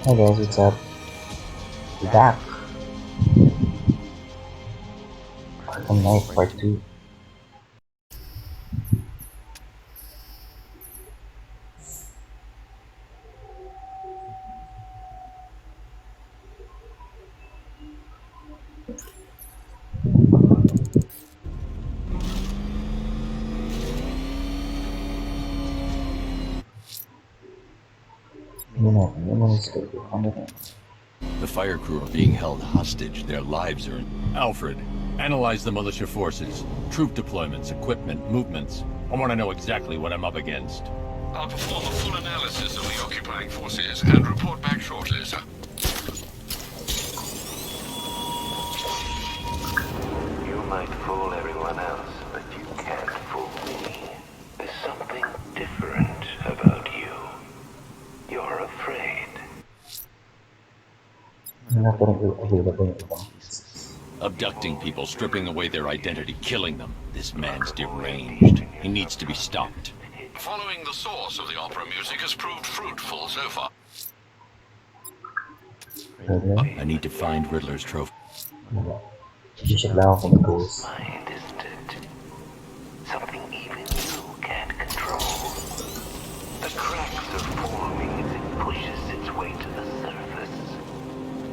Hi guys, what's up? We're back. Arkham Knight Part 2. The fire crew are being held hostage. Their lives are in... Alfred, analyze the militia forces, troop deployments, equipment, movements. I want to know exactly what I'm up against. I'll perform a full analysis of the occupying forces and report back shortly, sir. You might fool everyone else, but you can't fool me. There's something different about you. You're afraid. Abducting people, stripping away their identity, killing them. This man's deranged. He needs to be stopped. Following the source of the opera music has proved fruitful so far. I need to find Riddler's trophy. Mind, isn't it? Something even you can't control. The cracks are forming as it pushes its way to the surface.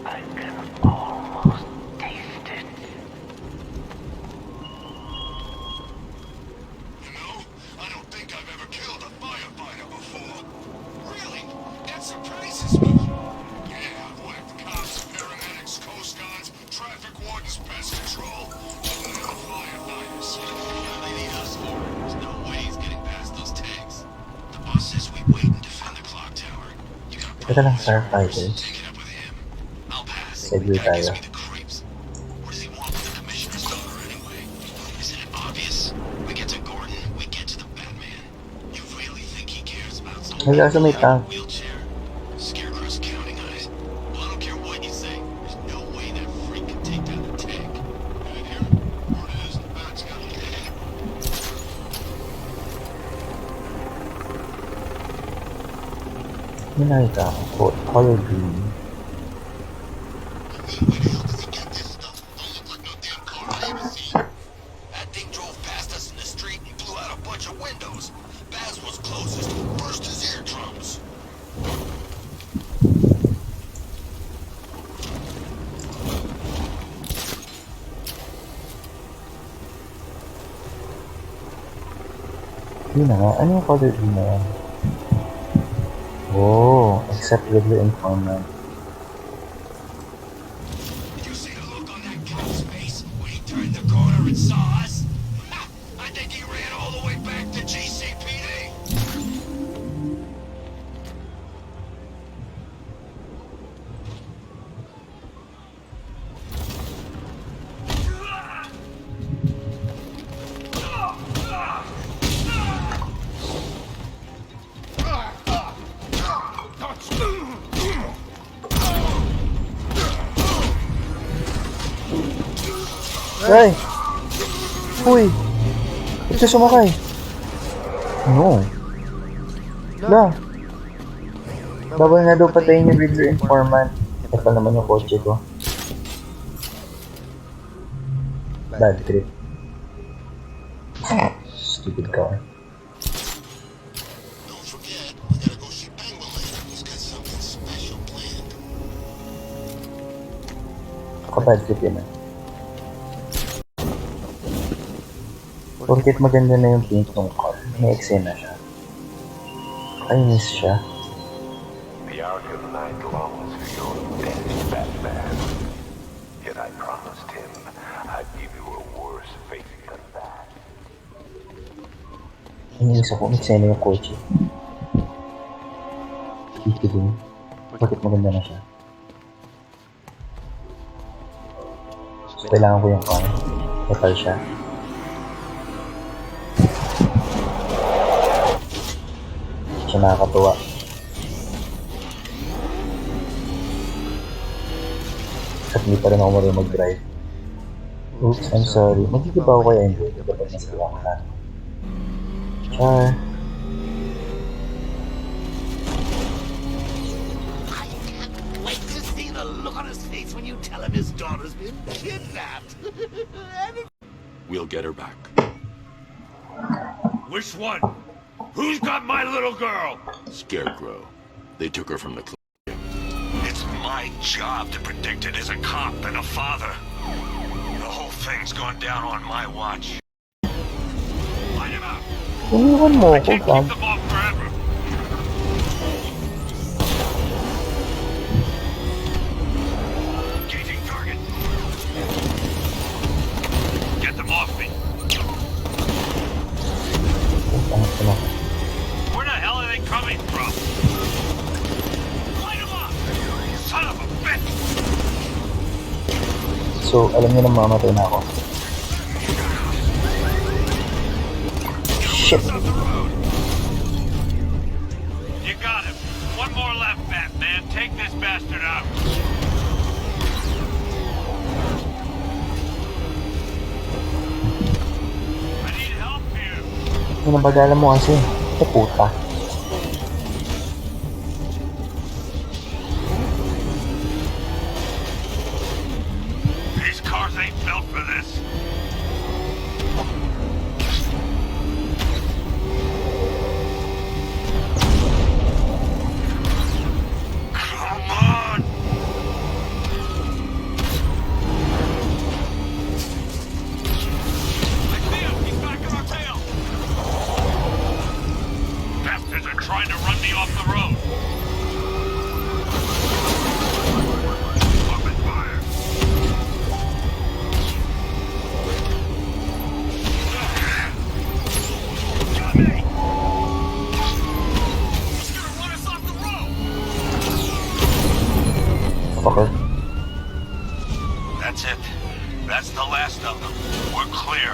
I can almost taste it. You know, I don't think I've ever killed a firefighter before. Really? That surprises me. Yeah, I've whacked cops, paramedics, coast guards, traffic wardens, pest control. But no firefighters. They need us for it. There's no way he's getting past those tags. The boss says we wait and defend the clock tower. You got problems? Take it up with him. I'll pass. That gives me the creeps. What does he want with the commissioner's daughter anyway? Isn't it obvious? We get to Gordon, we get to the Batman. You really think he cares about something? Wheelchair? Scarecrow's counting eyes. Well, I don't care what you say. There's no way that freak can take down the tank. Right here. Where it is, the bat's got him. Color green. Where the hell does he get this stuff? Don't look like no damn car I ever seen. That thing drove past us in the street and blew out a bunch of windows. Baz was closest, burst his eardrums. Yun na nga. Ano yung color green na yan? Oh, except Riddler Informant. Did you see the look on that guy's face when he turned the corner and saw us? Ha! I think he ran all the way back to GCPD. Ay! Uy! Ba't siya sumakay? No. La! Bawal nga daw patayin yung Riddler Informant. Ito pa naman yung kotse ko. Bad trip. Stupid car. Don't forget, we gotta go see Penguin. He's got something special planned. Kapag trip yun ah. Porkit maganda na yung paint ng car, may eksena siya. Kainis siya. The Arkham Knight longs for your death, Batman. Yet I promised him I'd give you a worse fate than that. Kainis ako, may eksena yung kotse. Kiki din. Porkit maganda na siya. So, kailangan ko yung car. Total siya. Siya nakakatuwa. At hindi pa rin ako marunong mag-drive. Oops, I'm sorry. Magkikiba ako kaya hindi. Dapat nasigaw ko na. Char. when you tell him his daughter's been kidnapped. We'll get her back. Which one? Who's got my little girl? Scarecrow. They took her from the clinic. It's my job to predict it as a cop and a father. The whole thing's gone down on my watch. Light him out. Iniwan mo I ako, can't Gab. keep them off forever. Engaging target. Get them off me. Where the hell are they coming from? Light them up! Son of a bitch! So, alam niyo na mamatay na ako. Shit. Up the road. You got him. One more left, Batman. Take this bastard out. I need help here. Minabagalan mo kasi. Ito puta. These cars ain't built for this. Come on! I see him! He's back in our tail! Bastards are trying to run me off the road! Open fire! Got me! He's gonna run us off the road! Fucker. That's it. That's the last of them. We're clear.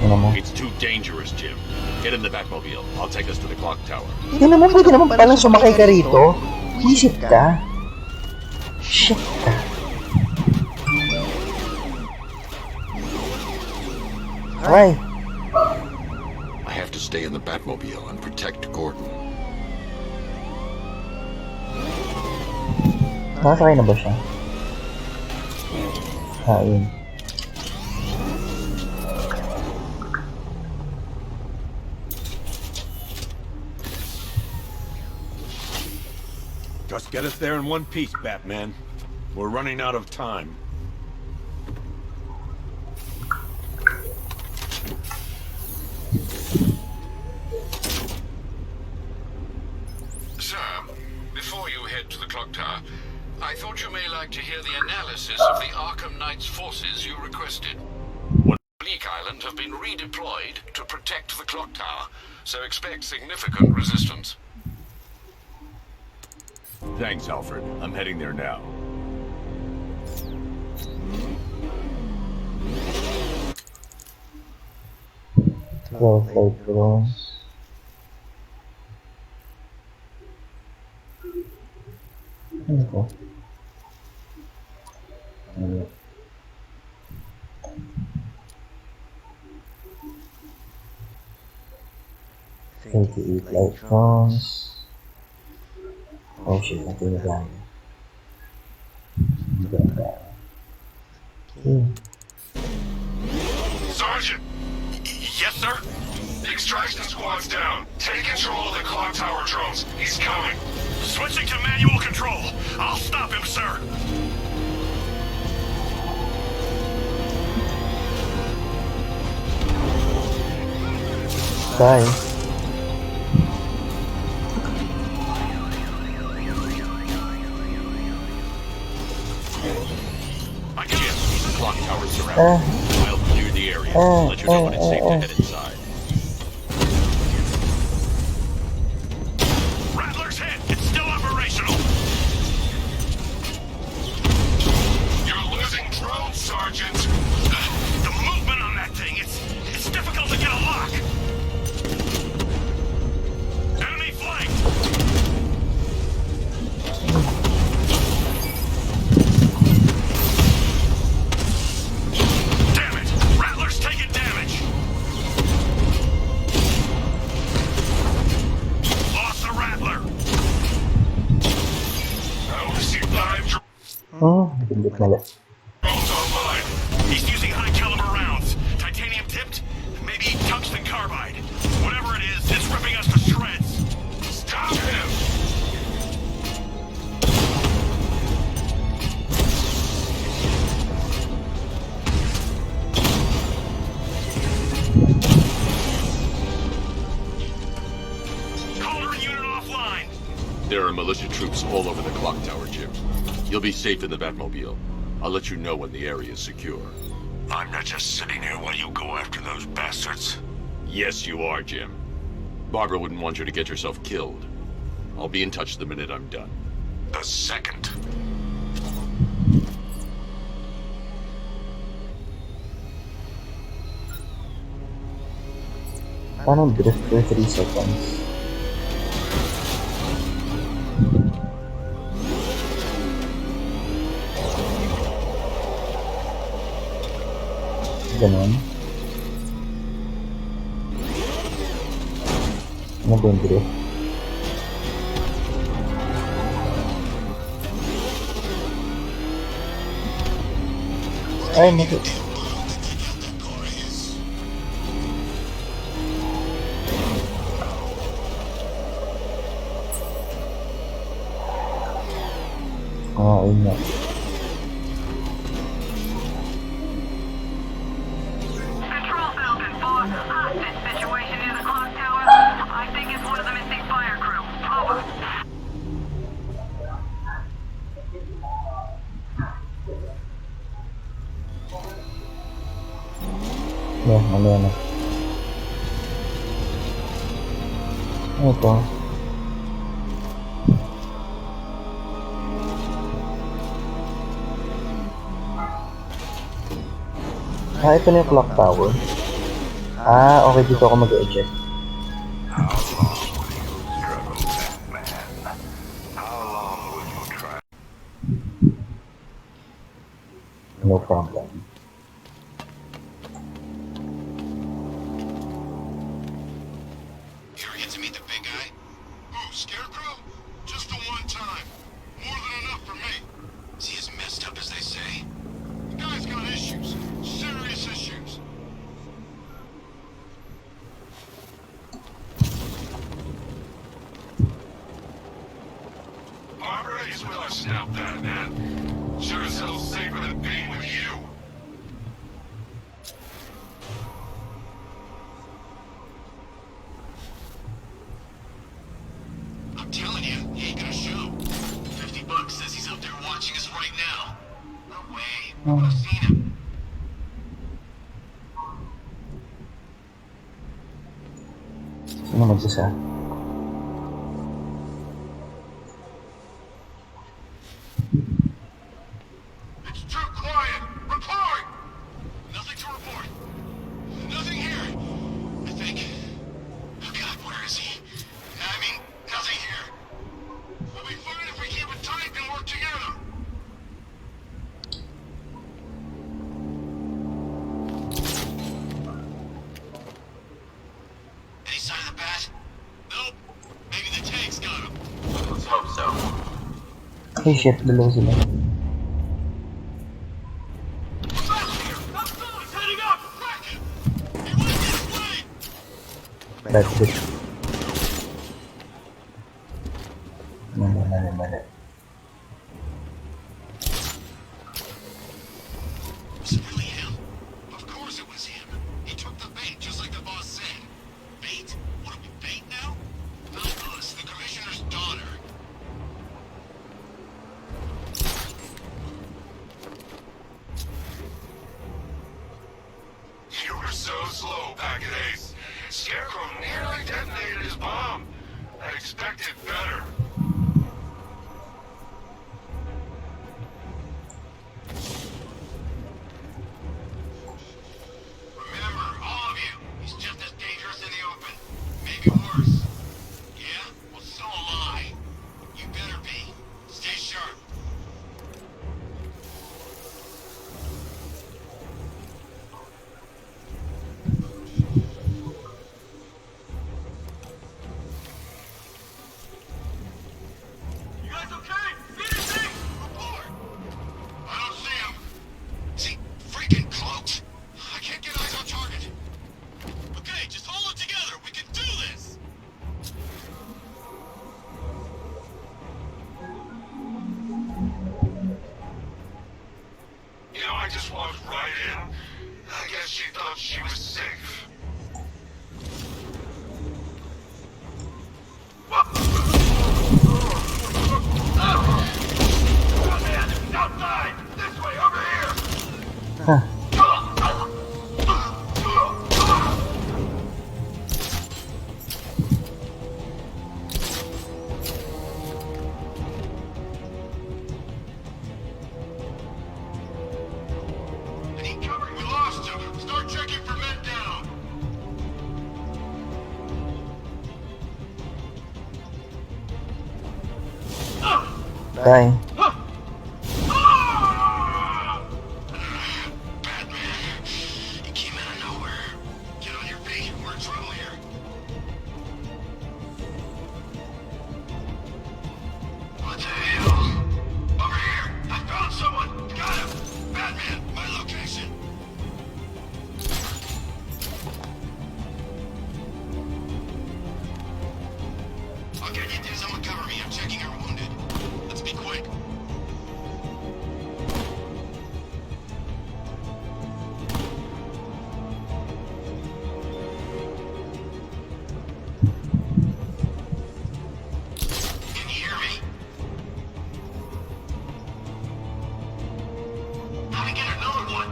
Ano mo? It's too dangerous, Jim. Get in the Batmobile. I'll take us to the clock tower. Hindi naman, pwede naman palang sumakay ka rito. Isip ka. Shit ka. Okay. I have to stay in the Batmobile and protect Gordon. Nakasakay na ba siya? Yun. Just get us there in one piece, Batman. We're running out of time. Sir, before you head to the clock tower, I thought you may like to hear the analysis of the Arkham Knight's forces you requested. Bleak Island have been redeployed to protect the clock tower, so expect significant resistance. Thanks, Alfred. I'm heading there now. Go fight bro. Ano ko? Ano? 28 electrons. Oh shit, natin na lang. Okay. Sergeant! Yes, sir? The extraction squad's down. Take control of the clock tower drones. He's coming. Switching to manual control. I'll stop him, sir. Bye. I got him. Clock tower's surrounded. I'll clear the area. Let you know when it's safe to head inside. Rattler's hit. It's still operational. You're losing drones, Sergeant. The movement on that thing, it's difficult to get a lock. Enemy flanked. Damn it! Rattler's taking damage. Pindot mali. Drones online. He's using high caliber rounds. Titanium tipped? Maybe tungsten carbide. Whatever it is, it's ripping us to shreds. Stop him! Calder unit offline. There are militia troops all over the clock tower, Jim. You'll be safe in the Batmobile. I'll let you know when the area is secure. I'm not just sitting here while you go after those bastards. Yes, you are, Jim. Barbara wouldn't want you to get yourself killed. I'll be in touch the minute I'm done. The second. Paano drift for 3 seconds? Ganon. Ano ba yung drift? Ay, nito. Ayun nga. Control Falcon 4, hostage situation in the clock tower. I think it's one of the missing fire crew. Over. Yeah, ano yan. Ano to? Ah, ito na yung clock tower. Ah, okay, dito ako mag-eject. How long will you struggle, Batman? How long will you try? No problem. You ever get to meet the big guy? Who, Scarecrow? Just the one time. More than enough for me. Is he as messed up as they say? The guy's got issues. Serious issues. Barbara is with us now, Batman. Sure as hell safer than being with you. I'm telling you, he ain't gonna show. $50 says he's up there watching us right now. No way. I would have seen him. Sino magsasa? It's too quiet. Report! Nothing to report. Nothing here. I think. Oh God, where is he? I mean, nothing here. We'll be fine if we keep it tight and work together. Any sign of the bat? Nope. Maybe the tank's got him. Let's hope so. Hey shit, dalawa sila. He's heading up! Crack him! He went this way! That's it. Mali. Was it really him? Of course it was him. He took the bait, just like the boss said. Bait? What are we, bait now? Not us, the commissioner's daughter. You were so slow back at Ace. Scarecrow nearly detonated his bomb. I expected better. Remember, all of you, he's just as dangerous in the open. Maybe worse. Yeah? Well, so am I. You better be. Stay sharp. I just walked right in. I guess she thought she was safe. Batman! Outside! This way, over here! Huh. I need cover. We lost him. Start checking for men down. Die. Batman, you came out of nowhere. Get on your feet. We're in trouble here. What the hell? Over here. I found someone. Got him. Batman, my location. I'll get you. Someone cover me. I'm checking her wounded. Let's be quick. Can you hear me? How to get another one?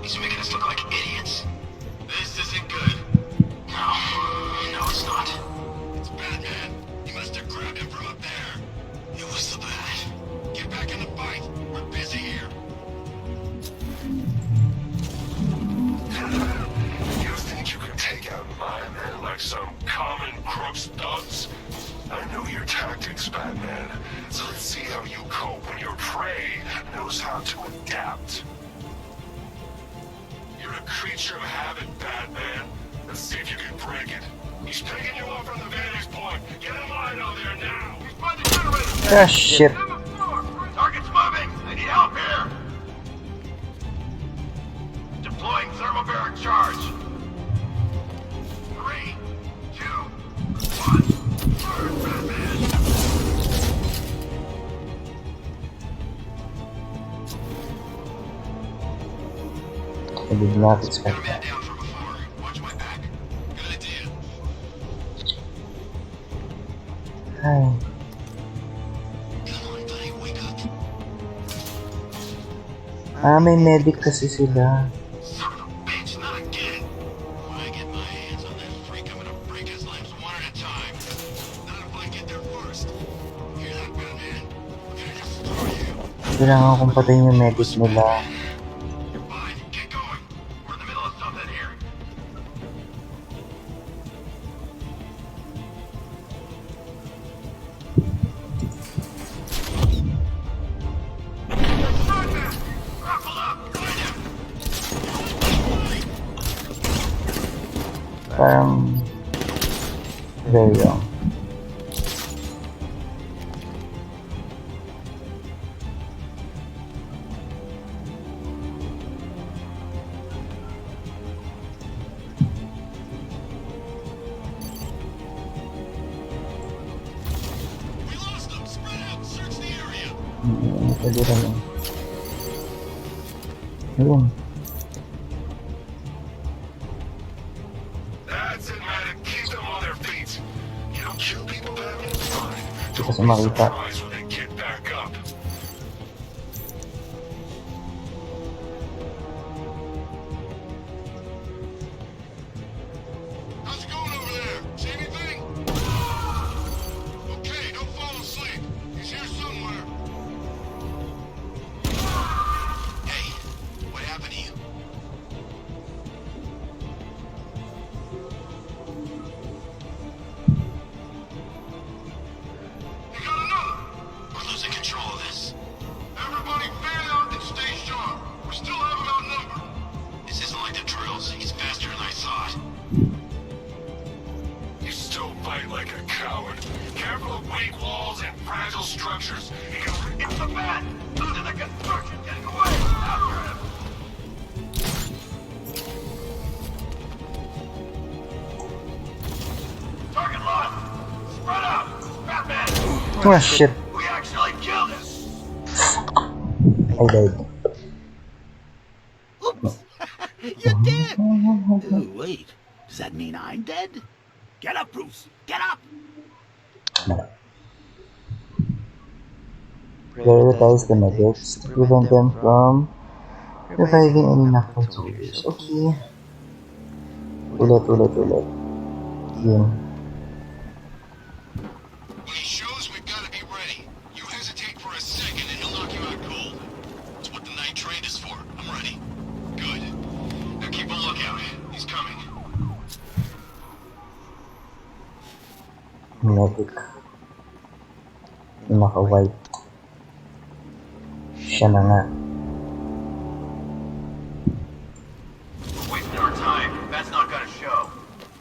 He's making us look like idiots. This isn't good. No, it's not. It's Batman. He must have grabbed him from up there. It was the Bat. Get back in the fight. We're busy here. You think you can take out my men like some common crooks thugs? I know your tactics, Batman. So let's see how you cope when your prey knows how to adapt. You're a creature of habit, Batman. Let's see if you can break it. He's taking you off from the vantage point. Get in line out there now. He's by the generator. Ah, shit. Target's moving. I need help here. Deploying thermobaric charge. 3, 2, 1. Burn, Batman. I did not expect Got a man that. down from before. Watch my back. Good idea. Ay. Come on, buddy. Wake up. May medic kasi sila. Son of a bitch, not again. When I get my hands on that freak, I'm gonna break his limbs one at a time. Not if I get there first. Hear that, Batman? I'm gonna destroy you. Kailangan kong patayin yung medic nila. You're fine. Get going. We're in the middle of something here. Batman! Grapple up! Find him! Parang... Very wrong. We lost him! Spread out! Search the area! Pwede rin yun. Ayun. That's it, man. Keep them on their feet. You don't kill people, Batman. Fine. Kasi Don't be makita. surprised when they get back up. How's it going over there? See anything? Okay, don't fall asleep. He's here somewhere. Hey, what happened to you? You got another! We're losing control of this. Everybody fan out and stay sharp. We still have him outnumbered. This isn't like the drills. He's faster than I thought. You still fight like a coward. Careful of weak walls and fragile structures. He can... It's the Bat! Losing the construction! Getting away! After him! Target lost! Spread out! Batman! Ah, shit. We actually killed him! I died. You're dead! Wait, does that mean I'm dead? Get up, Bruce! Get up! Prioritize the medics to prevent them from reviving any knockdown soldiers. Okay. Ulit. Yun. When he shows, we've got to be ready. You hesitate for a second and he'll knock you out cold. It's what the night trained us for. I'm ready. Good. Now keep a lookout. He's coming. Medic. Yung naka-white. Siya na nga. We're wasting our time. That's not gonna show.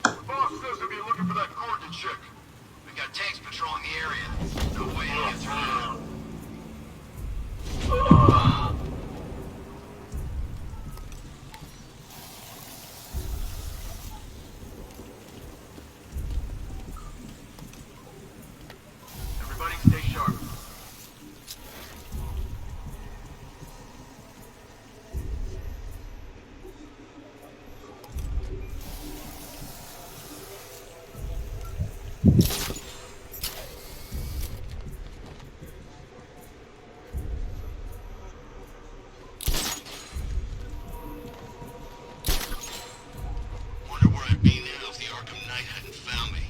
Boss says he'll be looking for that Gordon chick. We got tanks patrolling the area. No way to get through. Everybody stay sharp. Wonder where I'd be now if the Arkham Knight hadn't found me.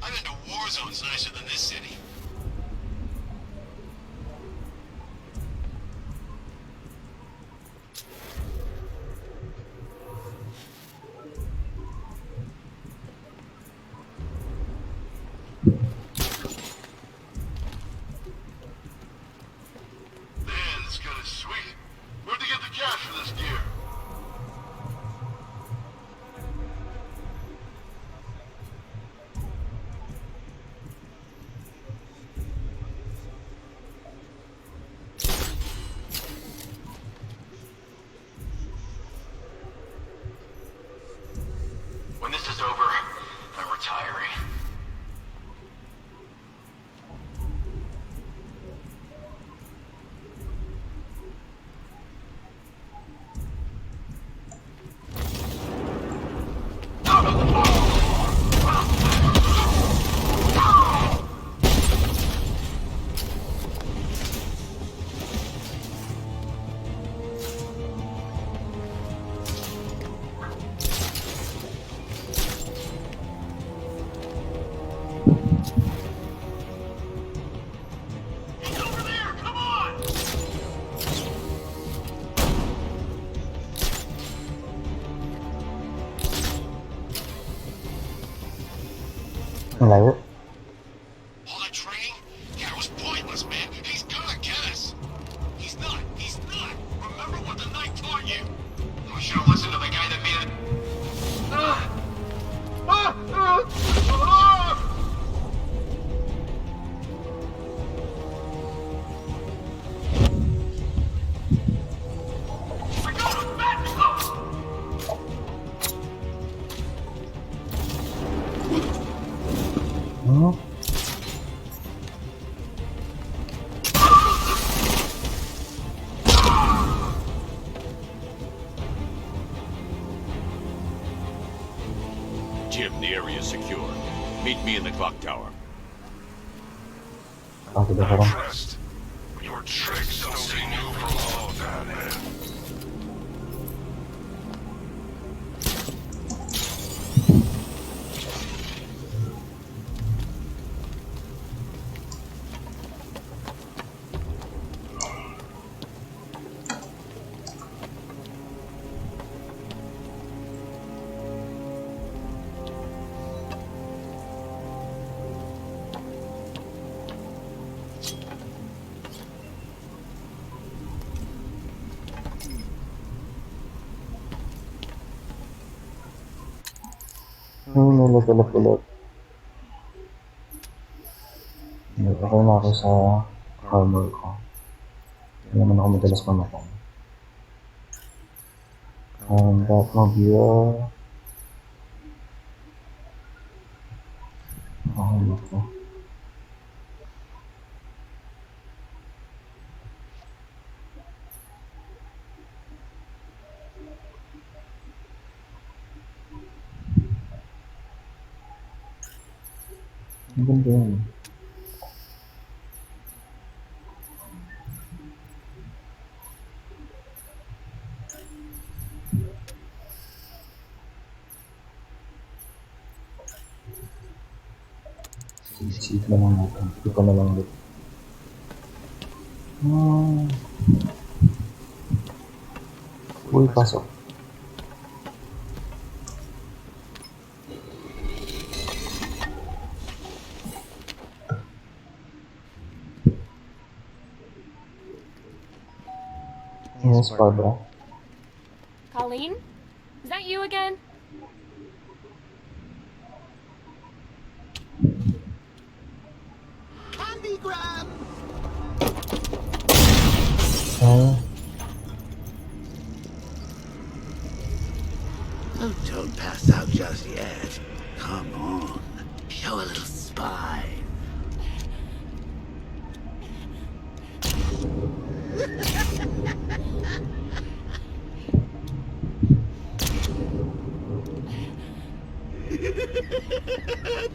I bet the war zone's nicer than this city. Man, this gun is sweet. Where'd they get the cash for this gear? When this is over, I'm retiring. He's over there! Come on! Ang layo. All that training? Yeah, it was pointless, man. He's gonna get us. He's not. He's not. Remember what the Knight taught you. We should have listened to the guy that made it. We got him back! Hmm? Jim, the area is secure. Meet me in the clock tower. Okay, dah korang. Trust. Your tricks don't seem new for long time, man. May level up ulit. Okay na ako sa armor ko. Hindi naman ako madalas mamatay. Batmobile. Ito. Ang ganda yan. Isip na lang natin. Hindi ko na lang ulit. Uy, pasok. Yes, Barbara. Colleen? Is that you again? Candy grab! Oh, Oh, don't pass out just yet. Come on. Show a little spine.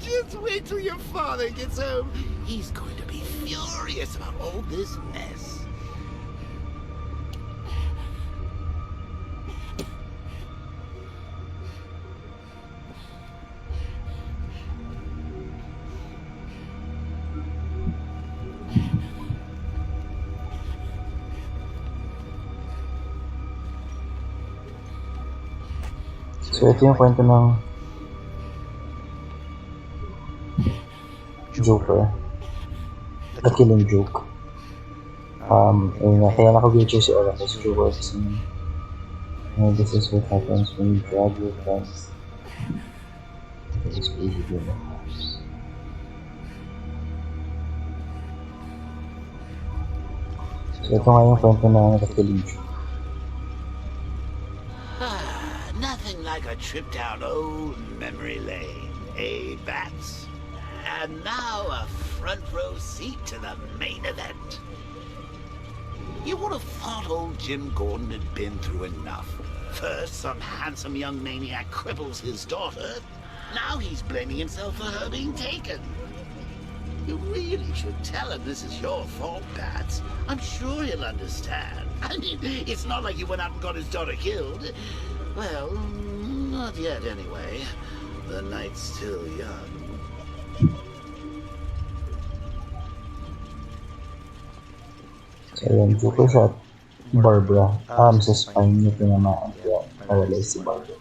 Just wait till your father gets home. He's going to be furious about all this mess. so ito yung kwento ng Joker. The Killing Joke. Kaya naka-wheelchair si Aura kasi Joker kasi this is what happens when you drag your friends. This is crazy good. So ito nga yung kwento ng The Killing Joke. Nothing like a trip down old memory lane, eh, Bats? And now a front row seat to the main event. You would have thought old Jim Gordon had been through enough. First, some handsome young maniac cripples his daughter. Now he's blaming himself for her being taken. You really should tell him this is your fault, Bats. I'm sure he'll understand. I mean, it's not like you went out and got his daughter killed. Well, not yet anyway. The night's still young. So yun, Joker shot Barbara. Sa spine niya tinamaan kaya paralyzed si Barbara.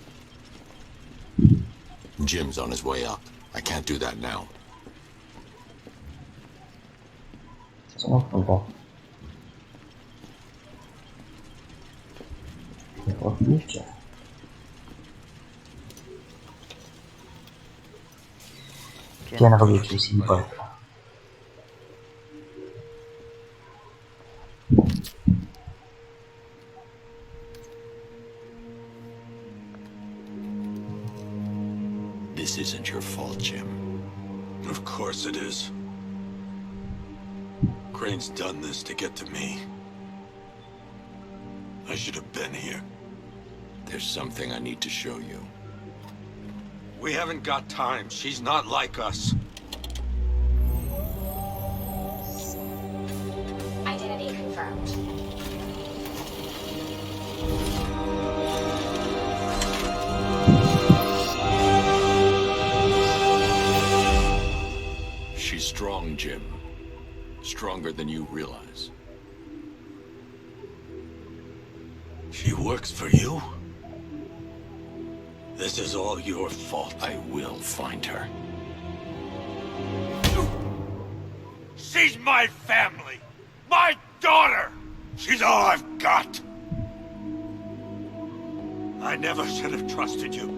Jim's on his way up. I can't do that now. Saan punta? Ito, future. Kaya naka-wheelchair si Barbara. This isn't your fault, Jim. Of course it is. Crane's done this to get to me. I should have been here. There's something I need to show you. We haven't got time. She's not like us. Identity confirmed. She's strong, Jim. Stronger than you realize. She works for you? This is all your fault. I will find her. She's my family! My daughter! She's all I've got! I never should have trusted you.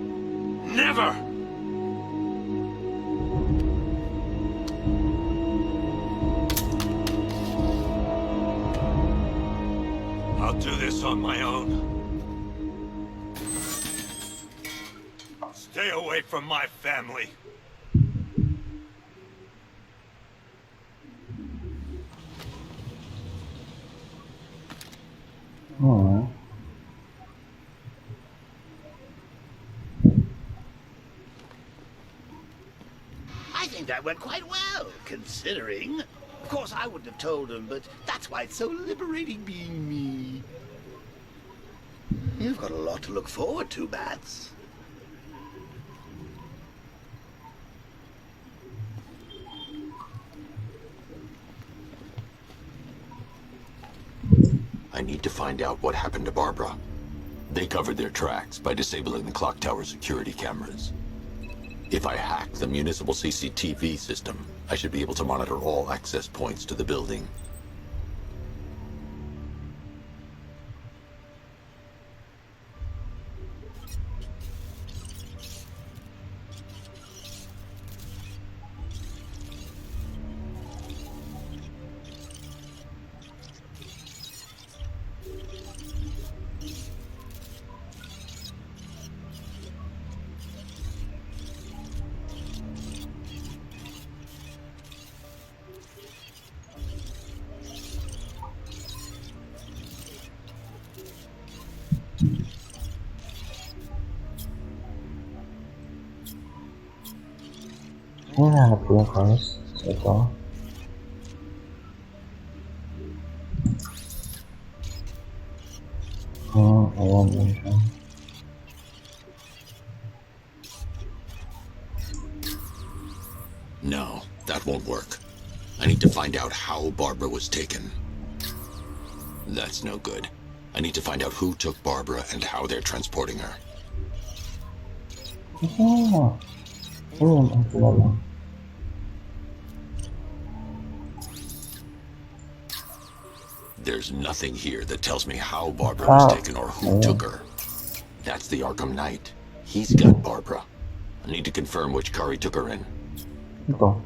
Never! I'll do this on my own. Stay away from my family. Hmm. I think that went quite well, considering. Of course, I wouldn't have told him, but that's why it's so liberating being me. You've got a lot to look forward to, Bats. I need to find out what happened to Barbara. They covered their tracks by disabling the clock tower security cameras. If I hack the municipal CCTV system, I should be able to monitor all access points to the building. Hinahanap ko yung cars. Ito. Ayan yun siya. No, that won't work. I need to find out how Barbara was taken. That's no good. I need to find out who took Barbara and how they're transporting her. Ayun, ang kilala. There's nothing here that tells me how Barbara was taken or who took her. That's the Arkham Knight. He's got Barbara. I need to confirm which car he took her in. Ito.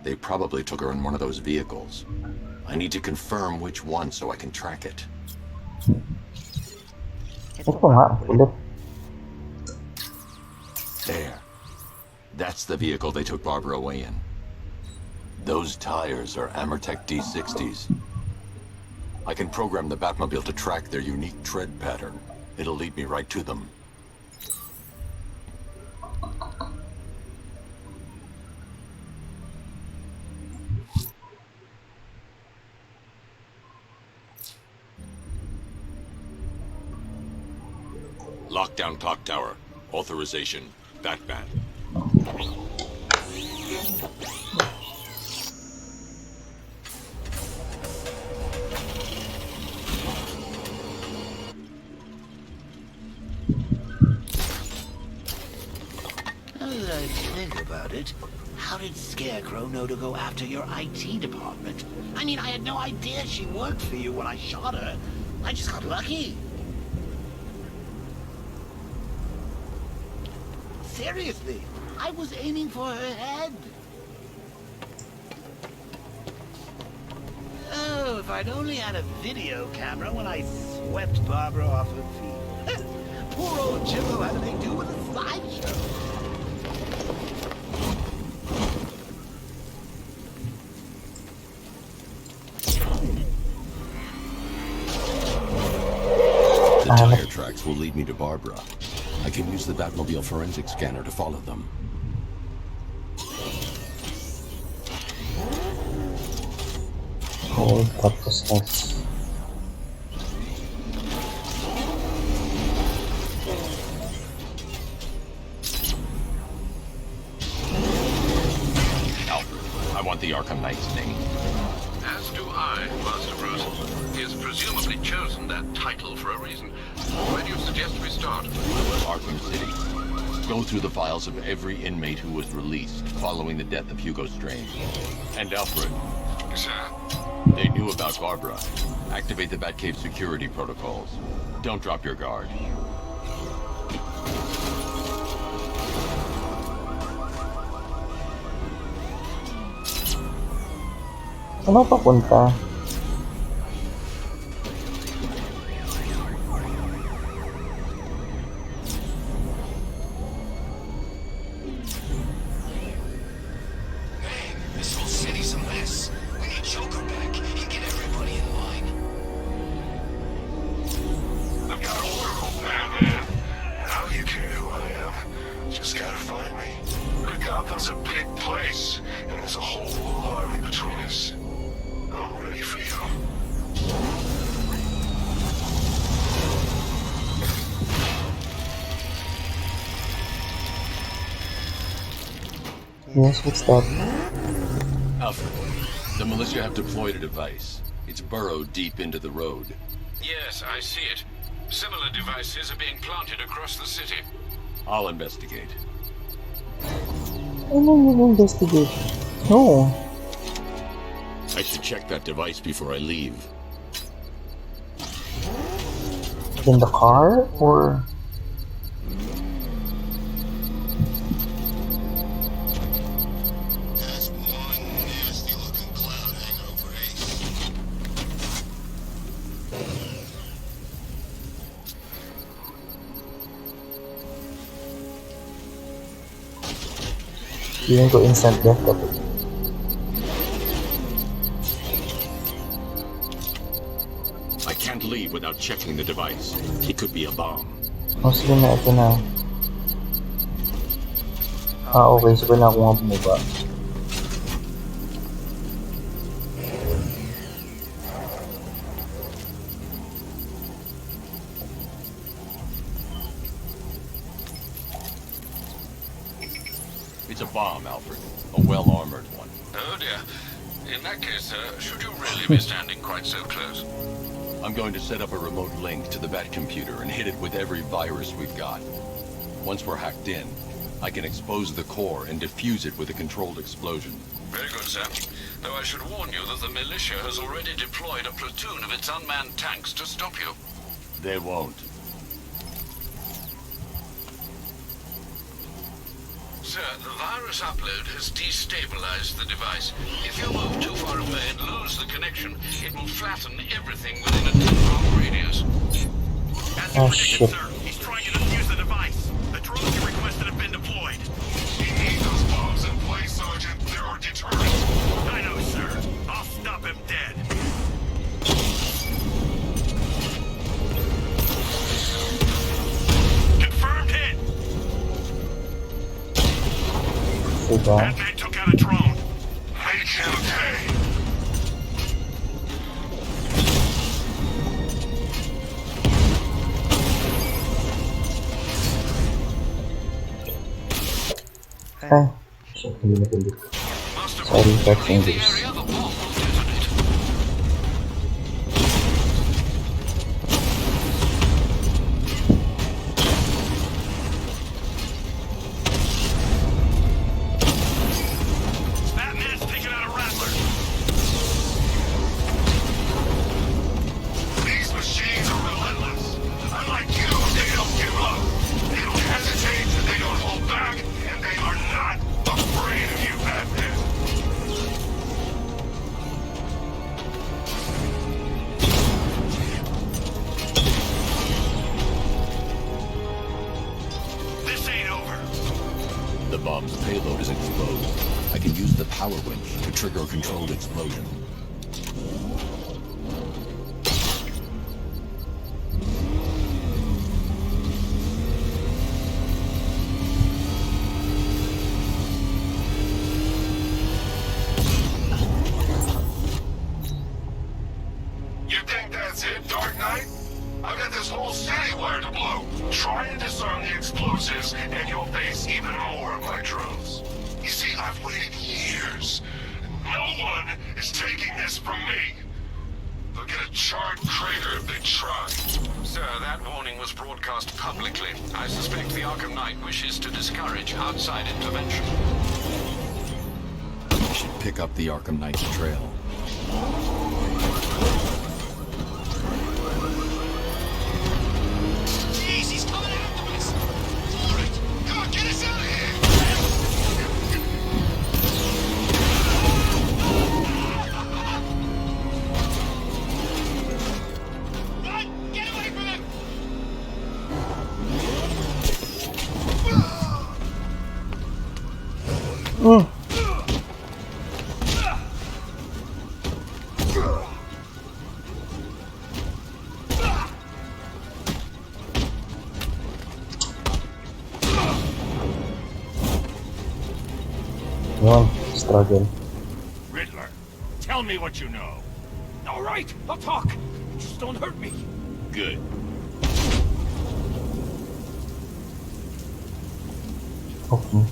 They probably took her in one of those vehicles. I need to confirm which one so I can track it. Ito nga, ulit. There. That's the vehicle they took Barbara away in. Those tires are Amertech D60s. I can program the Batmobile to track their unique tread pattern. It'll lead me right to them. Lockdown clock tower. Authorization. Batman. Now that I think about it, how did Scarecrow know to go after your IT department? I mean, I had no idea she worked for you when I shot her. I just got lucky. Seriously, I was aiming for her head. Oh, if I'd only had a video camera when I swept Barbara off her feet. Poor old Jimbo had to make do with a slideshow. The tire tracks will lead me to Barbara. I can use the Batmobile forensic scanner to follow them. Oh, tapos next. Alfred, I want the Arkham Knight's name. As do I, Master Bruce. He has presumably chosen that title for a reason. Where do you suggest we start? Arkham City. Go through the files of every inmate who was released following the death of Hugo Strange. And Alfred, Sir? they knew about Barbara. Activate the Batcave security protocols. Don't drop your guard. Ano papunta? Yes, what's that? Alfred, the militia have deployed a device. It's burrowed deep into the road. Yes, I see it. Similar devices are being planted across the city. I'll investigate. I don't even investigate. No. I should check that device before I leave. In the car? Or... That's one nasty looking cloud hangover, Ace. Feeling ko instant death ka po. I can't leave without checking the device. It could be a bomb. Oh, sige na, ito na. Ah, okay. So, wala akong nga bumaba. It's a bomb, Alfred. A well-armored one. Oh dear. In that case, should you really be standing quite so close? I'm going to set up a remote link to the Bat computer and hit it with every virus we've got. Once we're hacked in, I can expose the core and defuse it with a controlled explosion. Very good, sir. Though I should warn you that the militia has already deployed a platoon of its unmanned tanks to stop you. They won't. Sir, the virus upload has destabilized the device. If you move too far away and lose the connection, it will flatten everything within a 10-mile radius. As you Oh, predicted, shit. sir, he's trying to defuse the device. The drones you requested have been deployed. You need those bombs in place, Sergeant. They're our deterrent. I know, sir. I'll stop him dead. Confirmed hit. Diba? That man took out a drone. Make him pay. Ay. Shit, hindi na tuloy. Master Sorry, Bob, that's leave the English. area, the bomb will detonate. That man's taking out a rattler. These machines are relentless. Unlike you, they don't give up. They don't hesitate, they don't hold back, and they are not afraid of you, Batman. This ain't over. The bomb's payload is exposed. I can use the power winch to trigger a controlled explosion. You think that's it, Dark Knight? I've got this whole city wired to blow. Try and disarm the explosives, and you'll face even more of my drones. You see, I've waited years. No one is taking this from me. They'll get a charred crater if they try. Sir, that warning was broadcast publicly. I suspect the Arkham Knight wishes to discourage outside intervention. I should pick up the Arkham Knight's trail. Jeez, he's coming after us! All right, come on, get us out of here! Run! Get away from him! Yun, struggle. Riddler, tell me what you know. All right, I'll talk. Just don't hurt me. Good. Okay.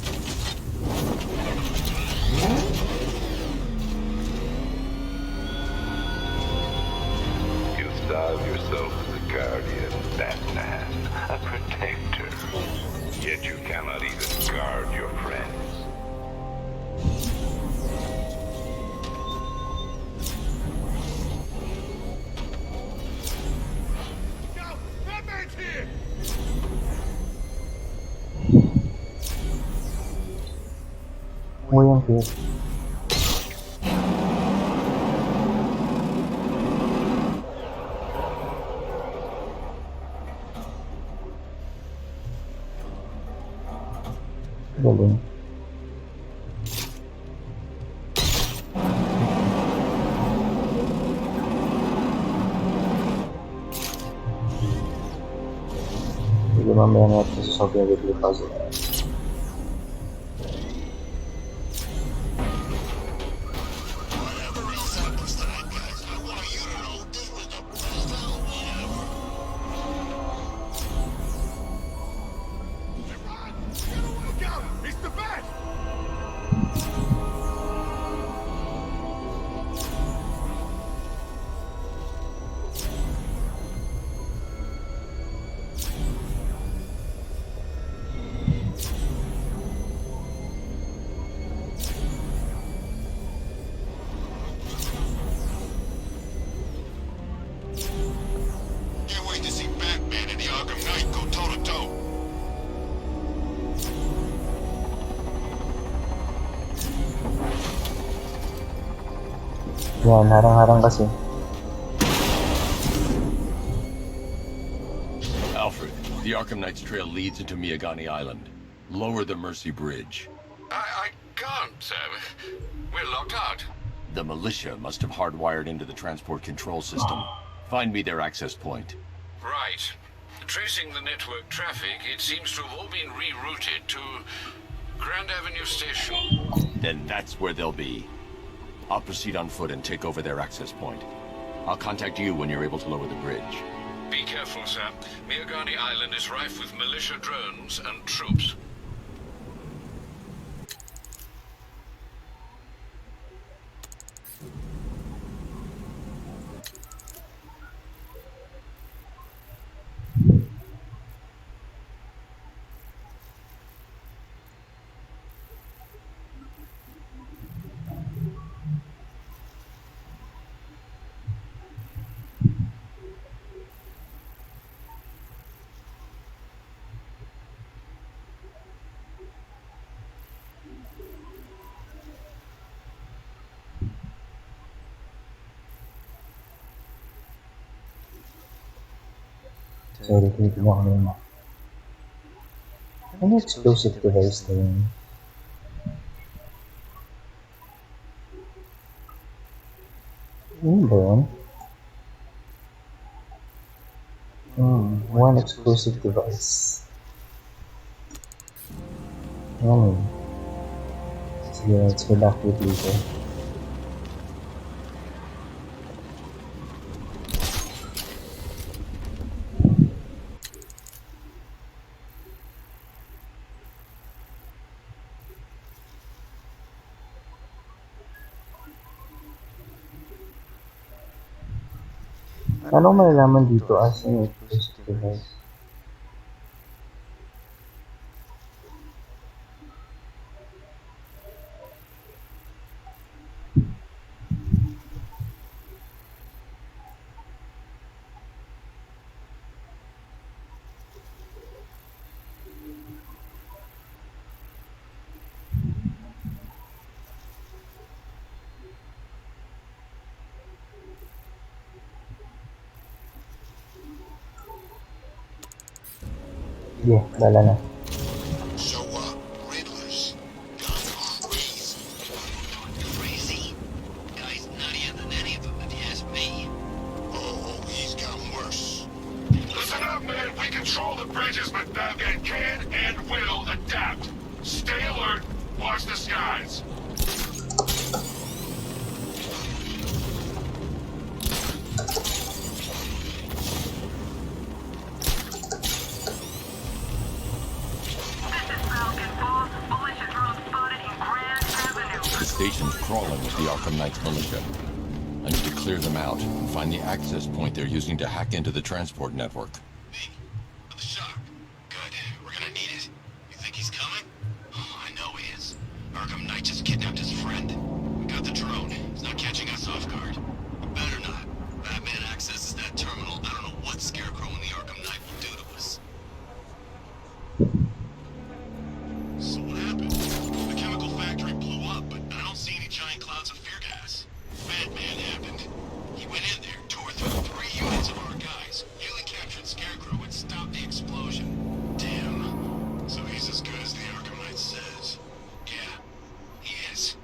style yourself as a guardian, Batman, a protector. Yet you cannot even guard your friends. No! Batman's here! Umuwi ang cute. Galing. Sige, mamaya natin sa weekly puzzle. Whatever else happens tonight, guys, I want you to know this was the best Halloween ever. Hey, Ron! Look out! It's the Bat! Can't wait to see Batman and the Arkham Knight go toe-to-toe. Yan, harang-harang kasi. Alfred, the Arkham Knight's trail leads into Miyagani Island. Lower the Mercy Bridge. I can't, sir. We're locked out. The militia must have hardwired into the transport control system. Find me their access point. Right. Tracing the network traffic, it seems to have all been rerouted to Grand Avenue Station. Then that's where they'll be. I'll proceed on foot and take over their access point. I'll contact you when you're able to lower the bridge. Be careful, sir. Miyagani Island is rife with militia drones and troops. Sorry, titignan ko na yun. Ano explosive device na yun? Ano ba yun? One explosive device. Ano? Sige, let's go back to it later. Anong malalaman dito as an explosive device? Yeah, wala na. So, Riddler's gone crazy. Crazy? Guy's nuttier than any of them, if you ask me. Oh, he's gotten worse. Listen up, man. We control the bridges, but Batman can and will adapt. Stay alert. Watch the skies. The station's crawling with the Arkham Knight's militia. I need to clear them out and find the access point they're using to hack into the transport network. Me? With the shock. Good. We're gonna need it. You think he's coming? Oh, I know he is. Arkham Knight just kidnapped his friend. We got the drone. He's not catching us off guard. Better not. Batman accesses that terminal. I don't know what Scarecrow and the Arkham Knight will do to us. So what happened? The chemical factory blew up, but I don't see any giant clouds of fear gas. Batman happened. He went in there, tore through 3 units of our guys, nearly captured Scarecrow and stopped the explosion. Damn. So he's as good as the Arkham Knight says. Yeah, he is.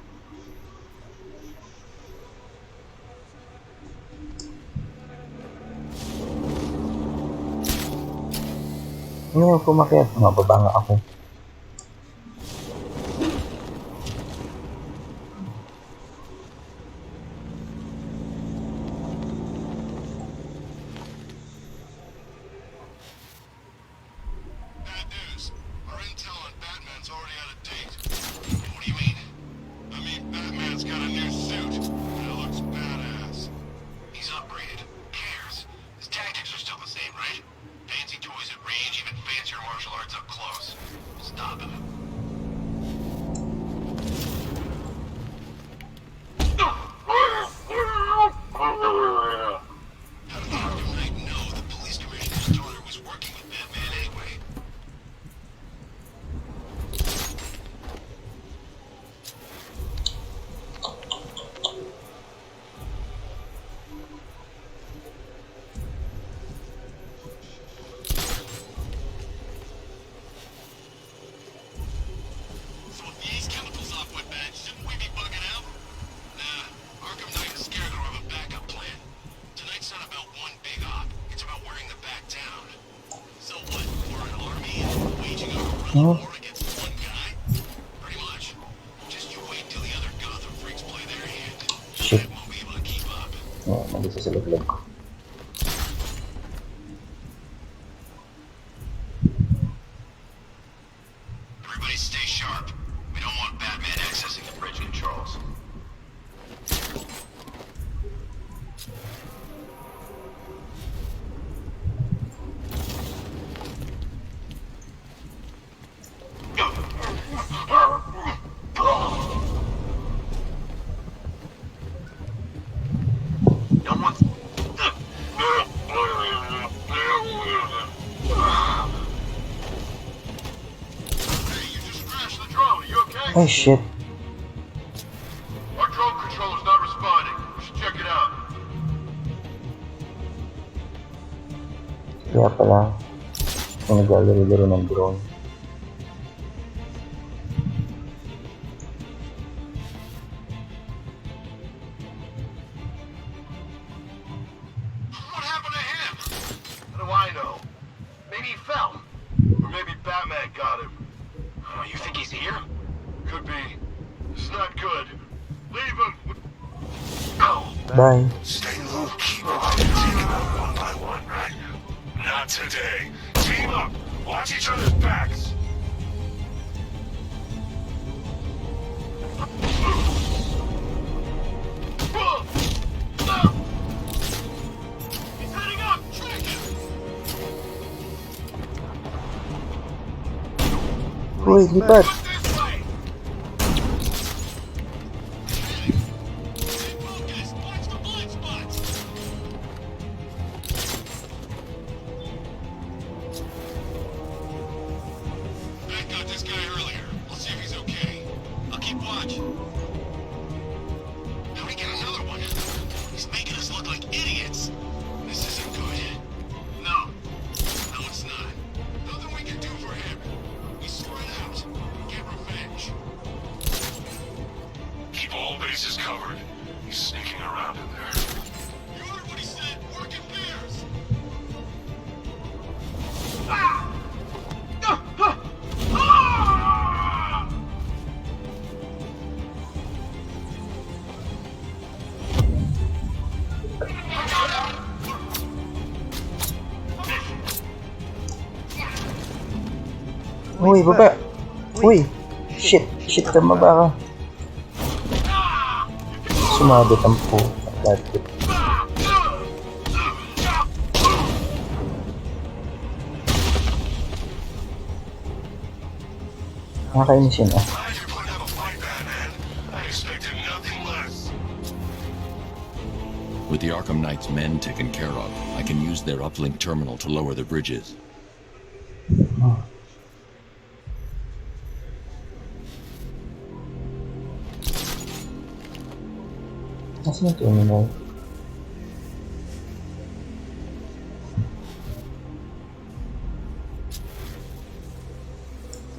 Ngayon pumakyat, mababa nga ako. Bad news. Our intel on Batman's already out of date. What do you mean? I mean, Batman's got a new suit, and it looks badass. He's upgraded. Who cares? His tactics are still the same, right? Fancy toys at range, even fancier martial arts up close. Stop him. How did the Arkham Knight know the police commissioner's daughter was working with Batman anyway? So if these chemicals off went bad, shouldn't we be bugging out? Nah, Arkham Knight and Scarecrow have a backup plan. Tonight's not about one big op. It's about wearing the back down. So what? We're an army and waging a guerrilla war against one guy? Pretty much. Just you wait till the other Gotham freaks play their hand. Shit. Won't be able to keep up. Oh, nandito sa laglag ko. Everybody stay sharp. We don't want Batman accessing the bridge controls. No one's... Hey, you just crashed the drone. Are you okay? Ay, shit. Our drone controller's not responding. We should check it out. Kaya pala, kung naglalaro-laro ng drone. What happened to him? How do I know? Maybe he fell. Or maybe Batman got him. Oh, you think he's here? Could be. It's not good. Leave him. Oh. Bye. Stay low, keep up. Take him out one by one, right? Not today. Team up. Watch each other's backs. He's heading up. Track him. Uy, lipat! Look this way. Stay focused. Watch the blind spots. I got this guy earlier. We'll see if he's okay. I'll keep watch. How'd he get another one? He's making us look like idiots. This isn't good. No. No, it's not. Nothing we can do for him. We spread out. Get revenge. Keep all bases covered. He's sneaking around in there. You heard what he said. Work in pairs. Ah! Uy, baba! Uy! Shit! Shit, tumaba ka. Sumabit ang po. That's it. Nakakainis yun ah. Glad you're putting up a fight, Batman. I expected nothing less. With the Arkham Knight's men taken care of, I can use their uplink terminal to lower the bridges. Nasaan yung terminal?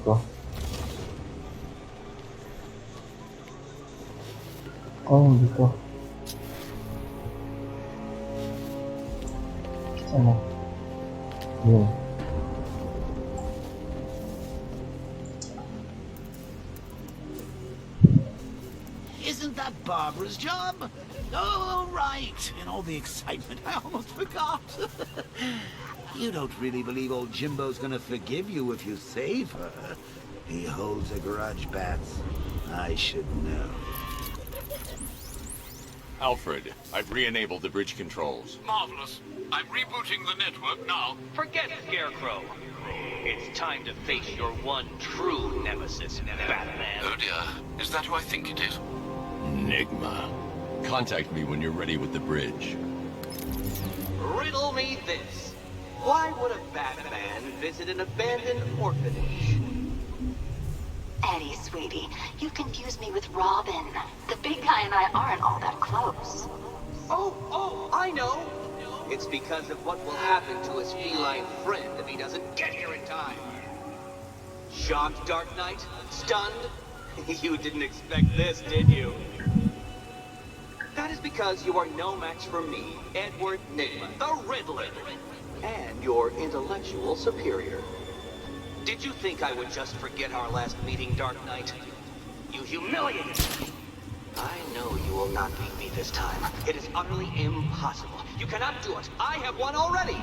Ito. Oh, dito. Ano? Yun. Isn't that Barbara's job? Oh, right. In all the excitement, I almost forgot. You don't really believe old Jimbo's gonna forgive you if you save her. He holds a grudge, Bats. I should know. Alfred, I've re-enabled the bridge controls. Marvelous. I'm rebooting the network now. Forget Scarecrow. It's time to face your one true nemesis, Batman. Oh dear. Is that who I think it is? Enigma. Contact me when you're ready with the bridge. Riddle me this. Why would a Batman visit an abandoned orphanage? Eddie, sweetie, you confused me with Robin. The big guy and I aren't all that close. Oh, I know. It's because of what will happen to his feline friend if he doesn't get here in time. Shocked, Dark Knight? Stunned? You didn't expect this, did you? That is because you are no match for me, Edward Nygma, the Riddler, and your intellectual superior. Did you think I would just forget our last meeting, Dark Knight? You humiliated me. I know you will not beat me this time. It is utterly impossible. You cannot do it. I have won already.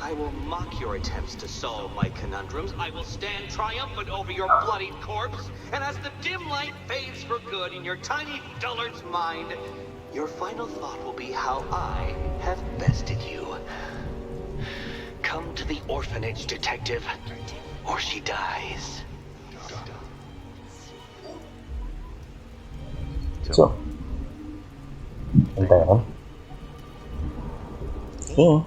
I will mock your attempts to solve my conundrums. I will stand triumphant over your bloodied corpse. And as the dim light fades for good in your tiny dullard's mind, your final thought will be how I have bested you. Come to the orphanage, detective, or she dies. So. Antay ako. Okay.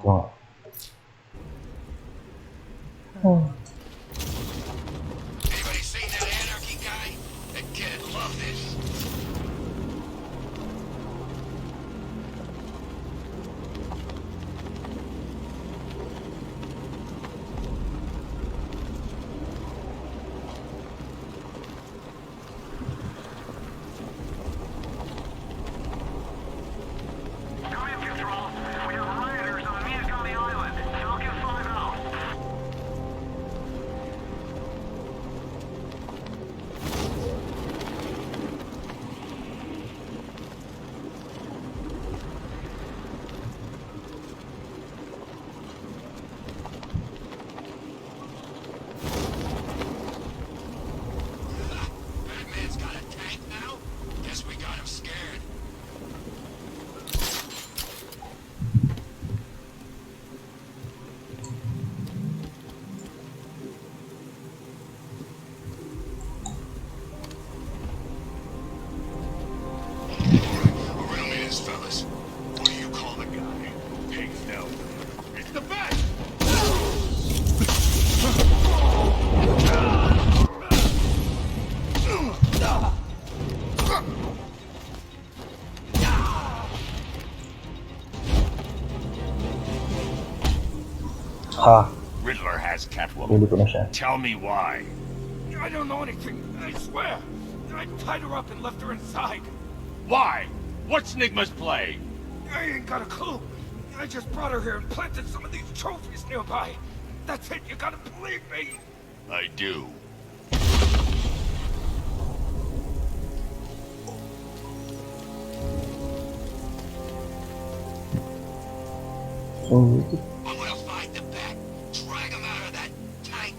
Wow. Anybody seen that anarchy guy? That kid love this. Come in, Control. We have rioters on Miagani Island. Falcon 5 out. Batman's got a tank now? Guess we got him scared. Riddle me this, fellas. What do you call the guy? Pigs know. It's the best! Ha. Riddler has Catwoman. Huli ko na siya. Tell me why. I don't know anything, I swear. I tied her up and left her inside. Why? What's Nygma's play? I ain't got a clue. I just brought her here and planted some of these trophies nearby. That's it, you gotta believe me. I do. So, I'm gonna find the bat, drag him out of that tank.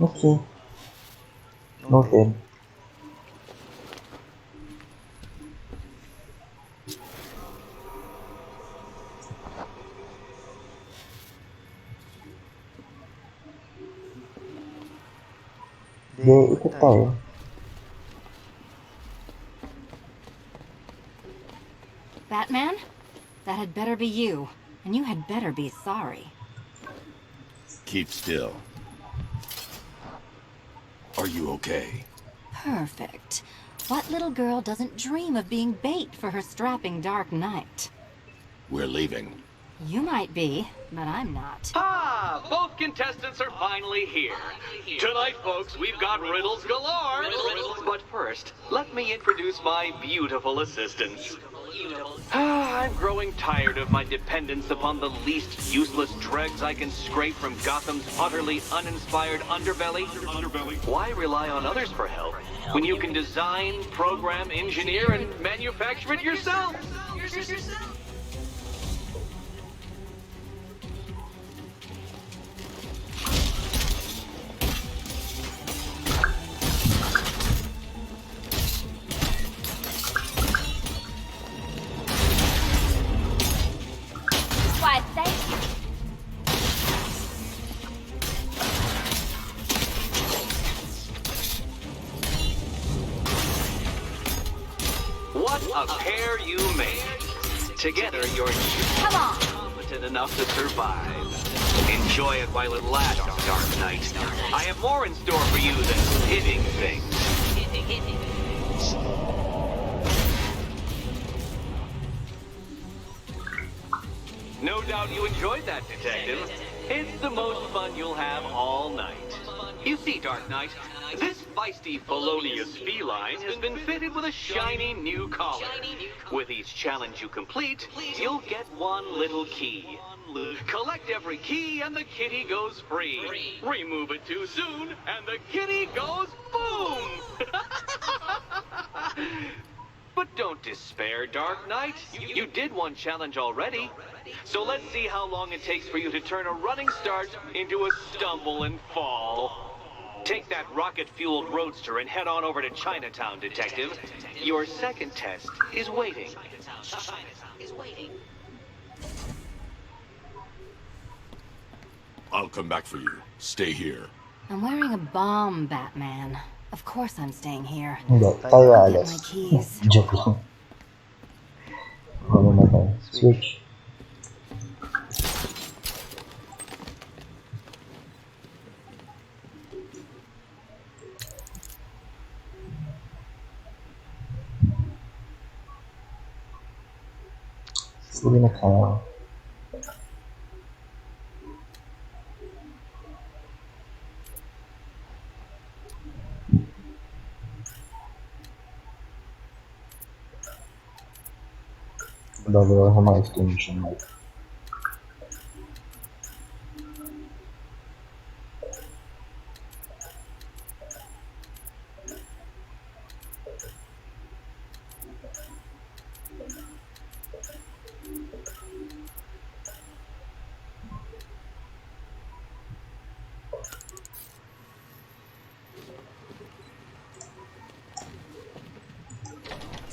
Okay. Noted. Di, ikot tayo. Batman? That had better be you. And you had better be sorry. Keep still. Are you okay? Perfect. What little girl doesn't dream of being bait for her strapping Dark Knight? We're leaving. You might be, but I'm not. Ah, both contestants are finally here. Tonight, folks, we've got riddles galore. But first, let me introduce my beautiful assistants. I'm growing tired of my dependence upon the least useless dregs I can scrape from Gotham's utterly uninspired underbelly. Why rely on others for help when you can design, program, engineer, and manufacture it yourself? Why, thank you. What a pair you make. Together, you're Come on. competent enough to survive. Enjoy it while it lasts, Dark Knight. I have more in store for you than hitting things. No doubt you enjoyed that, Detective. It's the most fun you'll have all night. You see, Dark Knight, this feisty felonious feline has been fitted with a shiny new collar. With each challenge you complete, you'll get one little key. Collect every key and the kitty goes free. Remove it too soon and the kitty goes boom! But don't despair, Dark Knight. You did one challenge already. So let's see how long it takes for you to turn a running start into a stumble and fall. Take that rocket-fueled roadster and head on over to Chinatown, Detective. Your second test is waiting. I'll come back for you. Stay here. I'm wearing a bomb, Batman. Of course I'm staying here. Hindi, tayo I'll get alas. my keys. Joke lang. Ano na tayo? Switch. Sige na tayo. Bago ako sa mga extinction light.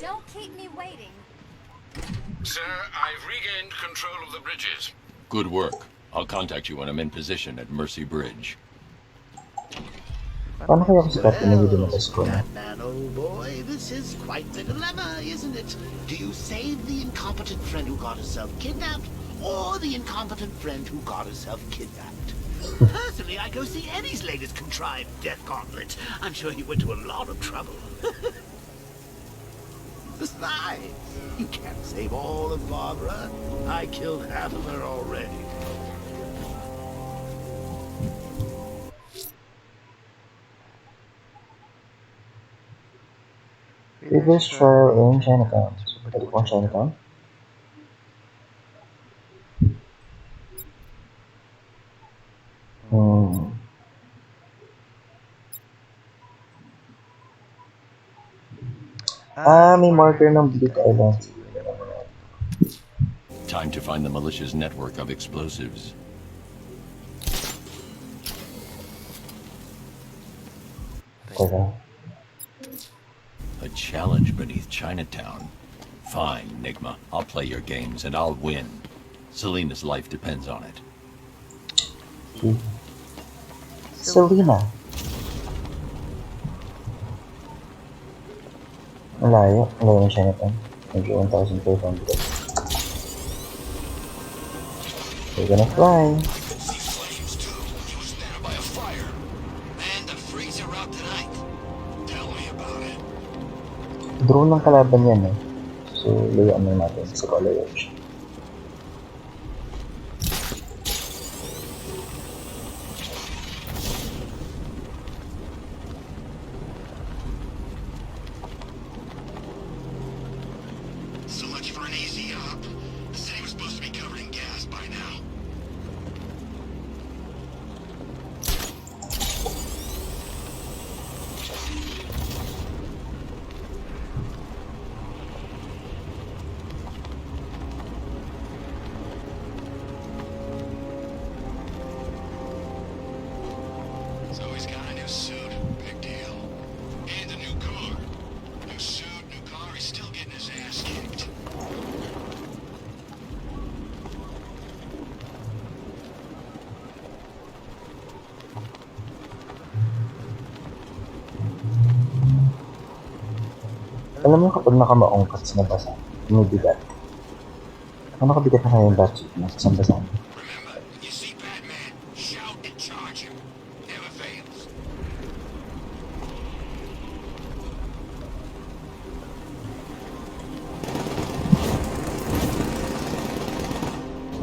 Don't keep me waiting. Sir, I've regained control of the bridges. Good work. I'll contact you when I'm in position at Mercy Bridge. Paano kaya kasi kapag nag-dimatas ko na? Batman, old boy, this is quite the dilemma, isn't it? Do you save the incompetent friend who got herself kidnapped, or the incompetent friend who got herself kidnapped? Personally, I go see Eddie's latest contrived death gauntlet. I'm sure he went to a lot of trouble. Besides, you can't save all of Barbara. I killed half of her already. Previous trial in Chinatown. Pwede po ang Chinatown? May marker ng Bleak Island. Time to find the militia's network of explosives. Teka. A challenge beneath Chinatown. Fine, Enigma. I'll play your games and I'll win. Selena's life depends on it. Selena. Ang layo. Ang layo ng Chinatown. Medyo 1,500. We're gonna fly. Flames too. He was there by a fire. And the freezer out tonight. Tell me about it. Drone ng kalaban yan eh. So, layuan na natin sa kalayo siya. So much for an easy up. The city was supposed to be covered in gas by now. So he's got a new suit. Big deal. And a new car. New suit, new car. He's still getting his ass kicked. Alam mo kapag nakamaong ka sa nabasa, bumibigat. Kung nakabigat na kayo yung battery mo sa nabasa. Remember, when you see Batman, shout and charge him. Never fails.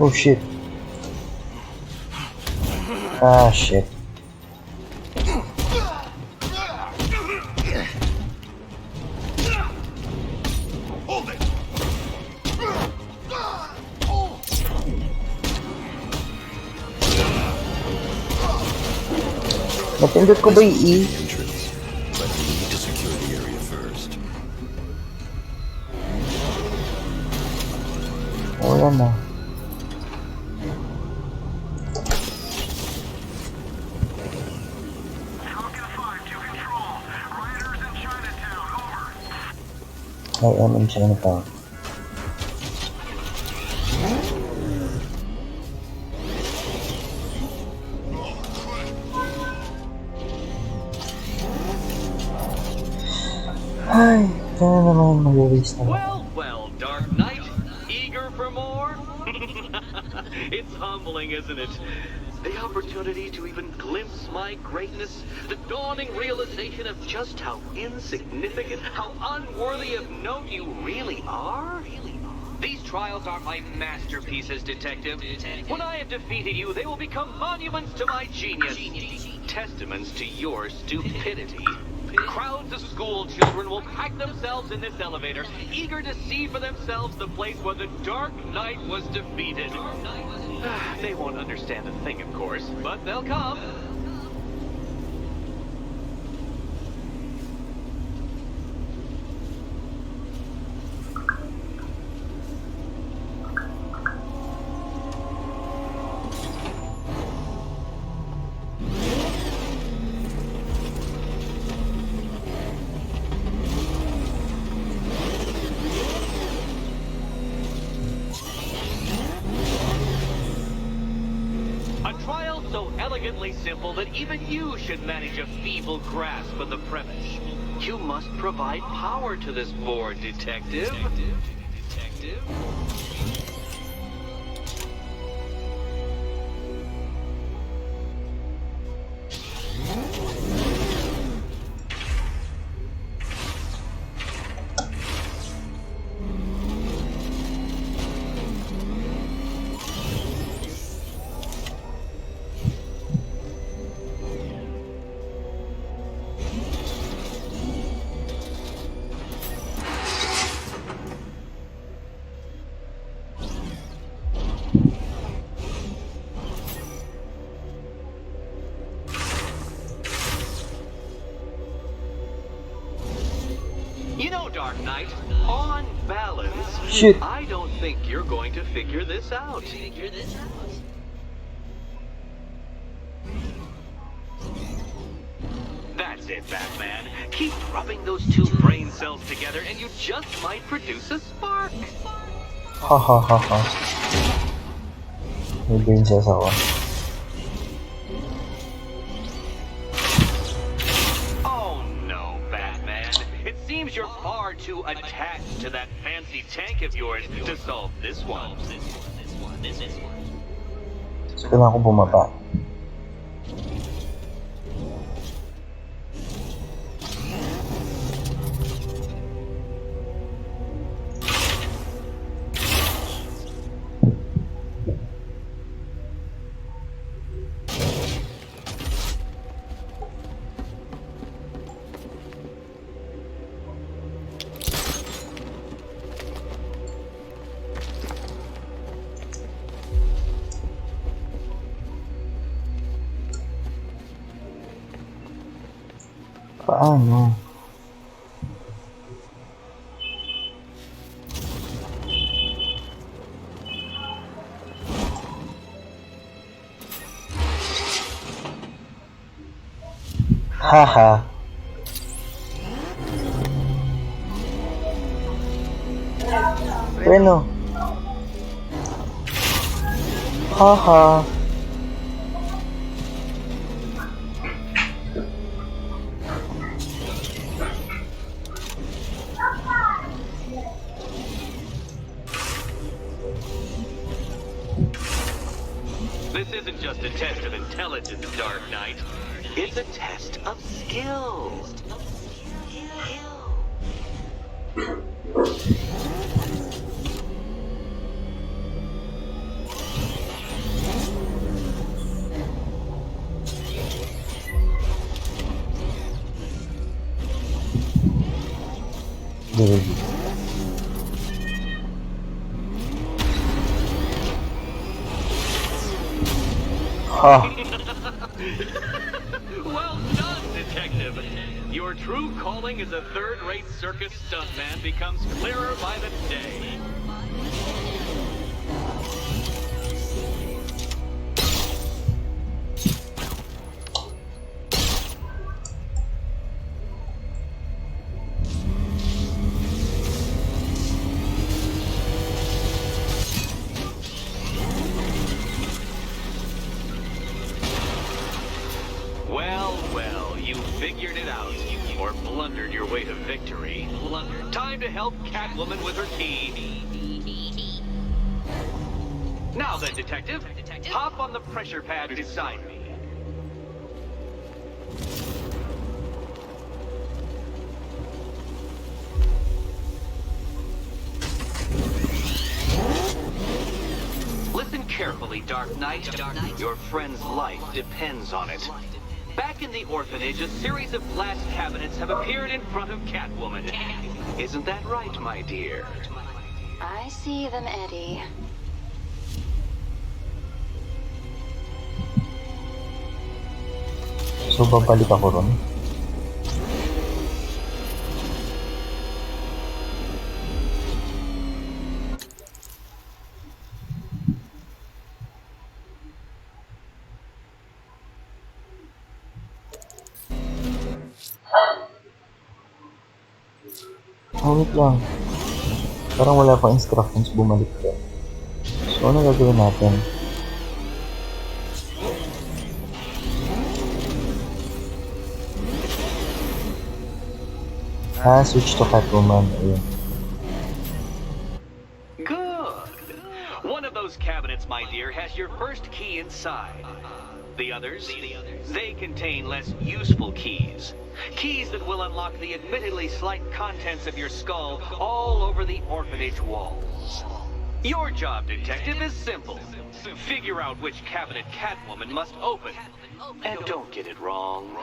Oh shit. Ah shit. Hold it! Napindot ko ba yung E? Entrance. But we need to secure the area first. Wala na. Falcon 5 to control. Riders in Chinatown, over. I am in Chinatown. Ay, kaya naman mag-waste na. Well, Dark Knight. Eager for more? It's humbling, isn't it? The opportunity to even glimpse my greatness, the dawning realization of just how insignificant, how unworthy of note you really are. These trials are my masterpieces, Detective. When I have defeated you, they will become monuments to my genius, testaments to your stupidity. Crowds of school children will pack themselves in this elevator, eager to see for themselves the place where the Dark Knight was defeated. They won't understand a thing, of course, but they'll come. A trial so elegantly simple that even you should manage a feeble grasp of the premise. You must provide power to this board, Detective. You know, Dark Knight, on balance, Shit. I don't think you're going to figure this out. That's it, Batman. Keep rubbing those two brain cells together and you just might produce a spark. Ha ha ha ha. May brain cells ako. Oh no, Batman. It seems you're far too attached to that fancy tank of yours to solve this one. So, kailangan ko bumaba. Paano? Haha. Bueno. Haha. This isn't just a test of intelligence, Dark Knight. It's a test of skill. Ha. Well done, Detective. Your true calling as a third-rate circus stuntman becomes clearer by the day. Well, you figured it out. Or blundered your way to victory. Time to help Catwoman with her key. Now then, Detective, hop on the pressure pad beside me. Listen carefully, Dark Knight. Your friend's life depends on it. Back in the orphanage, a series of glass cabinets have appeared in front of Catwoman. Isn't that right, my dear? I see them, Eddie. So, babalik ako ron. Oh, wait lang. Parang wala pang instructions bumalik ka. So, ano gagawin natin? Switch to Catwoman. Ayun. Good. One of those cabinets, my dear, has your first key inside. The others, they contain less useful keys. Keys that will unlock the admittedly slight contents of your skull all over the orphanage walls. Your job, Detective, is simple. Figure out which cabinet Catwoman must open. And don't get it wrong.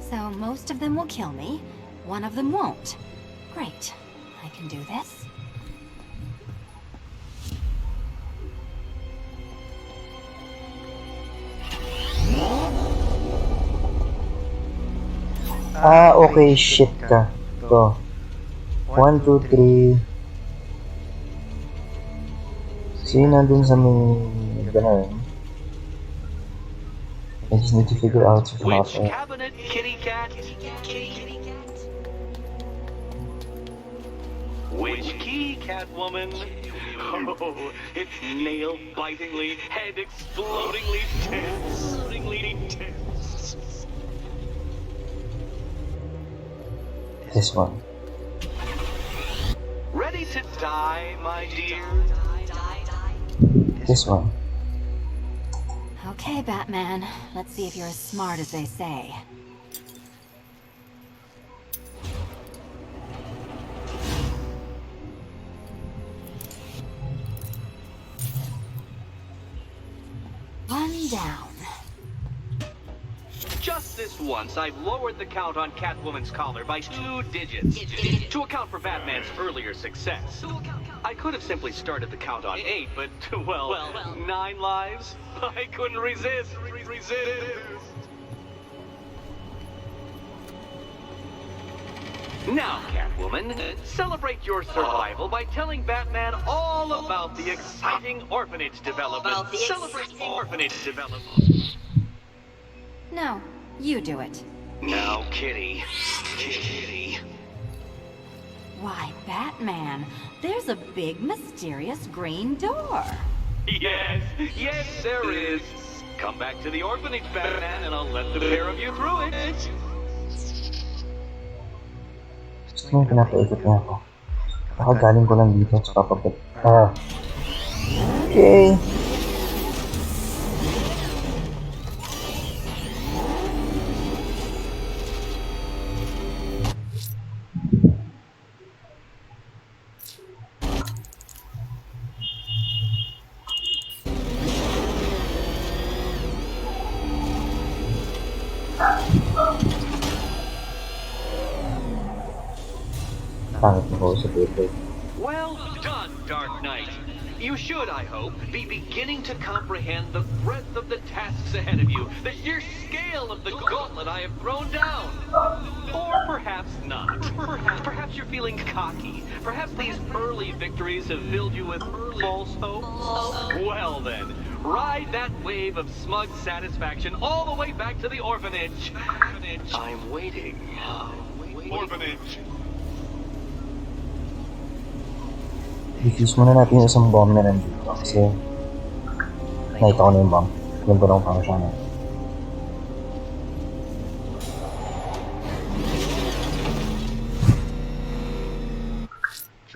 So most of them will kill me, one of them won't. Great. I can do this. Okay, shit ka. Ito. 1, 2, 3. So, yun nandun sa may gano'n. I just need to figure out if Which not. cabinet, kitty cat? Which key, Catwoman? Oh, it's nail-bitingly, head-explodingly tense. This one. Ready to die, my dear? This one. Okay, Batman. Let's see if you're as smart as they say. One down. Just this once, I've lowered the count on Catwoman's collar by 2 digits to account for Batman's earlier success. I could have simply started the count on 8, but, well, 9 lives? I couldn't resist. Now, Catwoman, celebrate your survival by telling Batman all about the exciting orphanage development. Celebrate orphanage development. No, you do it. Now, Kitty. Why, Batman, there's a big mysterious green door. Yes, there is. Come back to the orphanage, Batman, and I'll let the pair of you through it. Gusto mo yung pinapaikot niya ako. Baka galing ko lang dito sa papagod. Okay. Pangit mo ko sa paper. Well done, Dark Knight. You should, I hope, be beginning to comprehend the breadth of the tasks ahead of you, the sheer scale of the gauntlet I have thrown down. Or perhaps not. Perhaps you're feeling cocky. Perhaps these early victories have filled you with false hope. Well then, ride that wave of smug satisfaction all the way back to the orphanage. I'm waiting. Orphanage. Defuse muna natin yung isang bomb na nandito kasi nakita ko na yung bomb. Alam ko na kung paano siya na.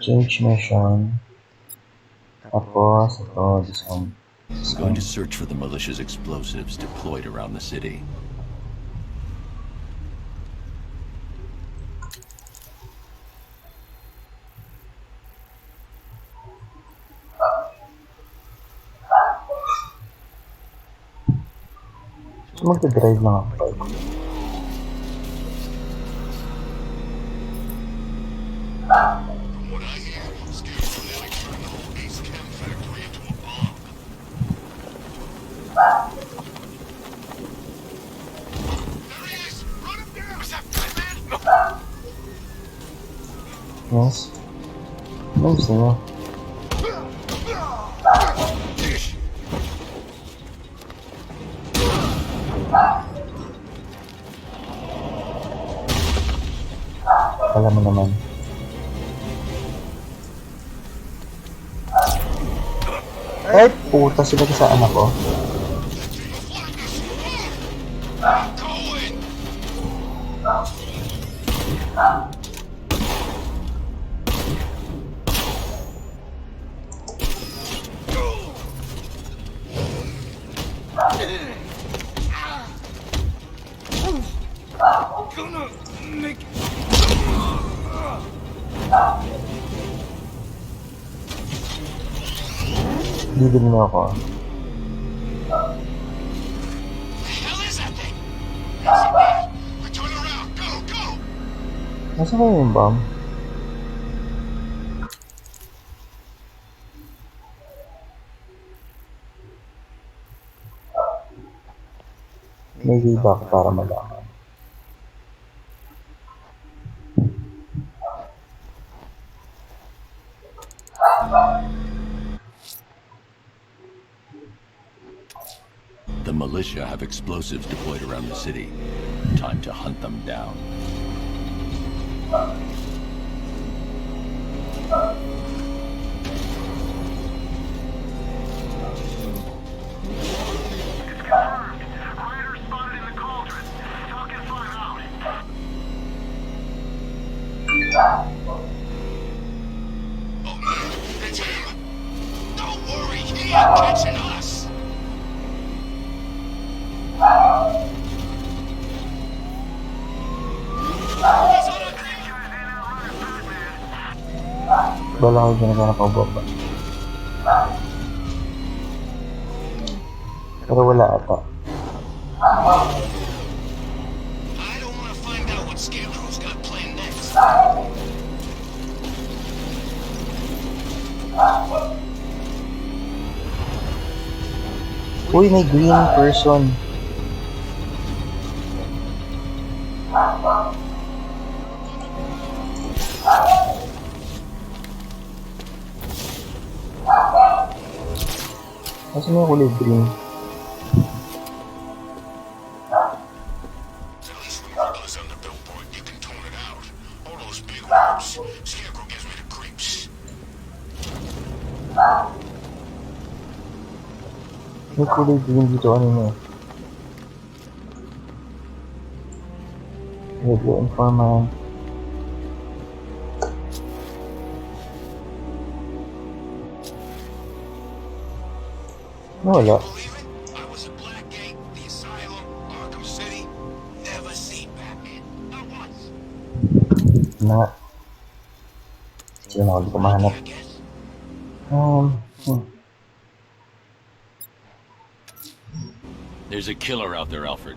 Change mission. Tapos ito, this one. I'm going to search for the militia's explosives deployed around the city. Magdadrive lang ako. From what I hear, Scarecrow nearly turned the whole Ace Chem factory into a bomb. There he is! Run him down! Is that Batman? Yes. Ano gusto niyo? Alam mo naman. Ay, puta sila sa anak ko. Bibili mo ako. Nasaan kayo yung bomb? May feedback para malaman. The militia have explosives deployed around the city. Time to hunt them down. It's confirmed. Rider spotted in the cauldron. Falcon 5 out. Oh no, it's him! Don't worry, he ain't catching us! He's on a Bala ko dyan na pababa. Pero wala ata. I don't want to find out what Scarecrow's got planned next. Uy, may green person. Kasi may kulay green. At least regardless on the billboard, you can tone it out. All those big words. Scarecrow gives me the creeps. May kulay green dito, ano na. Radio informant. Wala. Believe it? I was at Blackgate, the Asylum, Arkham City. Never seen Batman. Not once. Na. Sige na, hindi ko mahanap. I guess. There's a killer out there, Alfred.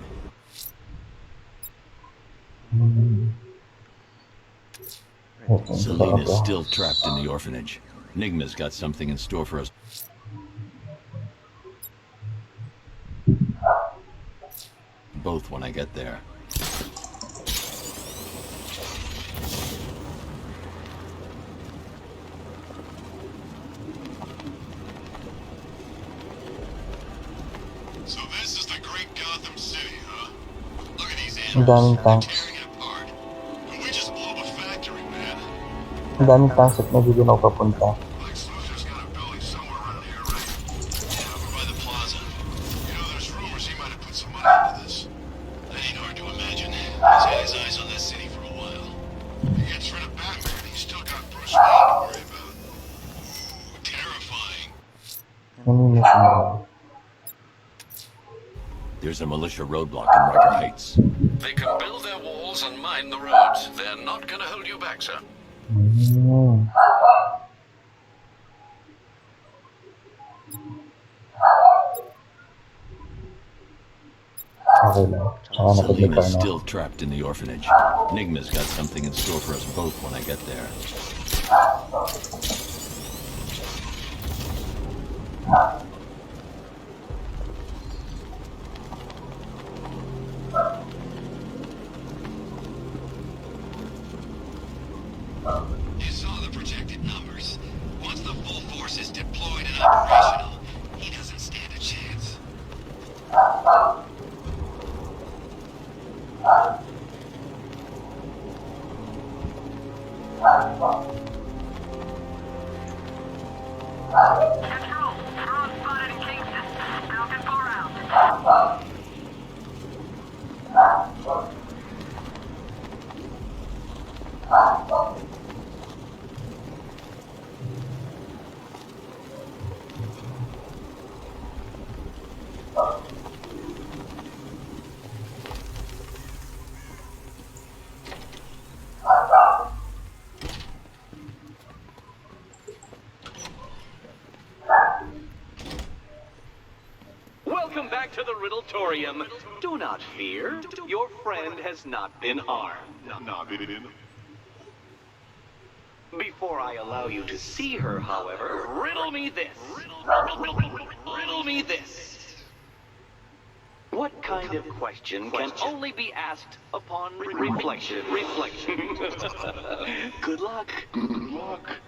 Selena's still trapped in the orphanage. Enigma's got something in store for us. Both when I get there. So this is the great Gotham City, huh? Look at these Ang daming animals. tanks. Tearing it apart. And we just blew up a factory, man. Ang daming tanks at hindi din ako papunta. Lex Luthor's got a building somewhere around here, right? Yeah, over by the plaza. You know, there's rumors he might have put some money into this. That ain't hard to imagine. He's had his eyes on that city for a while. He gets rid of Batman, he's still got Bruce Wayne to worry about. Ooh, terrifying. Naninit na. There's a militia roadblock in Riker Heights. They can build their walls and mine the roads. They're not gonna hold you back, sir. Okay lang. Tsaka nakikita Selena's na. still trapped in the orphanage. Enigma's got something in store for us both when I get there. You saw the projected numbers. Once the full force is deployed and operational, he doesn't stand a chance. Control, drone spotted in Kingston. Falcon 4 out. Welcome back to the Riddletorium. Do not fear. Your friend has not been harmed. Before I allow you to see her, however, riddle me this. Riddle me this. What kind of question can only be asked upon reflection? Good luck. Good luck.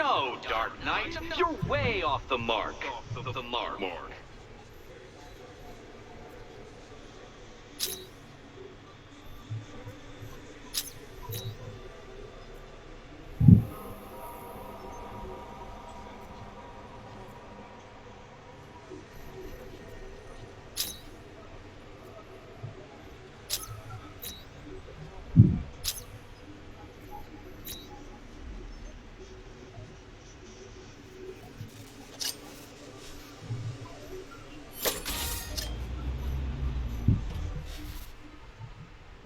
No, Dark Knight, you're way off the mark. The mark.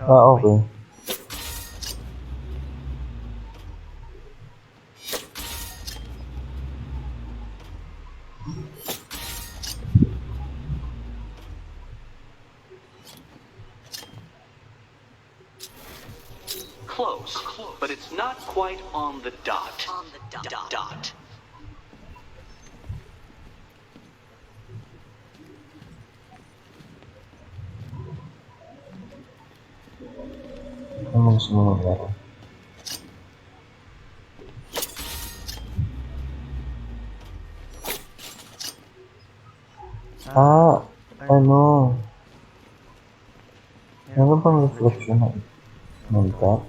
Okay. Close, but it's not quite on the dot. Dot. Ano gusto mo maglaro? Ano? Meron bang reflection ng cat?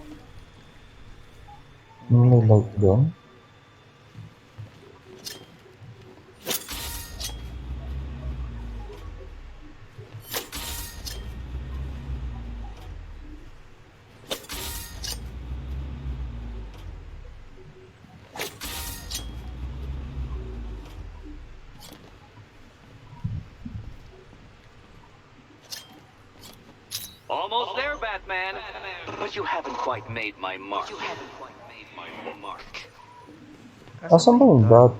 May light doon? Almost there, Batman. But you haven't quite made my mark. Asan ba yung dot?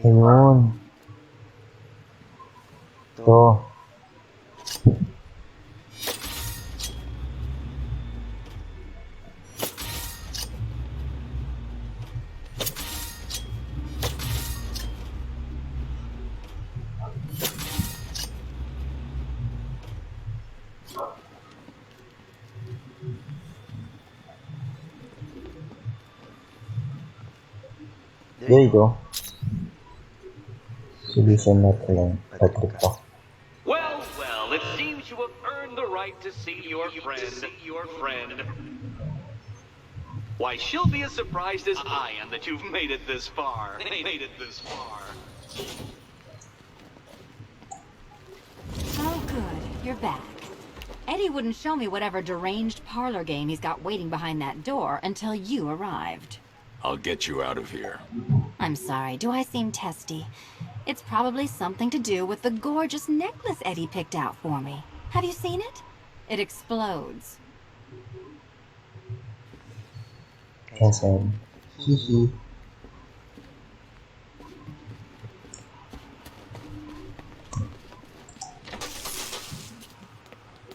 Ayun. Ito. There you go. Solution na ito lang. Patrick pa. Well, it seems you have earned the right to see your friend. Why, she'll be as surprised as I am that you've made it this far. Oh, good. You're back. Eddie wouldn't show me whatever deranged parlor game he's got waiting behind that door until you arrived. I'll get you out of here. I'm sorry, do I seem testy? It's probably something to do with the gorgeous necklace Eddie picked out for me. Have you seen it? It explodes. Awesome. Hee.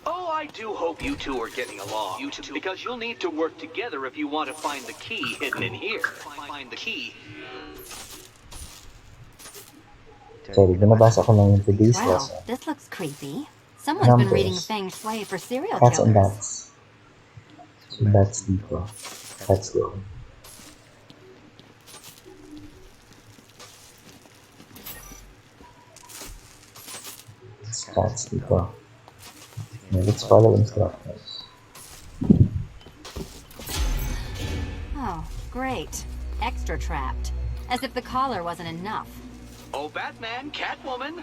Oh, I do hope you two are getting along. Because you'll need to work together if you want to find the key hidden in here. Find the key. Sorry, binabasa ko lang yung today's Wow, lesson. this looks creepy. Someone's been reading Numbers. Feng Shui for serial Cats and killers. bats. So that's dito. Let's go. Cats dito. Yeah, let's follow instructions. Oh, great. Extra trapped. As if the collar wasn't enough. Oh, Batman, Catwoman,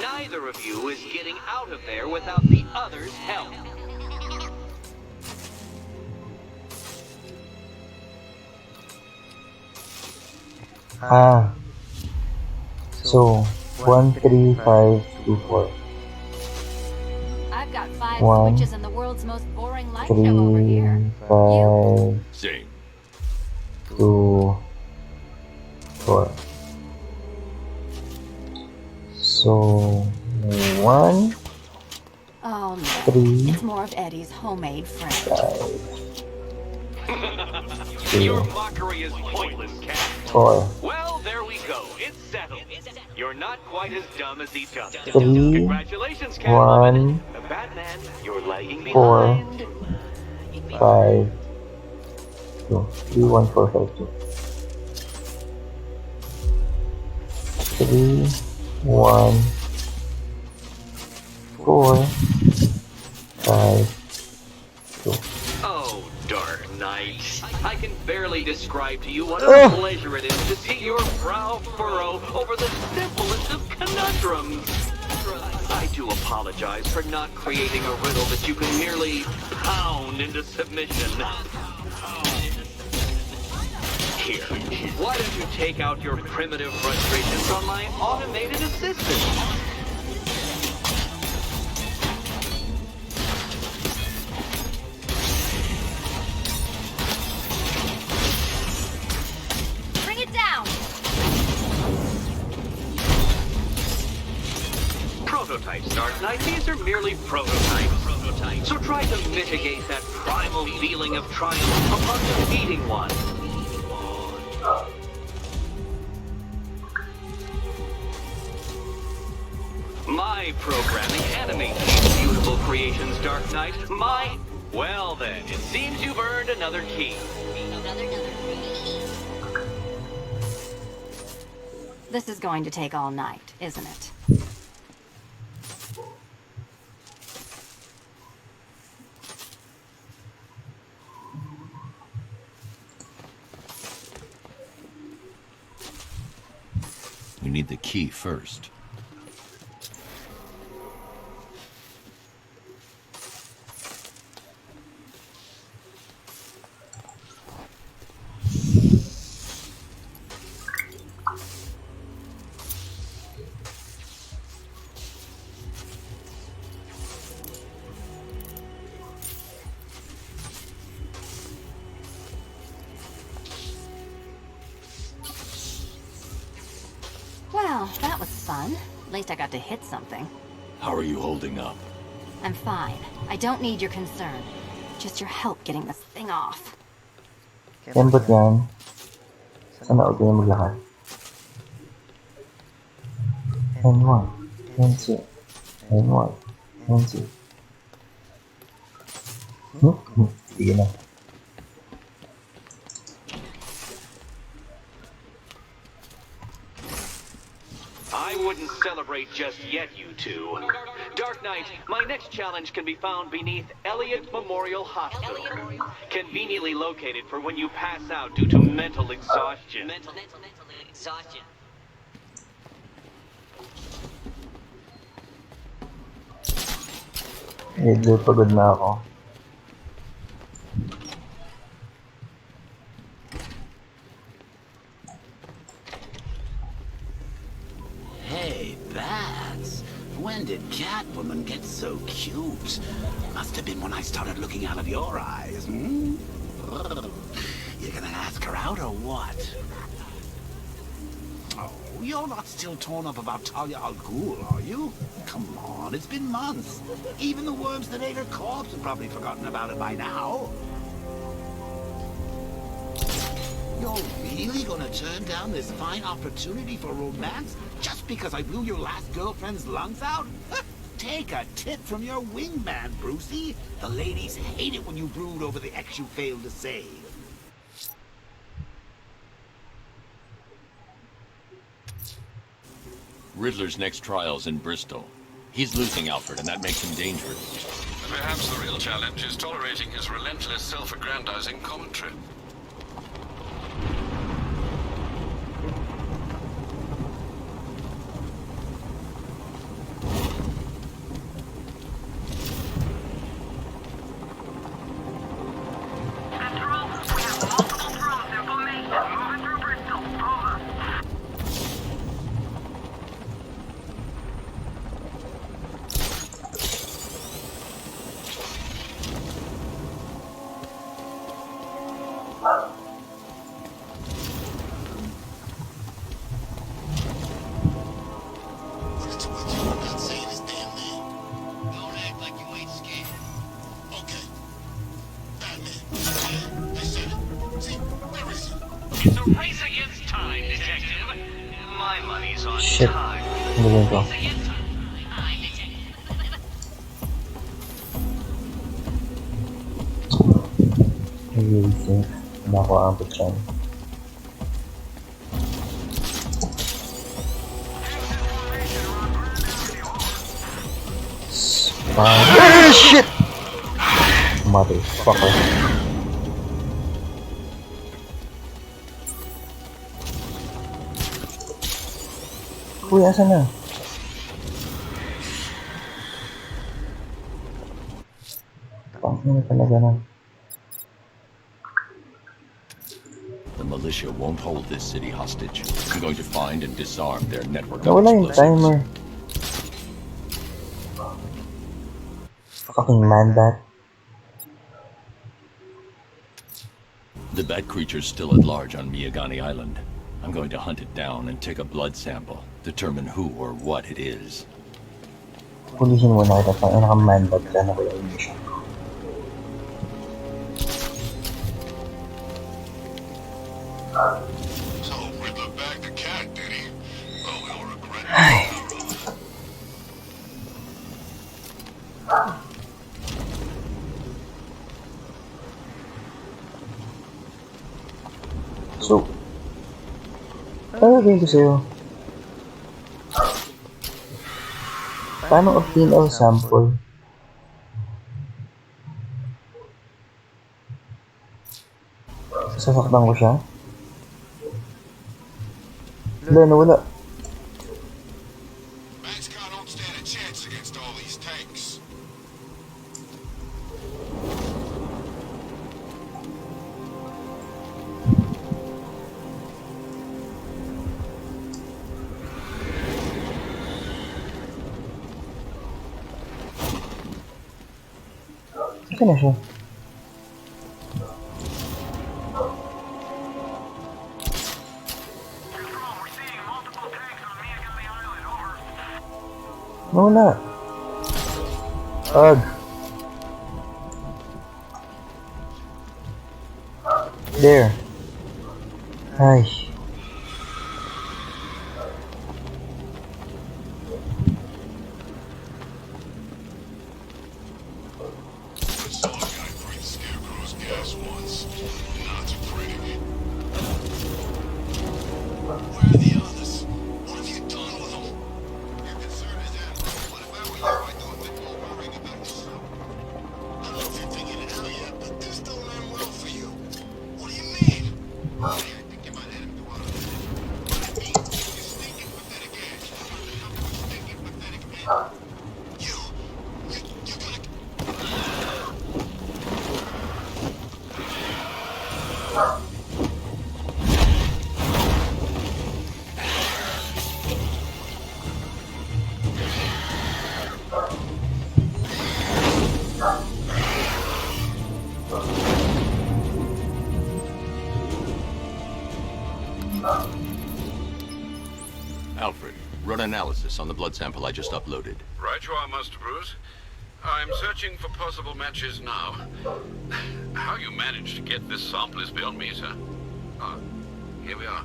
neither of you is getting out of there without the other's help. So 1, 3, 5, 2, 4. I've got 5 1, switches in the world's most boring light show over here. 3, 5, Same. 2, 4. So 1, Oh no, 3, it's more of Eddie's homemade friend. 5, Your mockery is pointless, Cat. 4, Well, there we go. It's settled. You're not quite as dumb as each other. 3, Congratulations, Catwoman. 1, Batman, you're lagging 4, behind. 5, 2, 3, 1, 4, 5, 2. 3, 1, 4, 5, 2. Oh, Dark Knight. I can barely describe to you what a pleasure it is to see your brow furrow over the simplest of conundrums. I do apologize for not creating a riddle that you can merely pound into submission. Here, why don't you take out your primitive frustrations on my automated assistant? Bring it down! Prototypes, Dark Knight. These are merely prototypes. So try to mitigate that primal feeling of triumph upon defeating one. My programming animates these beautiful creations, Dark Knight. Well then, it seems you've earned another key. This is going to take all night, isn't it? You need the key first. Well, that was fun. At least I got to hit something. How are you holding up? I'm fine. I don't need your concern. Just your help getting this thing off. Lembot yan. Sana huwag kayo maglakad. N1, N2, N1, N2. Sige na. I wouldn't celebrate just yet, you two. Dark Knight, my next challenge can be found beneath Elliott Memorial Hospital. Conveniently located for when you pass out due to mental exhaustion. Mental exhaustion. Medyo pagod na ako. Hey, Bats. When did Catwoman get so cute? Must have been when I started looking out of your eyes, hmm? You gonna ask her out or what? Oh, you're not still torn up about Talia al Ghul, are you? Come on, it's been months. Even the worms that ate her corpse have probably forgotten about it by now. You're really gonna turn down this fine opportunity for romance just because I blew your last girlfriend's lungs out? Take a tip from your wingman, Brucey. The ladies hate it when you brood over the ex you failed to save. Riddler's next trial's in Bristol. He's losing Alfred, and that makes him dangerous. Perhaps the real challenge is tolerating his relentless self-aggrandizing commentary. It's a race against time, detective. My money's on Shit. time. Ano ba ito? Race against time. I really think na ako ang dyan. Shit! Motherfucker. Uy, asan na? Pangin talaga na. The militia won't hold this city hostage. I'm going to find and disarm their network of Nawala yung explosives. timer. Fucking man bat. The bat creature's still at large on Miyagani Island. I'm going to hunt it down and take a blood sample, determine who or what it is. Pulihin mo na kita pang naka-man bat ka na ko yung mission. So, Riddler bagged the cat, did he? Well, we'll regret it. So, ano gawin ko sa'yo? Paano obtain all sample? Sasaktan ko siya? Wala, nawala. Manska don't stand a chance against all these tanks. Saan na siya? Nawala. Ugh. There. Ay. I saw a guy breathe Scarecrow's gas once. Not pretty. Where are the others? What have you done with them? Your concern is that. What if I were you? I'd do a bit more worrying about yourself. I don't know if you're thinking it out yet, but this don't end well for you. What do you mean? I think you might have him do out of it. What I mean, you stinking pathetic ass. You stinking pathetic ass. You're gonna. Alfred, run analysis on the blood sample I just uploaded. Right you are, Master Bruce. I'm searching for possible matches now. How you managed to get this sample is beyond me, sir. Ah, here we are.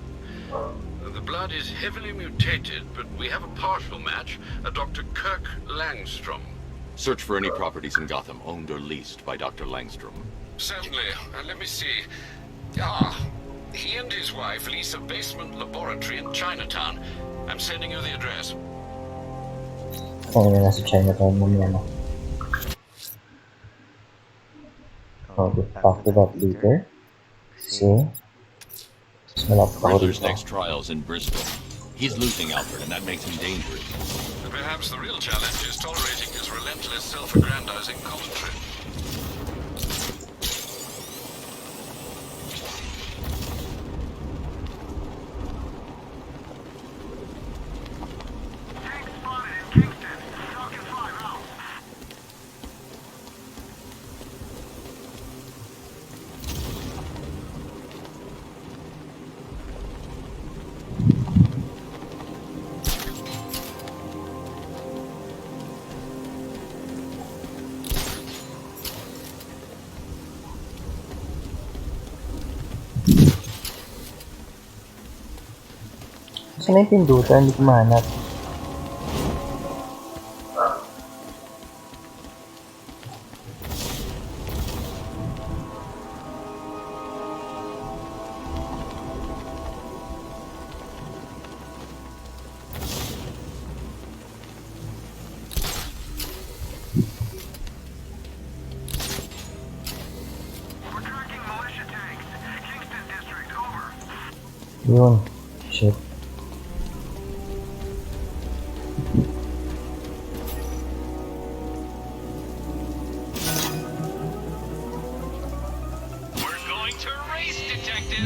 The blood is heavily mutated, but we have a partial match, a Dr. Kirk Langstrom. Search for any properties in Gotham owned or leased by Dr. Langstrom. Certainly. Let me see. Ah, he and his wife lease a basement laboratory in Chinatown. I'm sending you the address. Ano na nasa Chinatown mo yan? I'll get back to that later. See? Malapit ako Riddler's dito. next trial's in Bristol. He's losing Alfred, and that makes him dangerous. Perhaps the real challenge is tolerating his relentless self-aggrandizing commentary. Saan na yung pindutan? Hindi ko mahanap. Yun. Shit.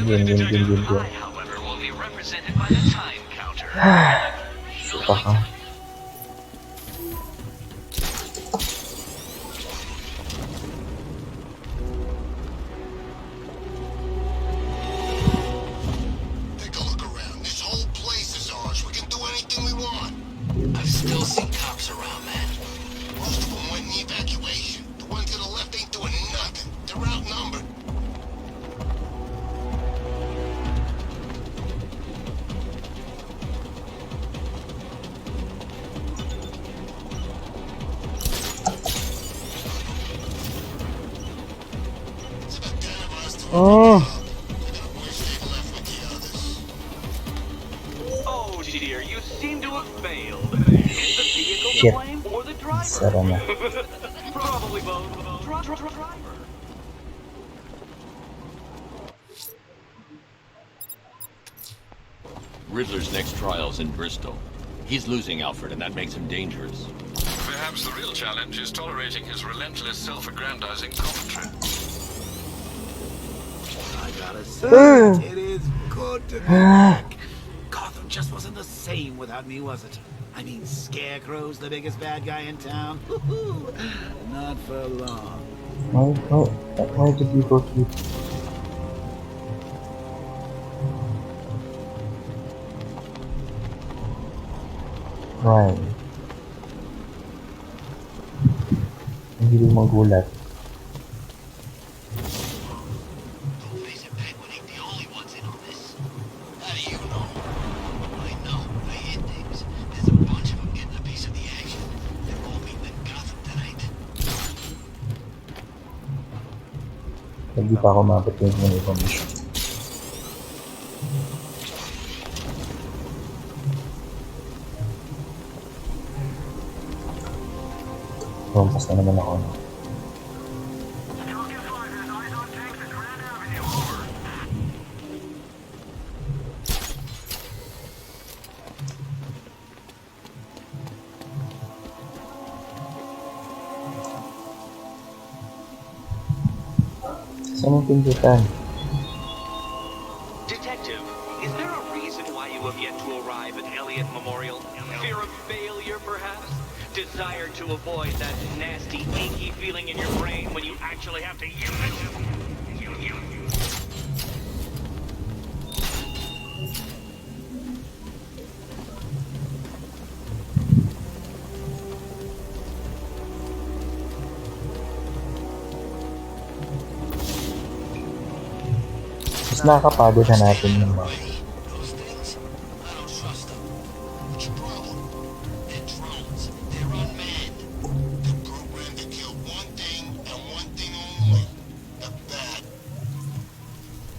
Yun. However, will be represented by the time counter. Suka ka. Take a look around. This whole place is ours. We can do anything we want. I still see cops around, man. Most of them went in the evacuation. The ones to the left ain't doing nothing. They're outnumbered. Oh! Oh dear, you seem to have failed. Is the vehicle Shit. to blame or the driver? Sara na. Probably both. Driver. Riddler's next trial's in Bristol. He's losing Alfred, and that makes him dangerous. Perhaps the real challenge is tolerating his relentless self-aggrandizing commentary. I gotta say, it is good to be back. Gotham just wasn't the same without me, was it? I mean, Scarecrow's the biggest bad guy in town. Not for long. Why did you go keep? Right. Hindi magulat. Hindi pa ako mapatid ng information. Rumpas na naman ako. Saan ang pindutan? Detective, is there a reason why you have yet to arrive at Elliott Memorial? Fear of failure, perhaps? Desire to avoid that nasty, achy feeling in your brain when you actually have to use it? Mas nakakapagod hanapin yung mga.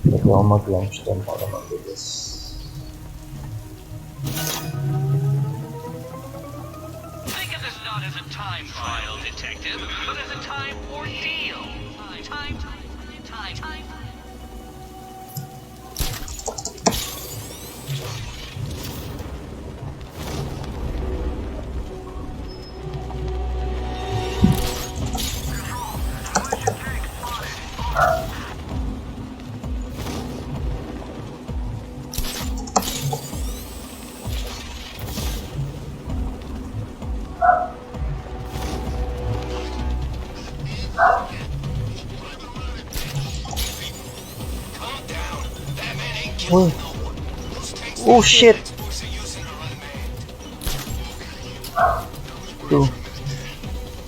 Pwede ako mag-launch doon para mabilis. Think of this not as a time trial, detective, but as a time ordeal. Time. Oh, oh shit!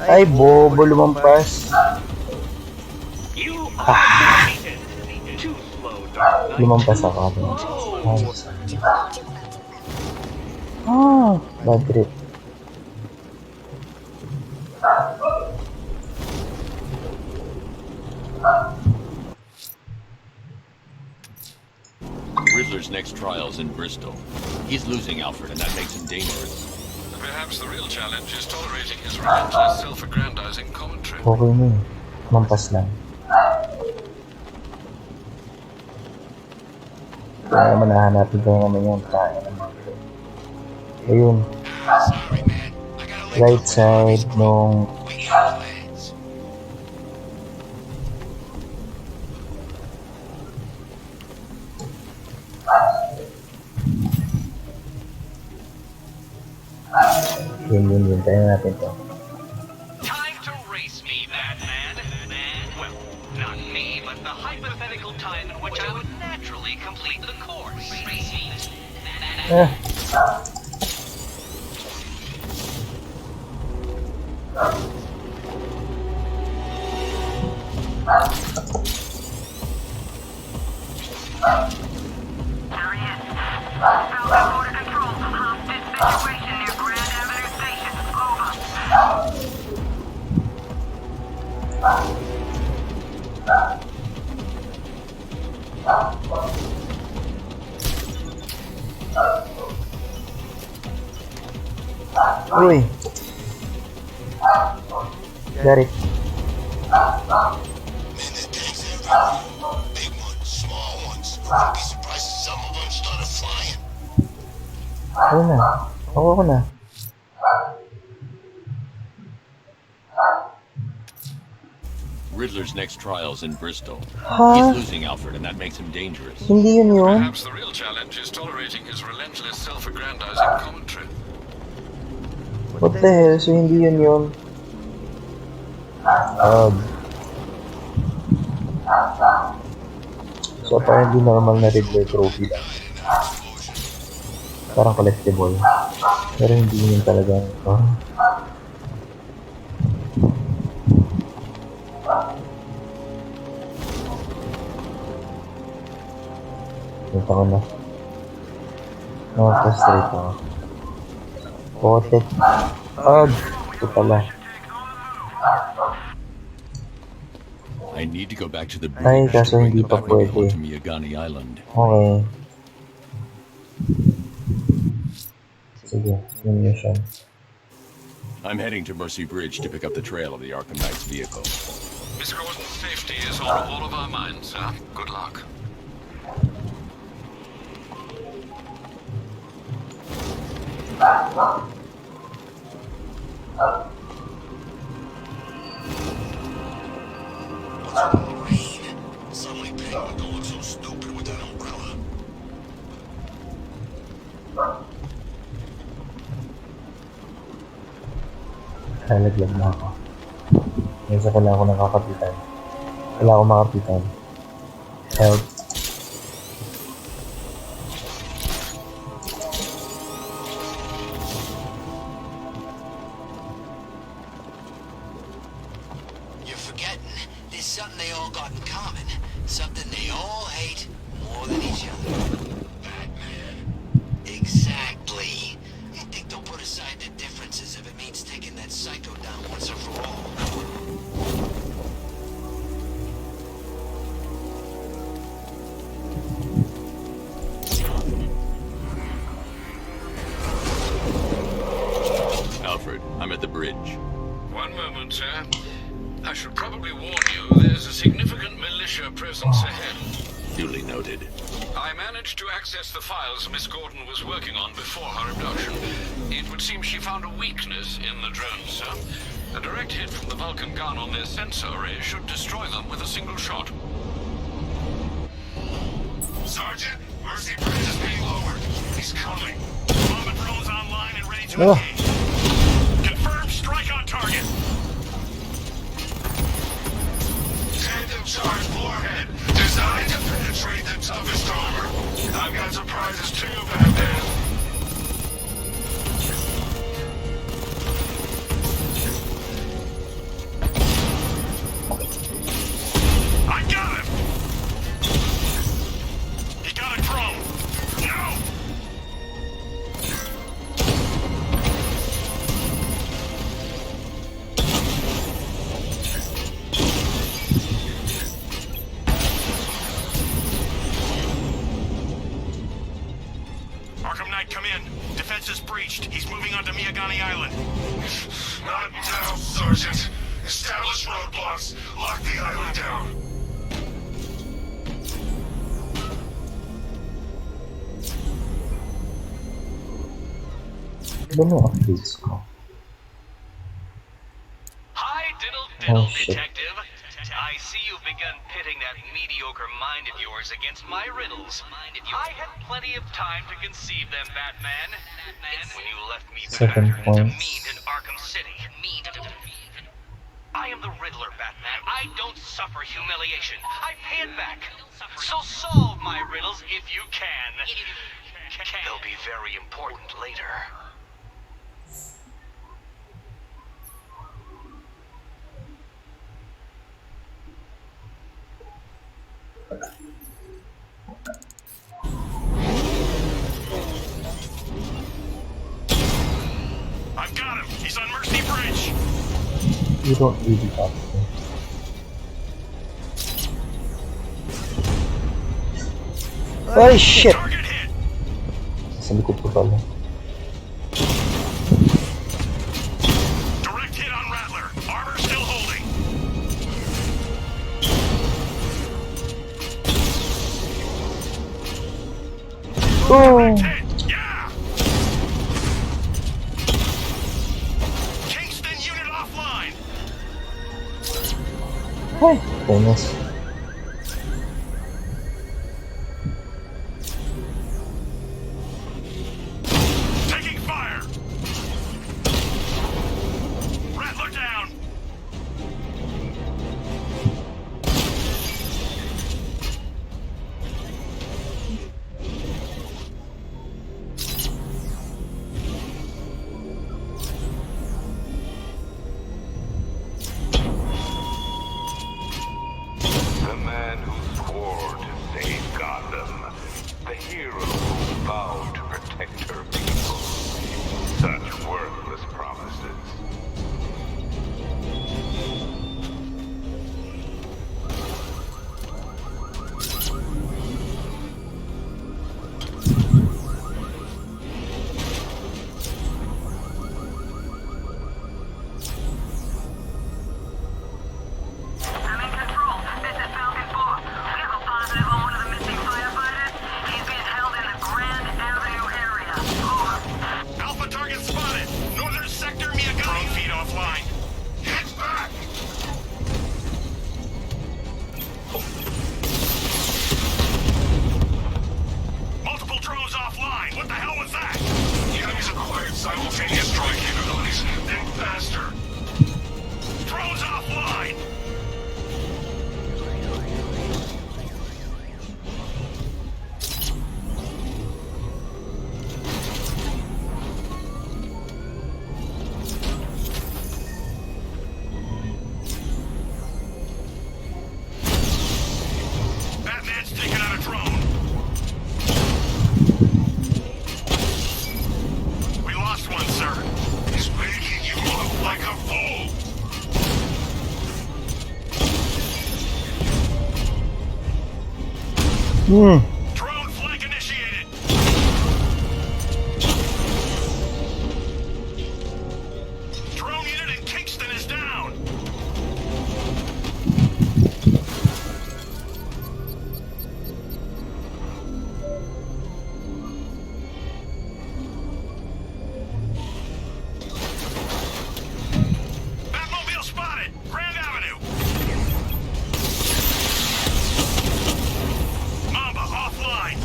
Ay, bobo lumampas. Lumampas ako. Bad trip. Riddler's next trial's in Bristol. He's losing Alfred, and that makes him dangerous. Perhaps the real challenge is tolerating his relentless, self-aggrandizing commentary. Okay na eh. Mampas lang. Kaya naman nahanapin ko naman yung tayo. Ayun. Right side nung... Yun. Tayo natin to. Time to race me, Batman. Well, not me, but the hypothetical time in which I would naturally complete the course. Race me. There he is. Falcon Border Control. Hostage situation near Grand Avenue Station. Over. Uy! Got it. Big ones, small ones. I'd be surprised if some of them started flying. Ako na. Ako na. Riddler's next trial's in Bristol. Huh? He's losing Alfred, and that makes him dangerous. Hindi yun yun. Perhaps the real challenge is tolerating his relentless, self-aggrandizing commentary. What the hell? So hindi yun yun. So apparently normal na Riddler trophy lang. Parang collectible. Pero hindi yun talaga. Punta ko na. Frustrate ako. Potek. Ito pala. I need to go back to the Ay, bridge kaso to bring hindi the pa Batmobile pwede. to Miyagani Island. Okay. Sige, yung mission. I'm heading to Mercy Bridge to pick up the trail of the Arkham Knight's vehicle. Miss Gordon's safety is on all of our minds, sir. Good luck. Suddenly Penguin don't look so stupid with that umbrella. Nalaglag na ako. Minsan kailangan ko nakakapitan. Kailangan ko makapitan. Help. You're forgetting there's something they all got in common. Something they all hate more than each other. Batman. Exactly. You think they'll put aside their differences if it means taking that psycho down once and for all? Alfred, I'm at the bridge. One moment, sir. I should probably warn you, there's a significant militia presence ahead. Duly noted. I managed to access the files Miss Gordon was working on before her abduction. It would seem she found a weakness in the drones, sir. A direct hit from the Vulcan gun on their sensor array should destroy them with a single shot. Sergeant, Mercy Bridge is being lowered. He's coming. Bomb and drones online and ready to engage. Confirm strike on target. Tandem charge warhead, designed to penetrate the toughest armor. I've got surprises too, Batman. I got him. He got a drone. No. onto Miyagani Island. Not now, Sergeant. Establish roadblocks. Lock the island down. Ano mo updates ko? Hi, diddle, Oh, shit. detective. I see you've begun pitting that mediocre mind of yours against my riddles. I had plenty of time to conceive them, Batman. When you left me Second battered point. and demeaned in Arkham City. I am the Riddler, Batman. I don't suffer humiliation. I pay it back. So solve my riddles if you can. They'll be very important later. I've got him. He's on Mercy Bridge. You don't really have to. Oh shit! Target hit. Sa likod ko pala. Direct hit on Rattler. Armor still holding. Oh! Hit. Yeah. Kingston unit offline. Ay! Bonus. Taking fire. Rattler down. The man who swore to save Gotham. The hero who vowed to protect her people. Such worthless promises. I'm in control. This is Falcon 4. We have a positive on one of the missing firefighters. He's being held in the Grand Avenue area. Over. Alpha target spotted. Northern sector Miyagani. Drone feed offline. Get back! Multiple drones offline. What the hell was that? The enemies acquired simultaneous strike capabilities. Think faster. Drones offline. Batman's taking out a drone. We lost one, sir. He's making you look like a fool. Drone flank initiated. Drone unit in Kingston is down. Batmobile spotted. Grand Avenue. Mamba offline.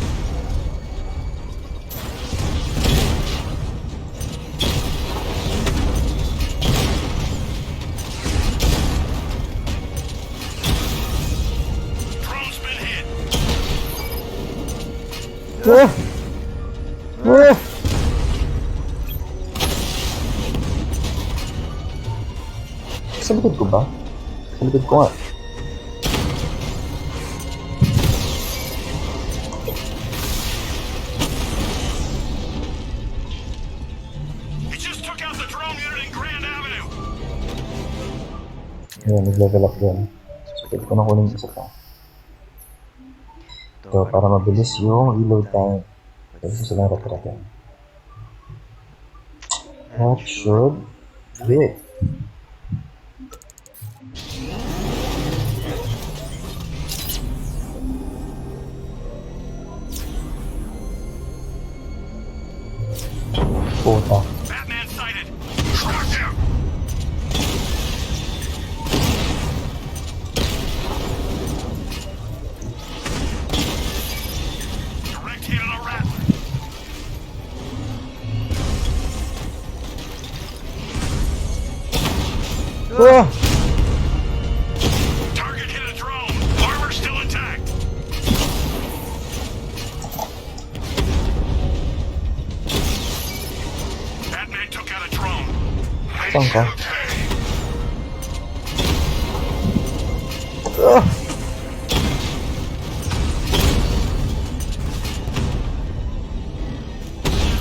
Drone's been hit. Ah! Ah! Sa likod ko ba? Sa likod ko nga. He just took out the drone unit in Grand Avenue. Ayan, nag-level up din. So, pwede ko na kunin isa pa. So, para mabilis yung reload time. Pwede ko silang retreatin. That should be it. Puta. Batman sighted. Track him! Direct hit on a rat. Ah! Target hit a drone. Armor still intact. Batman took out a drone. Saan ka? Ah!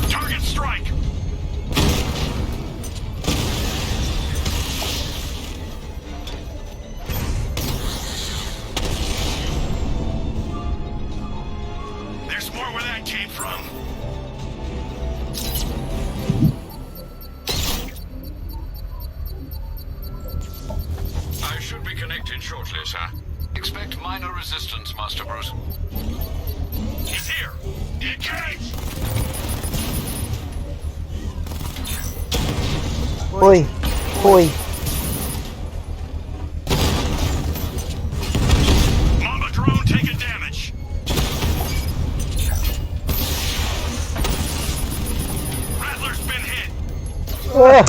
Target strike. There's more where that came from. I should be connected shortly, sir. Expect minor resistance, Master Bruce. He's here. Engage. Hoy! Hoy! Mama drone taking damage. Rattler's been hit. Ah!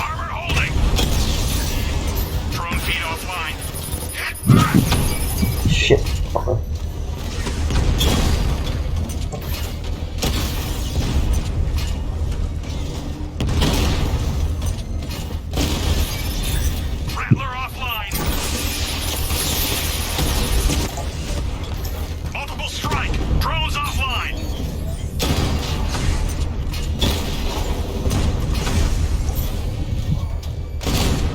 Armor holding. Drone feed offline. Shit. Okay. Rattler offline. Multiple strike. Drones offline.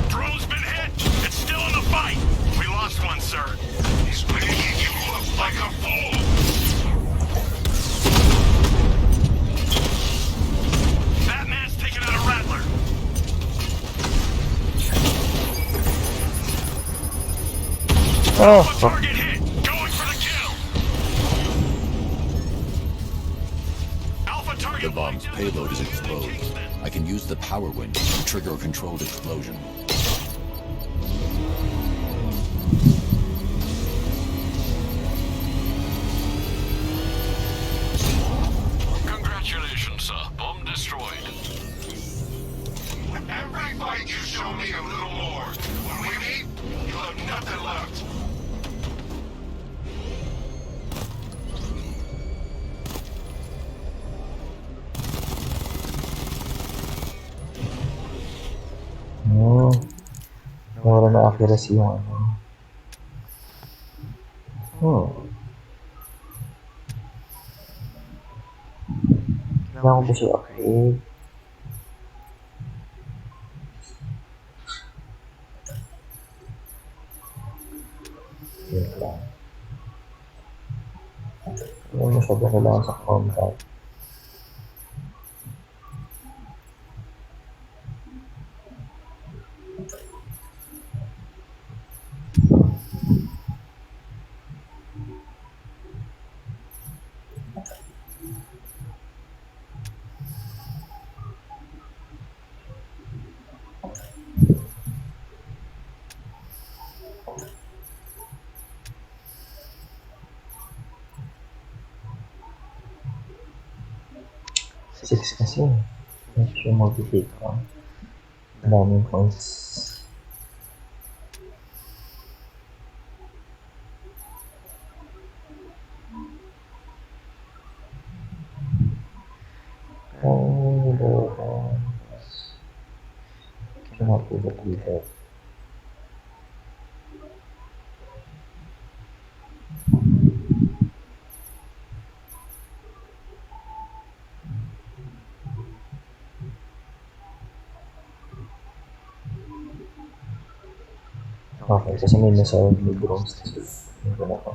Drone's been hit. It's still in the fight. We lost one, sir. He's making you look like a fool! Batman's taking out a Rattler. Oh, Alpha fuck. target hit. Going for the kill. Alpha target. The bomb's payload is exposed. I can use the power window to trigger a controlled explosion. Congratulations, sir. Bomb destroyed. Every fight you show me a little more. When we meet, you'll have nothing left. Oh. Nawala na accuracy yung ano. Kailangan ko ba siya upgrade? Wait lang. Ano masyado kailangan sa combat? Six kasi. Medyo mag-take ka. Daming points. Cannot be depleted. Okay, kasi may nasa drones. Yung ko na ko.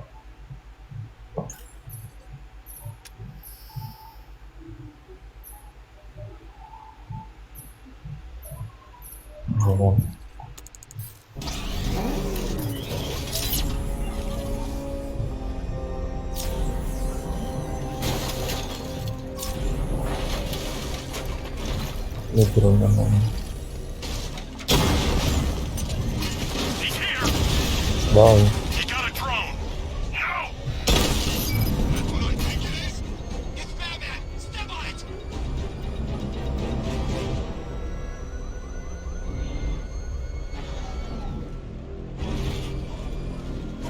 Ayan. May drone naman. Bye. He got a drone. No. That's what I think it is. It's Batman. Step on it.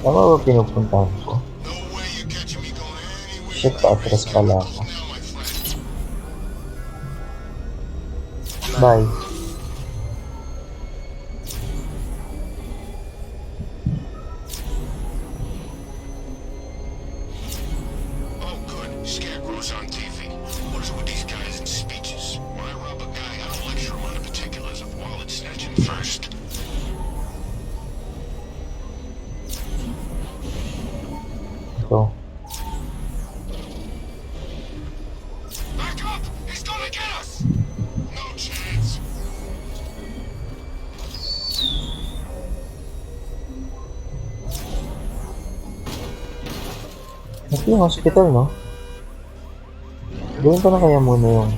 Tama ba pinupuntahan ko? No way you're catching me going anywhere. Shit, pa-atras pala ako. Now, my friend. Bye. Oh, good. Scarecrow's on TV. What is it with these guys and speeches? When I rob a guy, I don't lecture him on the particulars of wallet snatching first. So, Back up! He's gonna get us! No chance. ito yung hospital, no? Gawin ko na kaya muna yung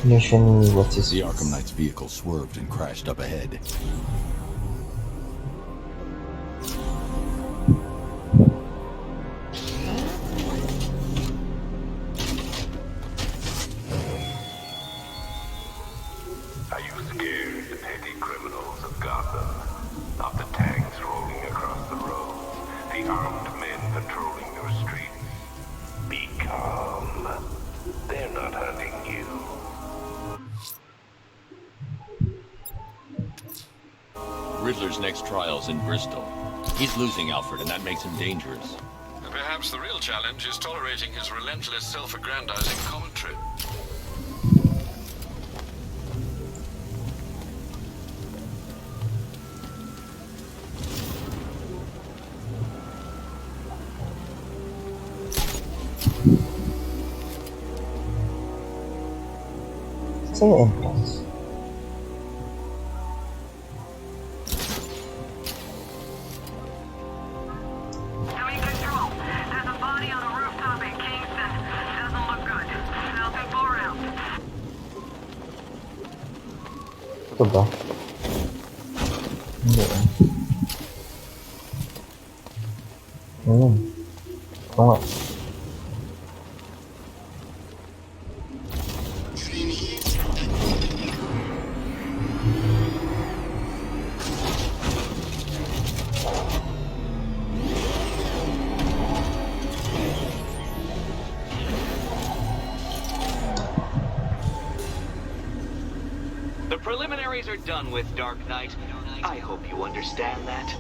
mission ni what's his The Arkham Knight's vehicle swerved and crashed up ahead. Are you scared, the petty criminals of Gotham? Not the tanks rolling across the roads, the armed men patrolling your streets. Be calm. They're not hunting you. Riddler's next trial's in Bristol. He's losing Alfred, and that makes him dangerous. Perhaps the real challenge is tolerating his relentless self-aggrandizing commentary. Saan yung entrance? Doing control. There's a body on a rooftop in Kingston. Doesn't look good. Falcon 4 out. Ito ba? Hindi. Ayun. Oo nga. The preliminaries are done with, Dark Knight. I hope you understand that.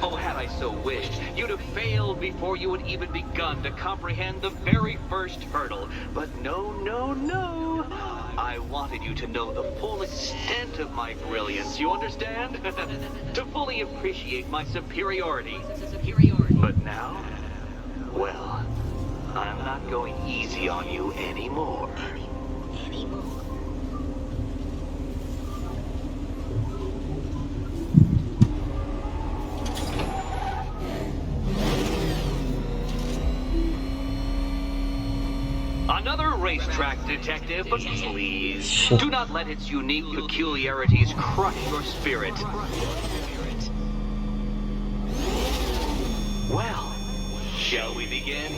Oh, had I so wished, you'd have failed before you had even begun to comprehend the very first hurdle. But no, no, no. I wanted you to know the full extent of my brilliance, you understand? To fully appreciate my superiority. But now, well, I'm not going easy on you anymore. Another racetrack detective, but please, do not let its unique peculiarities crush your spirit. Well, shall we begin?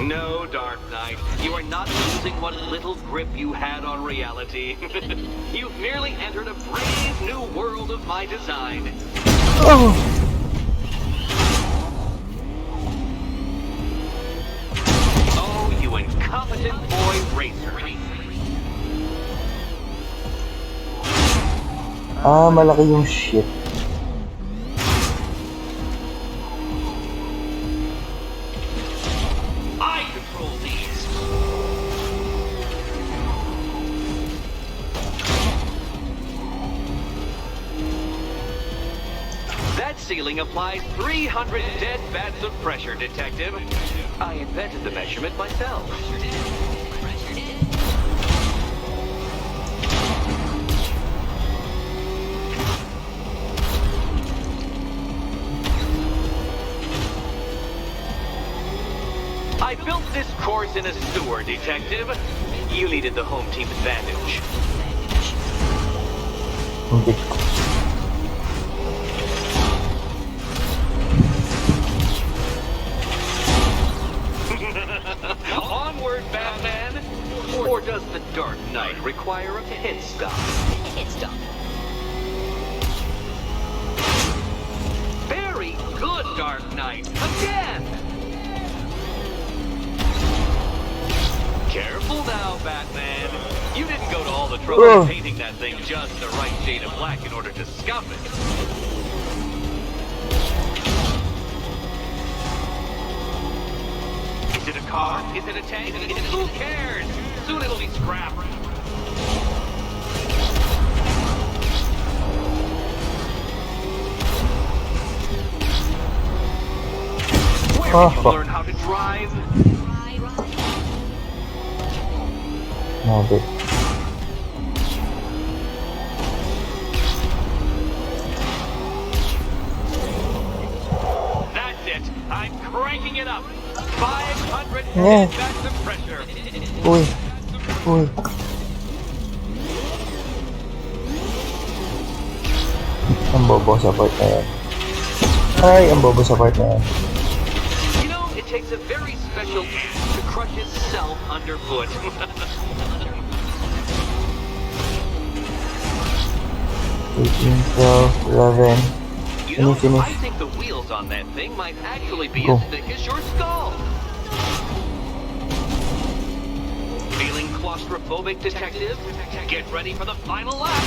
No, Dark Knight, you are not losing what little grip you had on reality. You've merely entered a brave new world of my design. Oh! Oh, you incompetent boy racer. Ah, malaki yung shit. I control these. That ceiling applies 300 dead bats of pressure, Detective. I invented the measurement myself. I built this course in a sewer, Detective. You needed the home team advantage. Hindi. Onward, Batman! Or does the Dark Knight require a pit stop? Pit stop. Very good, Dark Knight! Again! Careful now, Batman. You didn't go to all the trouble of painting that thing just the right shade of black in order to scuff it. Is it a car? Is it a tank? Who cares? Soon it'll be scrap. Where did you learn how to drive? No, dude. That's it. I'm cranking it up. 500 Yeah. bats of pressure. Uy. Uy. Ang bobo sa part na yan. Ay, ang bobo sa part na yan. You know, it takes a very special ant to crush itself underfoot. 18, 12, 11. You know, Finish. I think the wheels on that thing might actually be Go. as thick as your skull. Feeling claustrophobic, Detective? Get ready for the final lap.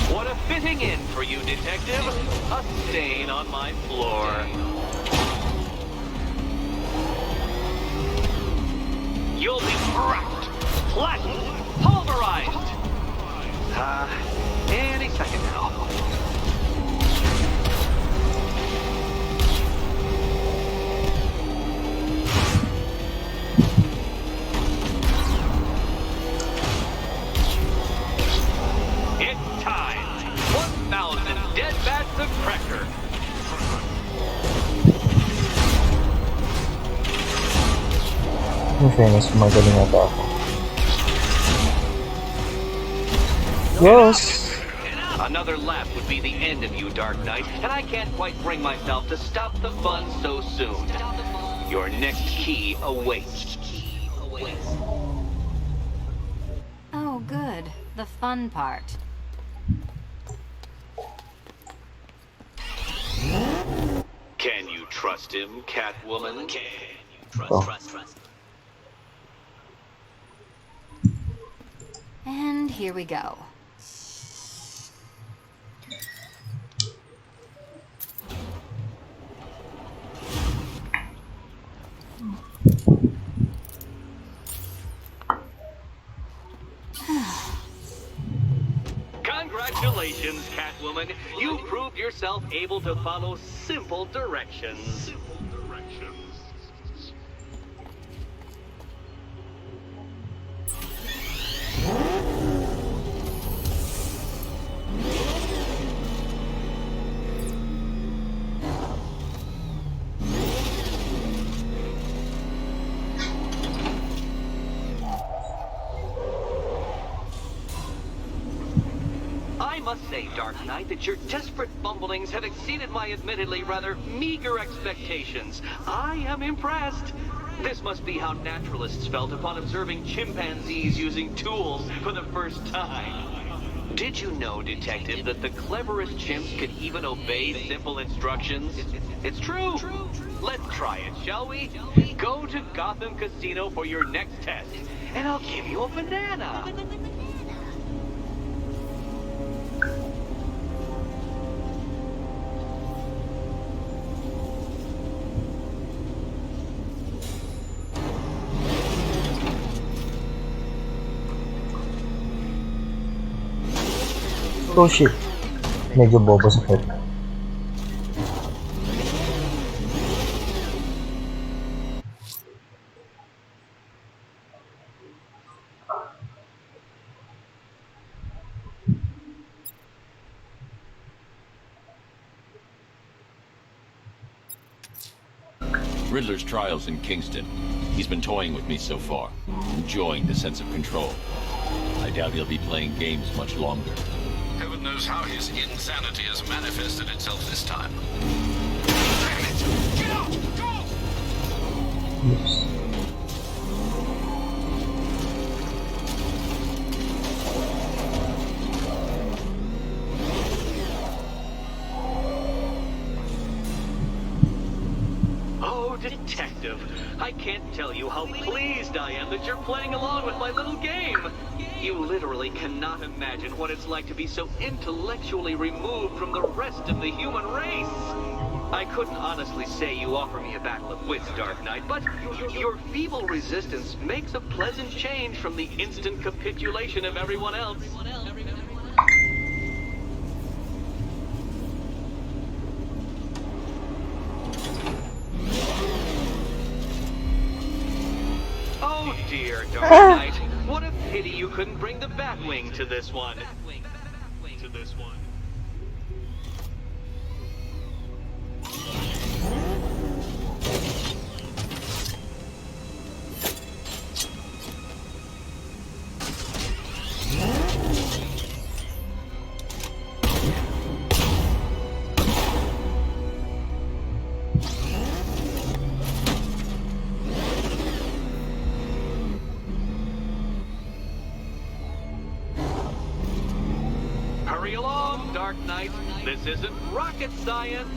What a fitting in for you, Detective. A stain on my floor. You'll be cracked, flattened, pulverized. Any second now. It's time. 1,000 dead bats of pressure. In fairness, magaling ata ako. Yes! Another lap would be the end of you, Dark Knight, and I can't quite bring myself to stop the fun so soon. Your next key awaits. Oh, good. The fun part. Can you trust him, Catwoman? Trust. And here we go. Congratulations, Catwoman. You proved yourself able to follow simple directions. I must say, Dark Knight, that your desperate bumblings have exceeded my admittedly rather meager expectations. I am impressed. This must be how naturalists felt upon observing chimpanzees using tools for the first time. Did you know, Detective, that the cleverest chimps can even obey simple instructions? It's true. Let's try it, shall we? Go to Gotham Casino for your next test, and I'll give you a banana. Oh shit. Medyo bobo sa pet. Riddler's trial's in Kingston. He's been toying with me so far, enjoying the sense of control. I doubt he'll be playing games much longer. Heaven knows how his insanity has manifested itself this time. Damn it! Get out! Go! Oops. Oh, Detective, I can't tell you how pleased I am that you're playing along with my little game. You literally cannot imagine what it's like to be so intellectually removed from the rest of the human race. I couldn't honestly say you offer me a battle of wits, Dark Knight, but your feeble resistance makes a pleasant change from the instant capitulation of everyone else. Oh dear, Dark Knight. What a pity you couldn't bring the Batwing to this one. Hurry along, Dark Knight. This isn't rocket science.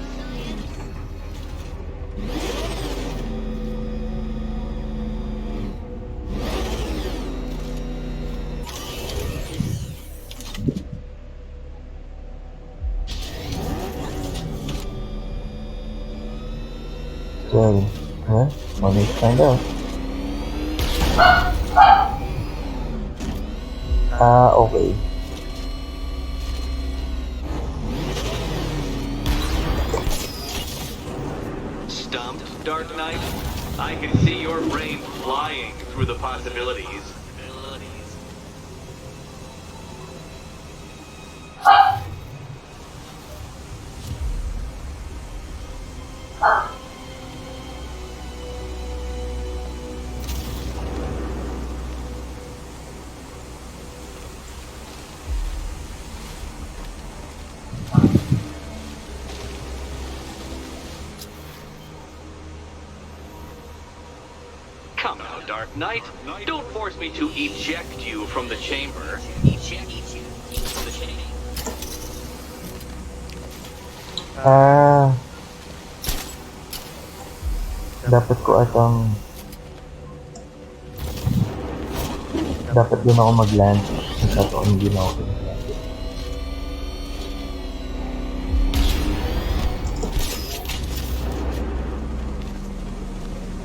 So, well, let me find out. Okay. Stumped, Dark Knight? I can see your brain flying through the possibilities. Come now, Dark Knight. Don't force me to eject you from the chamber. Dapat ko atang dapat din ako mag-land. Dapat hindi na ako mag-land.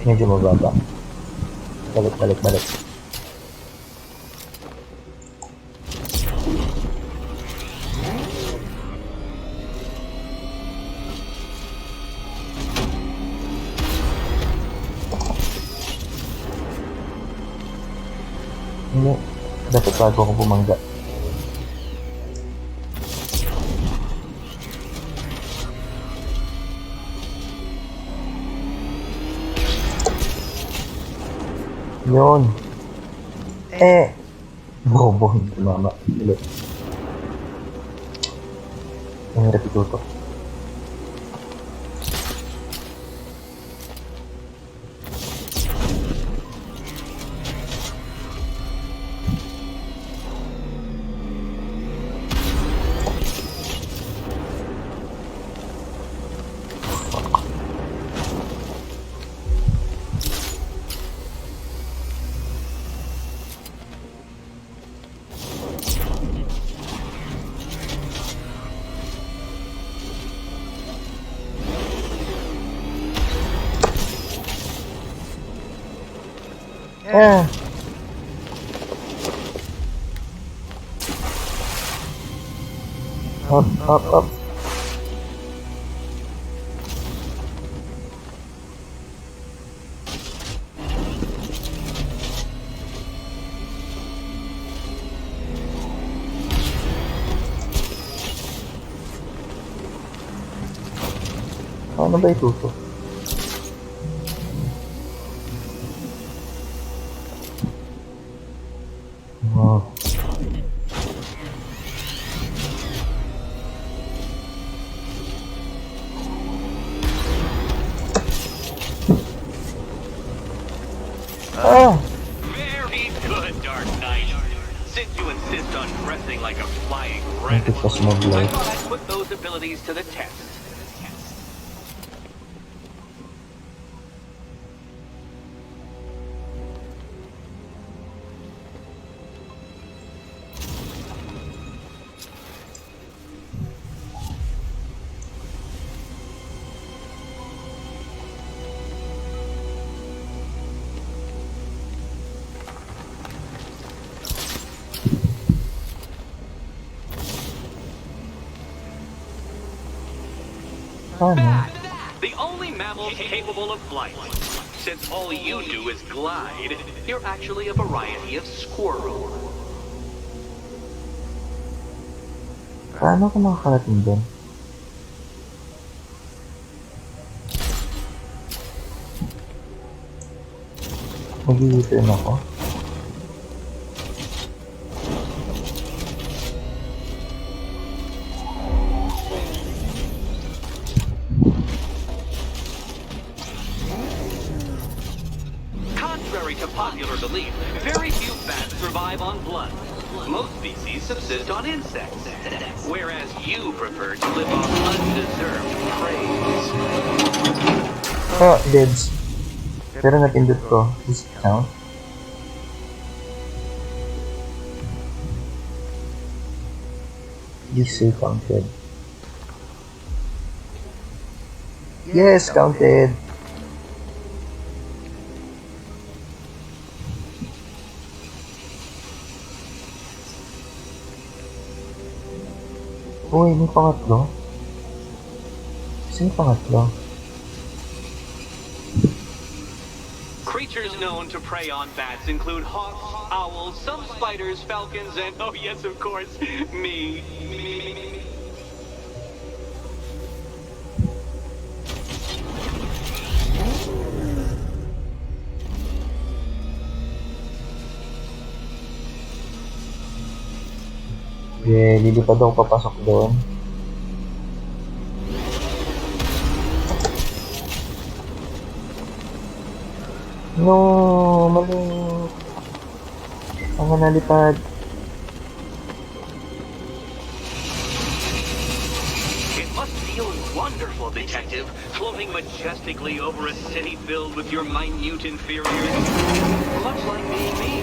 Medyo mababa. Balik. Hindi. Dapat bago ako bumangga. Yun. Bobo. Tumama. Ulit. Ang hirap ituto. Up, up, up. Paano ba itutok? Wow. Ah! Very good, Dark Knight. Since you insist on dressing like a flying Thank you rat, for small I light. thought I'd put those abilities to the test. Bat, the only mammal capable of flight. Since all you do is glide, you're actually a variety of squirrel. Paano ko makakarating doon? Mag-i-return ako. Contrary to popular belief, very few bats survive on blood. Most species subsist on insects, whereas you prefer to live off undeserved praise. Ah, deads. Pero napindot ko. Does it count? Please say counted. Yes, counted. Uy, may pangatlo? Sino pangatlo? Creatures known to prey on bats include hawks, owls, some spiders, falcons, and oh yes, of course, me. Yeah, lilipad ako papasok doon. No, mali. Ang nalipad. It must feel wonderful, Detective, floating majestically over a city filled with your minute inferiors. Much like being me.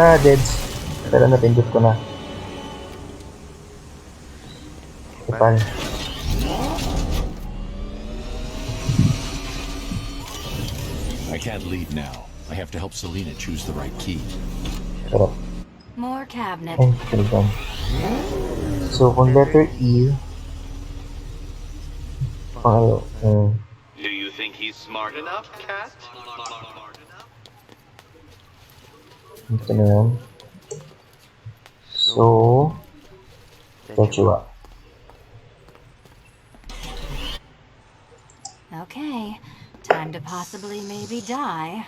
Ah, deads. Pero napindot ko na. Kapal. I can't leave now. I have to help Selena choose the right key. Sarap. More cabinet. Ay, talagang. So, kung letter E, pangalo, Do you think he's smart enough, Cat? ito na yun. So, Joshua. Okay, time to possibly maybe die.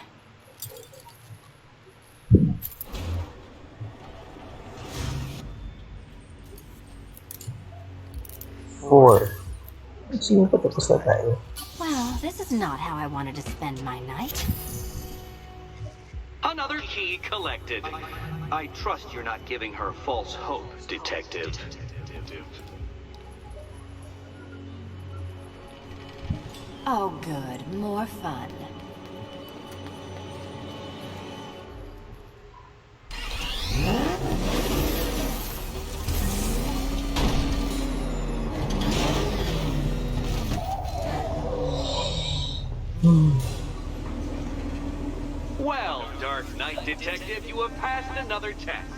Four. Sino pa tapos na tayo? Well, this is not how I wanted to spend my night. Another key collected. I trust you're not giving her false hope, Detective. Oh, good. More fun. Well, Dark Knight Detective, you have passed another test.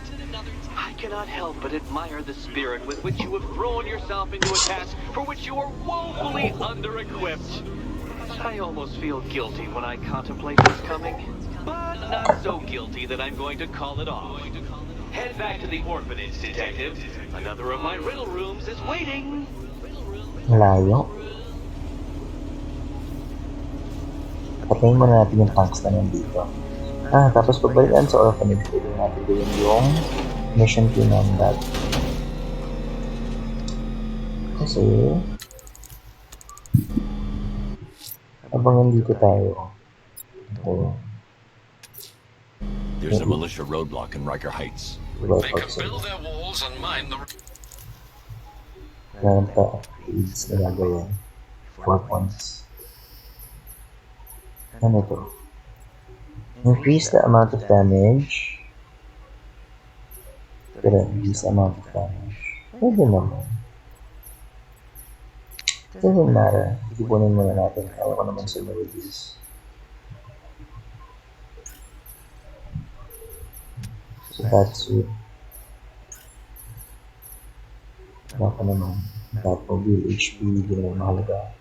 I cannot help but admire the spirit with which you have thrown yourself into a task for which you are woefully under-equipped. I almost feel guilty when I contemplate what's coming, but not so guilty that I'm going to call it off. Head back to the orphanage, detective. Another of my riddle rooms is waiting. Malayo. Patayin muna natin yung tanks na nandito. Tapos pagbalikan sa orphanage, pwede natin gawin yung mission 2 ng dad. Kasi habang nandito tayo, There's a militia roadblock in Riker Heights. They can build their walls and mine the... Meron pa aids na gagawin. 4 points. Ano to? Increase the amount of damage. Pero increase the amount of damage. Pwede naman. Doesn't matter. Ipunin muna natin. Ayaw ko naman sa release. So that's it. Baka naman. Batmobile HP. Hindi naman mahalaga.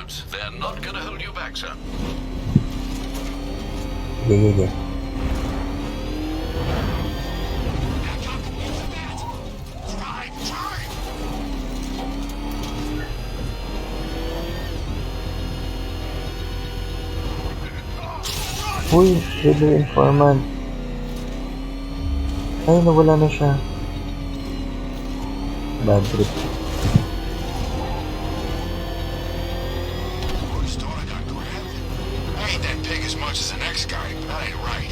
roads. They're not gonna hold you back, sir. Yeah. Uy, radio informant. Ay, nawala na siya. Bad trip. I hate that pig as much as the next guy, but that ain't right.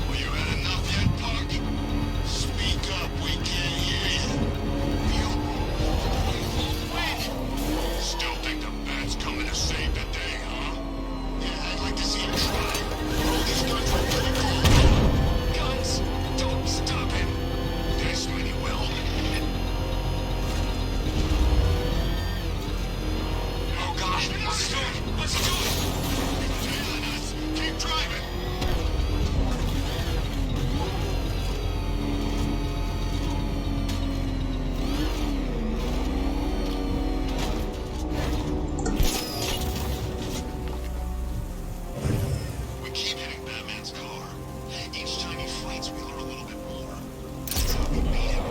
Well, you had enough yet, punk? Speak up, we can't hear you. Wait! Still think the bat's coming to save the day, huh? Yeah, I'd like to see him try. All these guns are pretty cool. Guns? Don't stop him. This many will. Oh gosh, let's do it! Let's do it! Tailing us. Keep driving! We keep hitting Batman's car. Each time he fights, we learn a little bit more. That's how we beat him.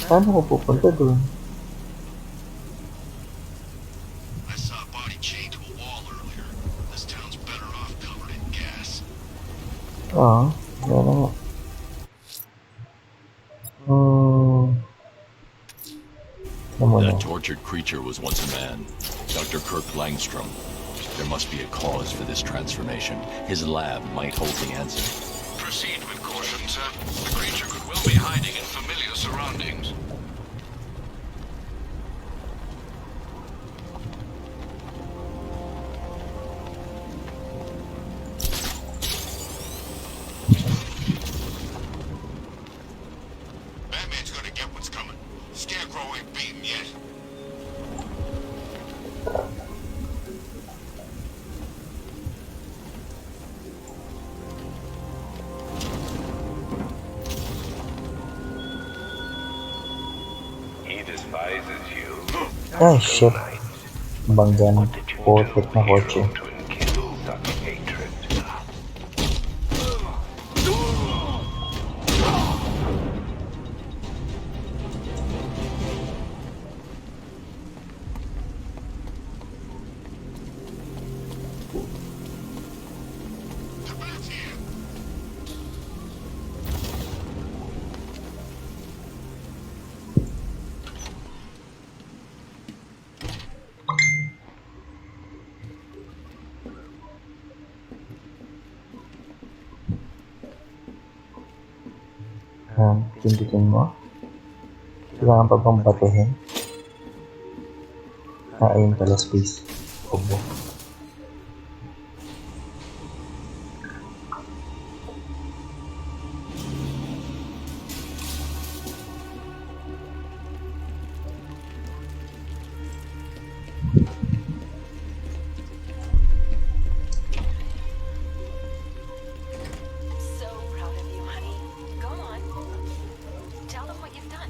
Paano ko pupunta doon? I saw a body chained to a wall earlier. This town's better off covered in gas. Wala nga. That tortured creature was once a man. Dr. Kirk Langstrom. There must be a cause for this transformation. His lab might hold the answer. Proceed with caution, sir. The creature could well be hiding in familiar surroundings. Batman's gonna get what's coming. Scarecrow ain't beaten yet. He despises you. Ay, shit. Banggan. Putik na kotse. To enkindle such hatred. Pindutin mo. Kailangan pa bang batuhin? Ayun pala, space. Obo. So proud of you, honey. Go on. Tell them what you've done.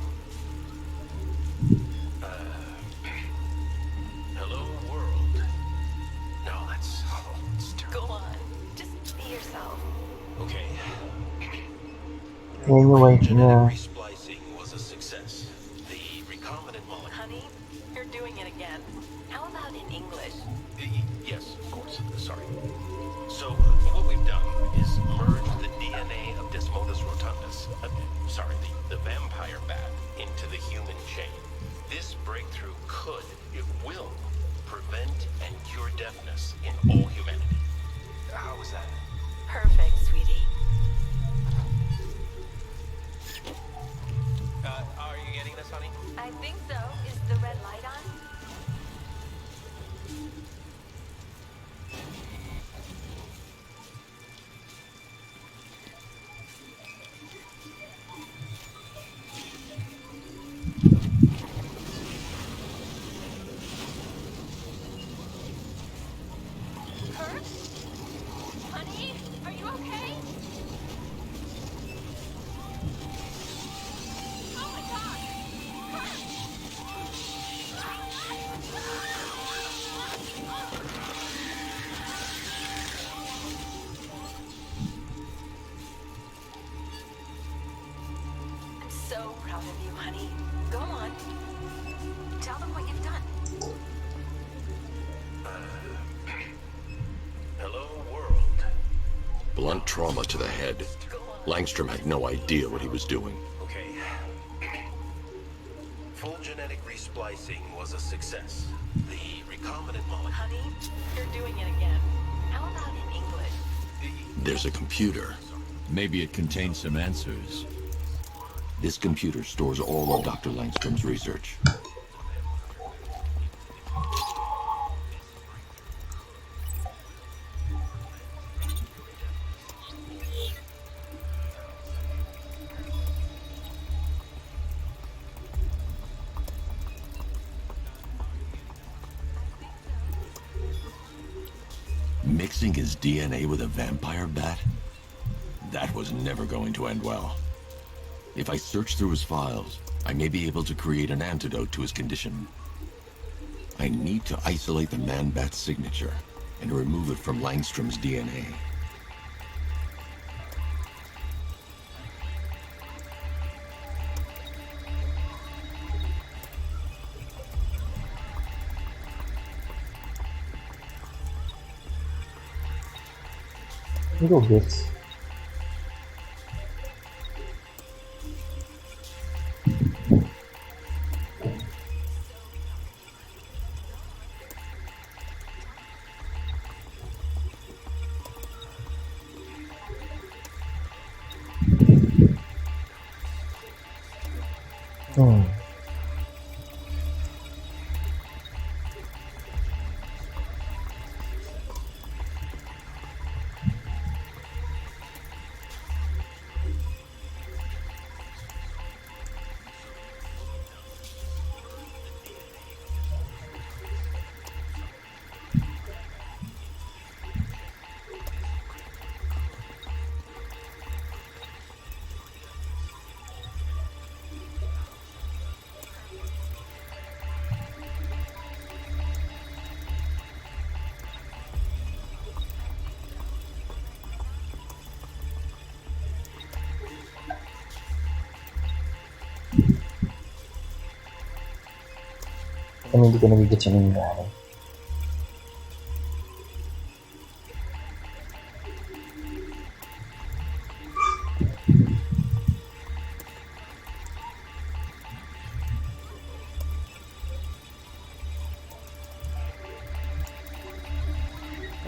Hello, world. No, that's Go on. Just be yourself. okay. Yan yung wife niya. Resplicing was a success. The recombinant molecule. Honey, you're doing it again. How about in English? Yes, of course. Sorry. So, what we've done is merge the DNA of Desmodus rotundus, the vampire bat, into the human chain. This breakthrough it will prevent and cure deafness in all humanity. How is that? Perfect, sweetie. Are you getting this, honey? I think so. Is the red light on? Kurt? Honey, are you okay? Oh my God! I'm so proud of you, honey. Go on. Tell them what you've done. Hello, world. Blunt trauma to the head. Langstrom had no idea what he was doing. Okay. Full genetic resplicing was a success. The recombinant molecule. Honey, you're doing it again. How about in English? There's a computer. Maybe it contains some answers. This computer stores all of Dr. Langstrom's research. Mixing his DNA with a vampire bat? That was never going to end well. If I search through his files, I may be able to create an antidote to his condition. I need to isolate the man-bat's signature and remove it from Langstrom's DNA. Little bits. Kami hindi ko nabigit sa nangyari.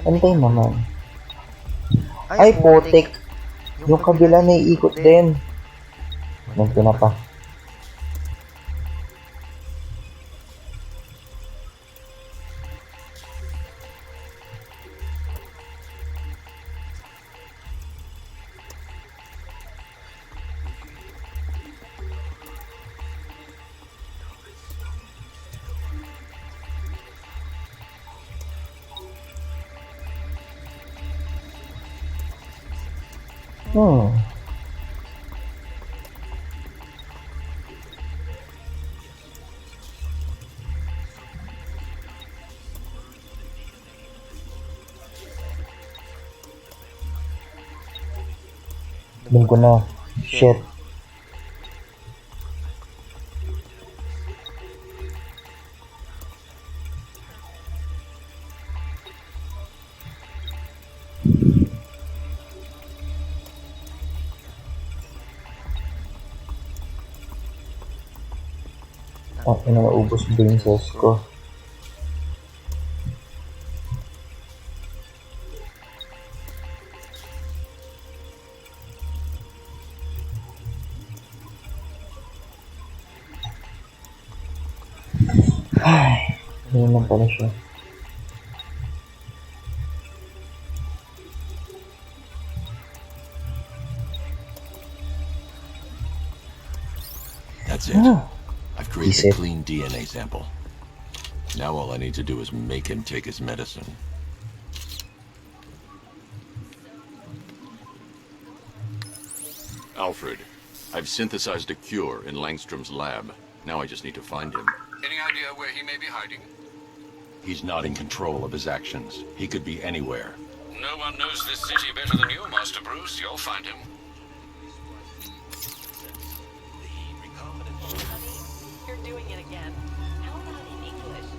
Antay naman. Ay, putik. Yung kabila na iikot din. Nagtuna pa. Hmm. Alam ko na. Shit. Ina, naubos brain cells ko. Ay, yun lang pala siya. That's it. I've created a clean DNA sample. Now all I need to do is make him take his medicine. Alfred, I've synthesized a cure in Langstrom's lab. Now I just need to find him. Any idea where he may be hiding? He's not in control of his actions. He could be anywhere. No one knows this city better than you, Master Bruce. You'll find him. You're doing it again. How about in English?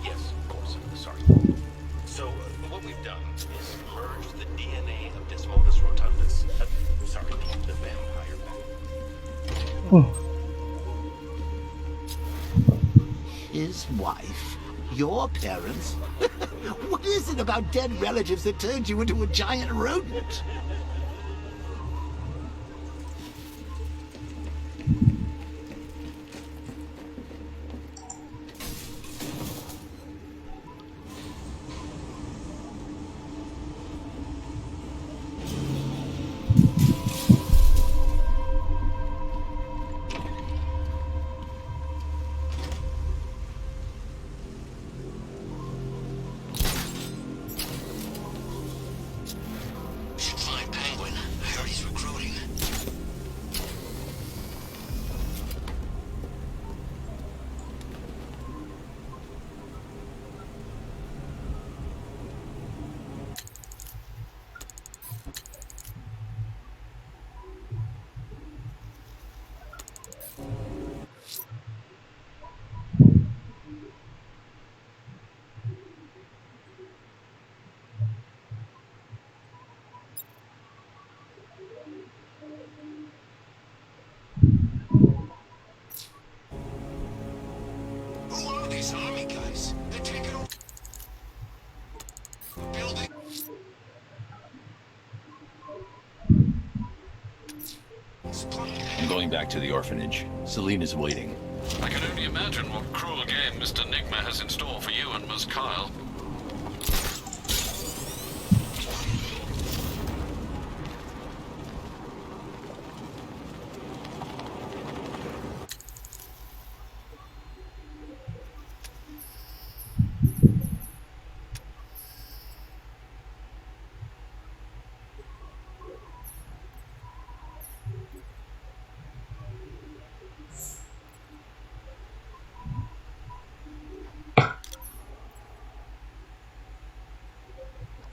Yes, of course. Sorry. So, what we've done is merged the DNA of Desmodus rotundus. Sorry, the vampire bat. His wife? Your parents? What is it about dead relatives that turned you into a giant rodent? Who are these army guys? They're taking over building. I'm going back to the orphanage. Celine is waiting. I can only imagine what cruel game Mr. Nigma has in store for you and Miss Kyle.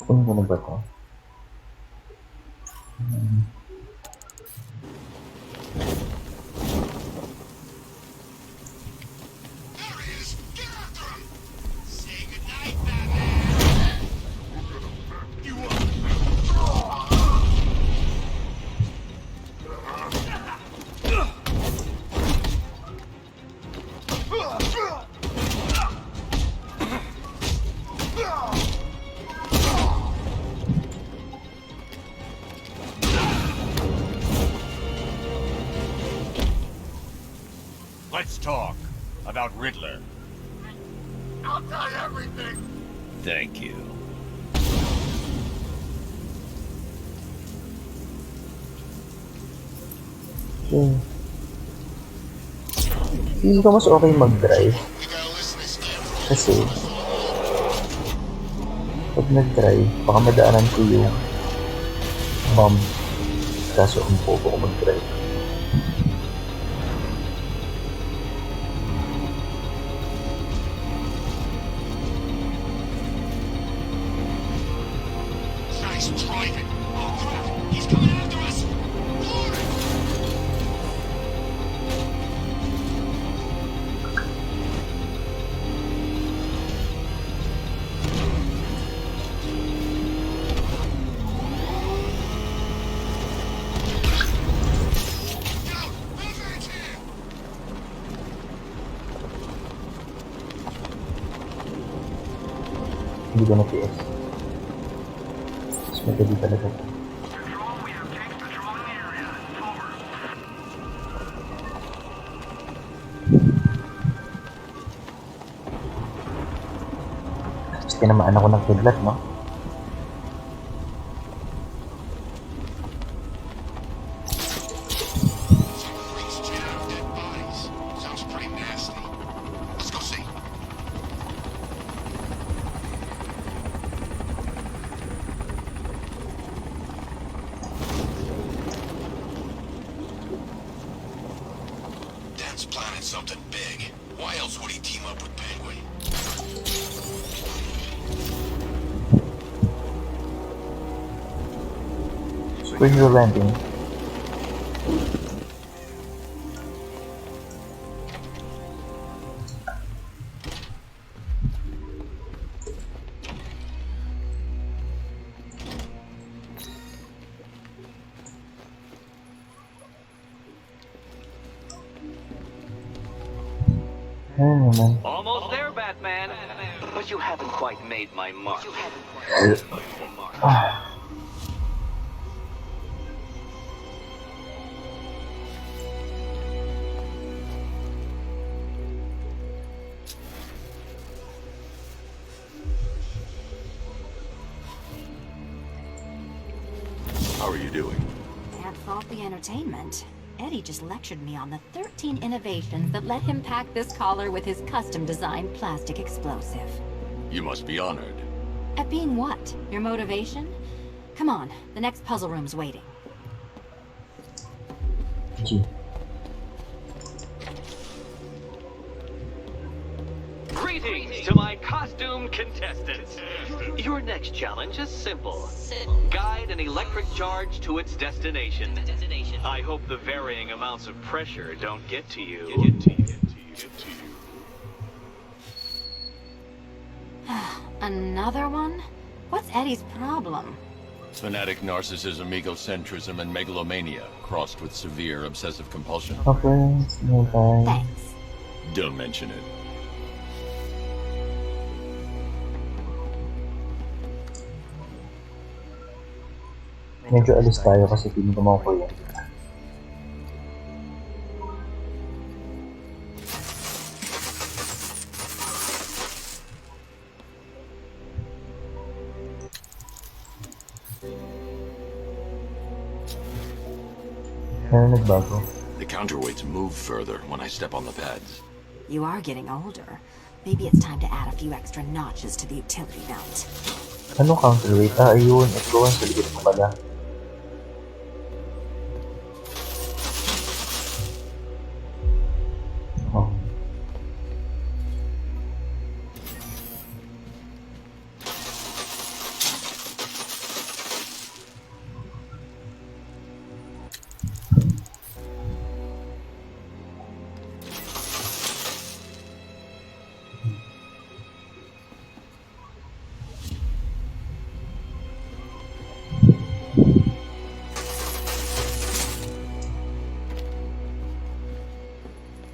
Ano ba to? There he is! Get after him! Say goodnight, Batman! You Let's talk about Riddler. I'll tell you everything. Thank you. Okay. Feel ko mas okay mag-drive. Kasi, pag nag-drive, baka madaanan ko yung bomb. Kaso, ang bobo ko mag-drive. Nice driving. Oh crap! He's coming after us. Hindi ko na-PS. Mas madali talaga. Tapos tinamaan ako ng kidlat, no? Sounds pretty nasty. Let's go see. Dan's planning something big. Why else would he team up with Penguin? Superhero landing. Ayun naman. Almost there, Batman. But you haven't quite made my mark. How are you doing? Can't fault the entertainment. Eddie just lectured me on the 13 innovations that let him pack this collar with his custom-designed plastic explosive. You must be honored. At being what? Your motivation? Come on, the next puzzle room's waiting. Gee. Greetings to my costume contestants. Your next challenge is simple. Guide an electric charge to its destination. I hope the varying amounts of pressure don't get to you. Another one? What's Eddie's problem? Fanatic narcissism, egocentrism, and megalomania, crossed with severe obsessive compulsion. Okay, no time. Thanks. Don't mention it. Medyo alis tayo kasi piling ko mga kuya. Ano nagbago? The counterweights move further when I step on the pads. You are getting older. Maybe it's time to add a few extra notches to the utility belt. Ano counterweight? Ah, ayun. Ito ang sa likod ko pala. Oh.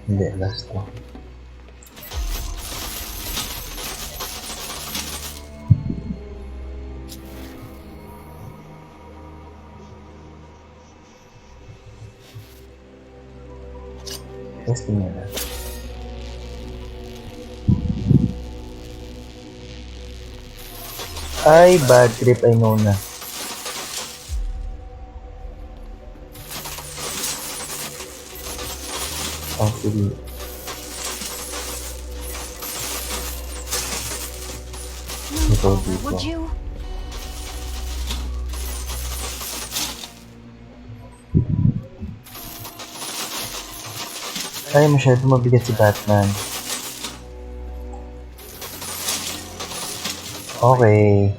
Hindi, last to. Testing nyo na. Ay, bad trip, I know na. Oh, sige. Ito dito. Would you? Ay, masyado mabigat si Batman. Okay.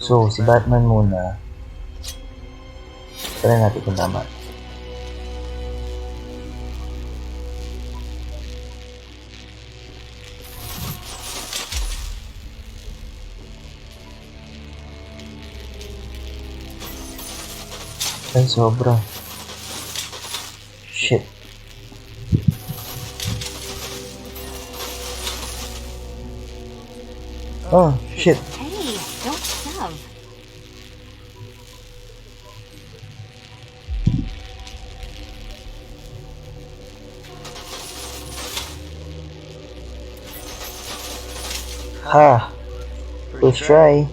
So, si Batman muna. Try natin kung tama. Ay, sobra. Shit. Oh, shit. Hey, don't shove. Ha! Let's try.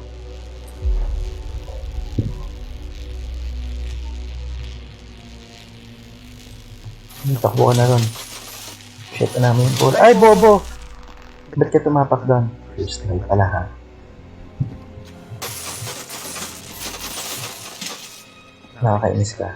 Takbo ka na ron. Shit na namin yung bola. Ay, bobo! Ba't ka tumapak doon? First try pala ha. Nakakainis ka.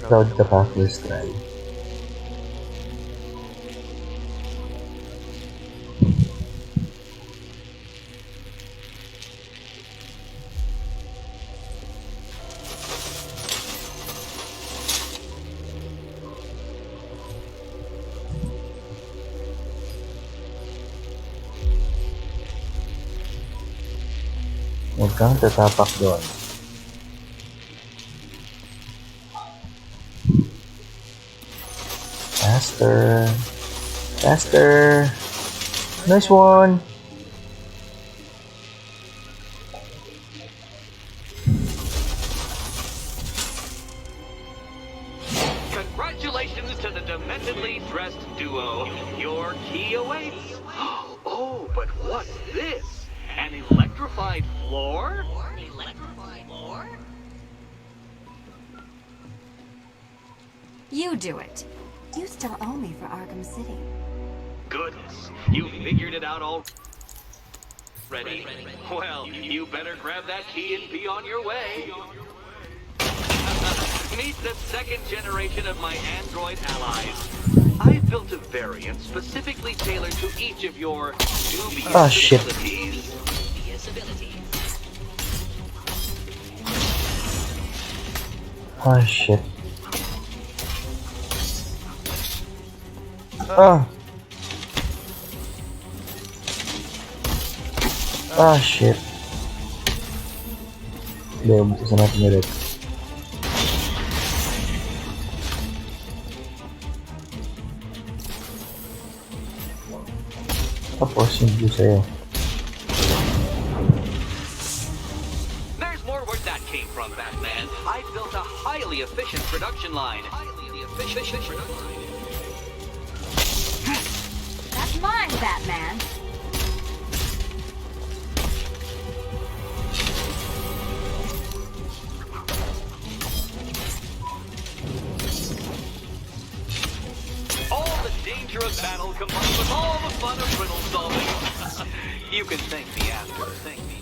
Proud ka pa first try. Huwag kang tatapak doon. Faster. Faster. Nice one. Congratulations to the dementedly dressed duo. Your key awaits. Oh, but what's this? An electrified floor? Electrified floor? You do it. You still owe me for Arkham City. Goodness, you figured it out already? Well, you better grab that key and be on your way. Meet the second generation of my android allies. I've built a variant specifically tailored to each of your dubious abilities. Oh shit. Ah. Ah shit. Hindi, ubusan natin ulit. Tapos yung view sa'yo. There's more where that came from, Batman. I built a highly efficient production line. That's mine, Batman. All the danger of battle combined with all the fun of riddle solving. You can thank me after. Thank me.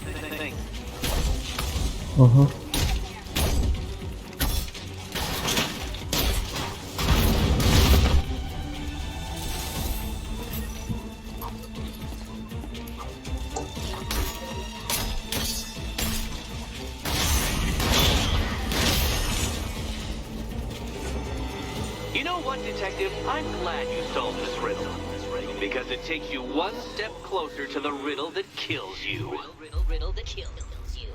You know what, Detective? I'm glad you solved this riddle. Because it takes you one step closer to the riddle that kills you. Riddle that kills you.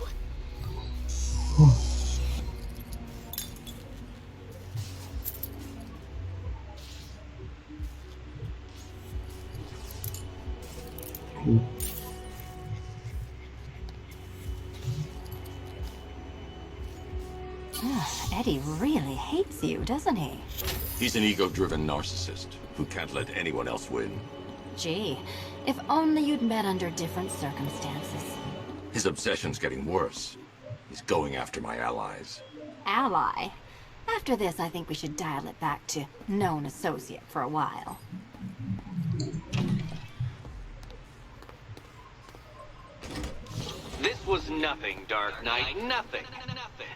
Eddie really hates you, doesn't he? He's an ego-driven narcissist who can't let anyone else win. Gee, if only you'd met under different circumstances. His obsession's getting worse. He's going after my allies. Ally? After this, I think we should dial it back to known associate for a while. This was nothing, Dark Knight, nothing.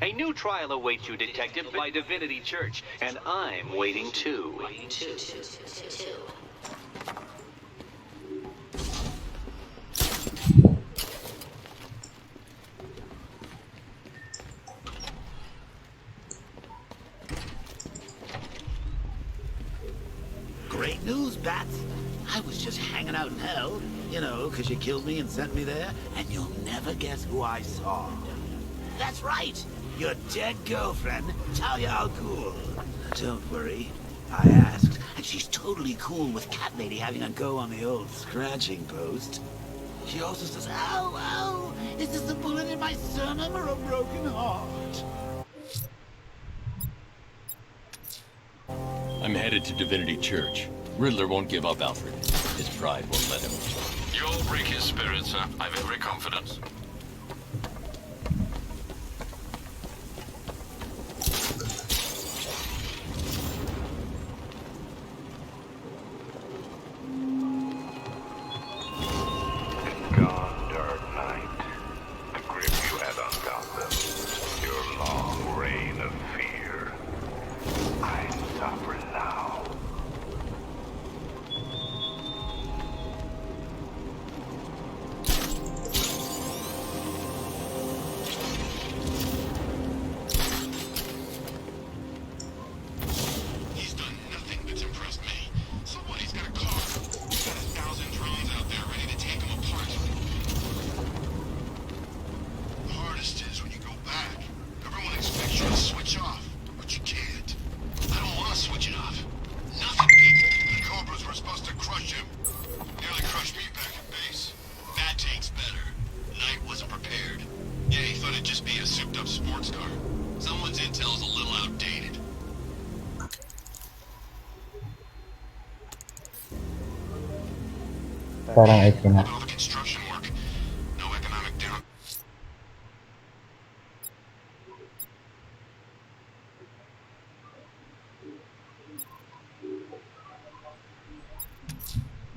A new trial awaits you, Detective, by Divinity Church, and I'm waiting too. Great news, Bats. I was just hanging out in hell, you know, because you killed me and sent me there, and you'll never guess who I saw. That's right, your dead girlfriend, Talia al Ghul. Don't worry, I asked, and she's totally cool with Cat Lady having a go on the old scratching post. She also says, ow, ow, is this a bullet in my sternum or a broken heart? I'm headed to Divinity Church. Riddler won't give up, Alfred. His pride won't let him. You'll break his spirit, sir. I've every confidence. Gone, Dark Knight. The grip you had on Gotham. Your long reign of fear. I suffer now. He's done nothing that's impressed me. Somebody's got a car. He's got 1,000 drones out there ready to take him apart. The hardest is when you go back. Everyone expects you to switch off, but you can't. I don't want to switch it off. Nothing beats it. The Cobras were supposed to crush him. Nearly crushed me back at base. That tank's better. Knight wasn't prepared. Yeah, he thought it'd just be a souped-up sports car. Someone's intel's a little outdated. Parang ay na. All the construction work. No economic down.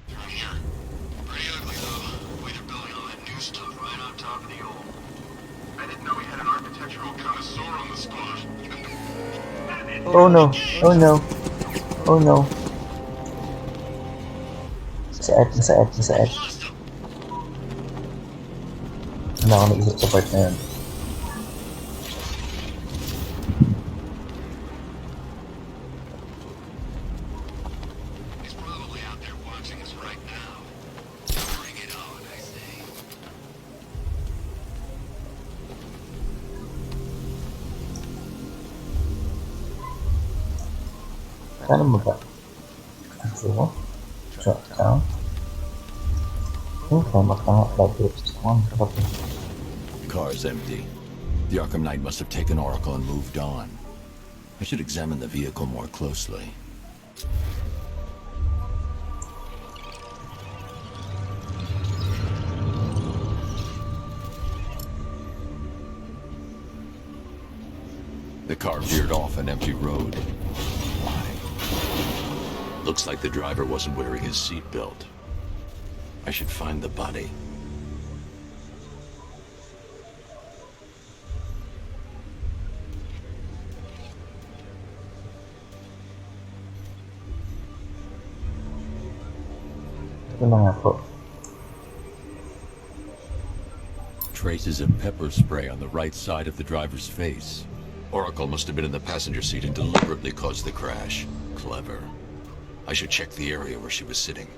They're in here. Pretty ugly though. The way they're building all that new stuff right on top of the old. I didn't know we had an architectural connoisseur on the squad. Oh no, oh no, oh no. Sa Ed. Ano ako nag-isip sa part na yun. He's probably out there watching us right now. Bring it on, I say. Paano mo ba? So, drop down. Okay, makaka-upload this one. The car's empty. The Arkham Knight must have taken Oracle and moved on. I should examine the vehicle more closely. The car veered off an empty road. Why? Looks like the driver wasn't wearing his seatbelt. I should find the body. Ito na nga po. Traces of pepper spray on the right side of the driver's face. Oracle must have been in the passenger seat and deliberately caused the crash. Clever. I should check the area where she was sitting.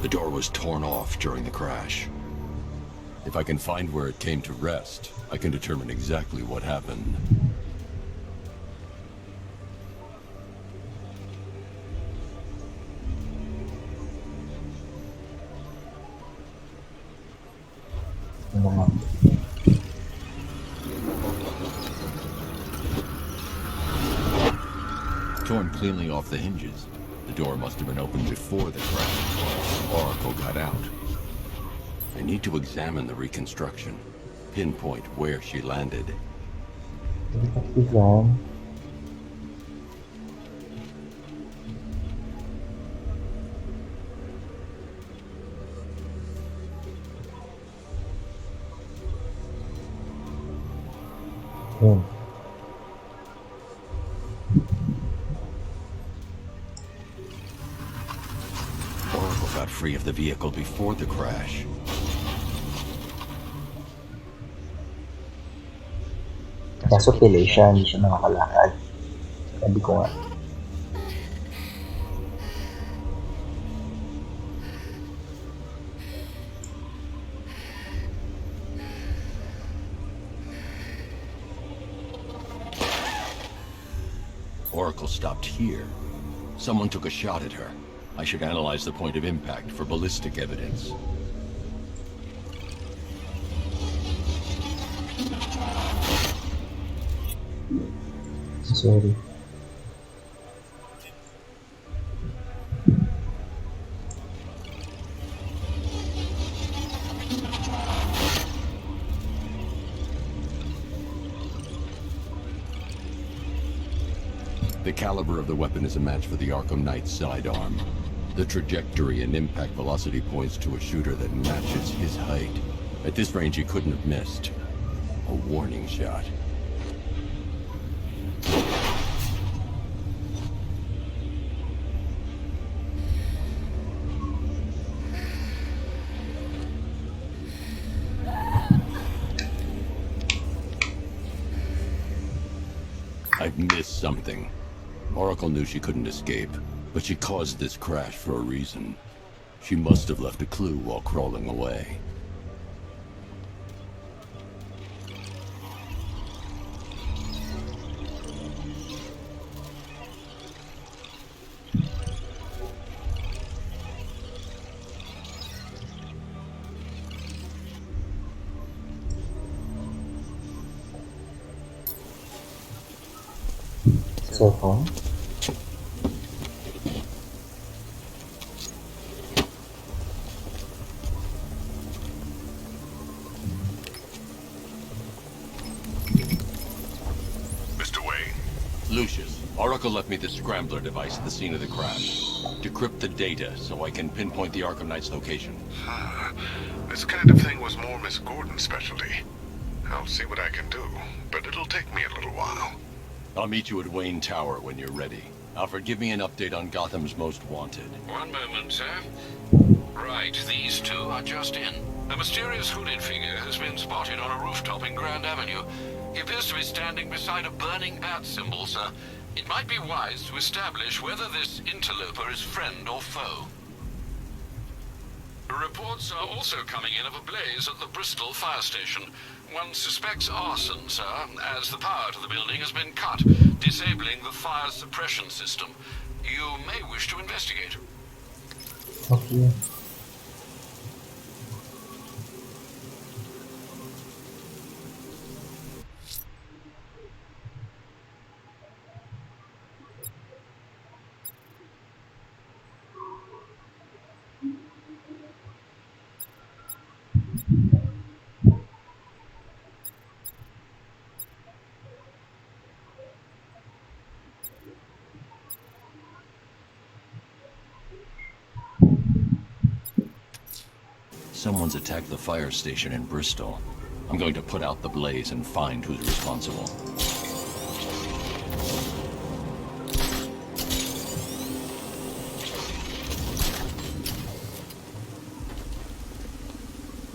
The door was torn off during the crash. If I can find where it came to rest, I can determine exactly what happened. Ano nga? Torn cleanly off the hinges. The door must have been opened before the crash. Oracle got out. I need to examine the reconstruction. Pinpoint where she landed. Tignan. Yun. Oracle got free of the vehicle before the crash. Kaso pili siya, hindi siya nakakalakad. Sabi ko nga. Oracle stopped here. Someone took a shot at her. I should analyze the point of impact for ballistic evidence. Sorry. The caliber of the weapon is a match for the Arkham Knight's sidearm. The trajectory and impact velocity points to a shooter that matches his height. At this range, he couldn't have missed. A warning shot. I've missed something. Oracle knew she couldn't escape, but she caused this crash for a reason. She must have left a clue while crawling away. Cell phone. Mr. Wayne. Lucius, Oracle left me the scrambler device at the scene of the crash. Decrypt the data so I can pinpoint the Arkham Knight's location. This kind of thing was more Miss Gordon's specialty. I'll see what I can do, but it'll take me a little while. I'll meet you at Wayne Tower when you're ready. Alfred, give me an update on Gotham's Most Wanted. One moment, sir. Right, these two are just in. A mysterious hooded figure has been spotted on a rooftop in Grand Avenue. He appears to be standing beside a burning bat symbol, sir. It might be wise to establish whether this interloper is friend or foe. Reports are also coming in of a blaze at the Bristol fire station. One suspects arson, sir, as the power to the building has been cut, disabling the fire suppression system. You may wish to investigate. Okay. Someone's attacked the fire station in Bristol. I'm going to put out the blaze and find who's responsible.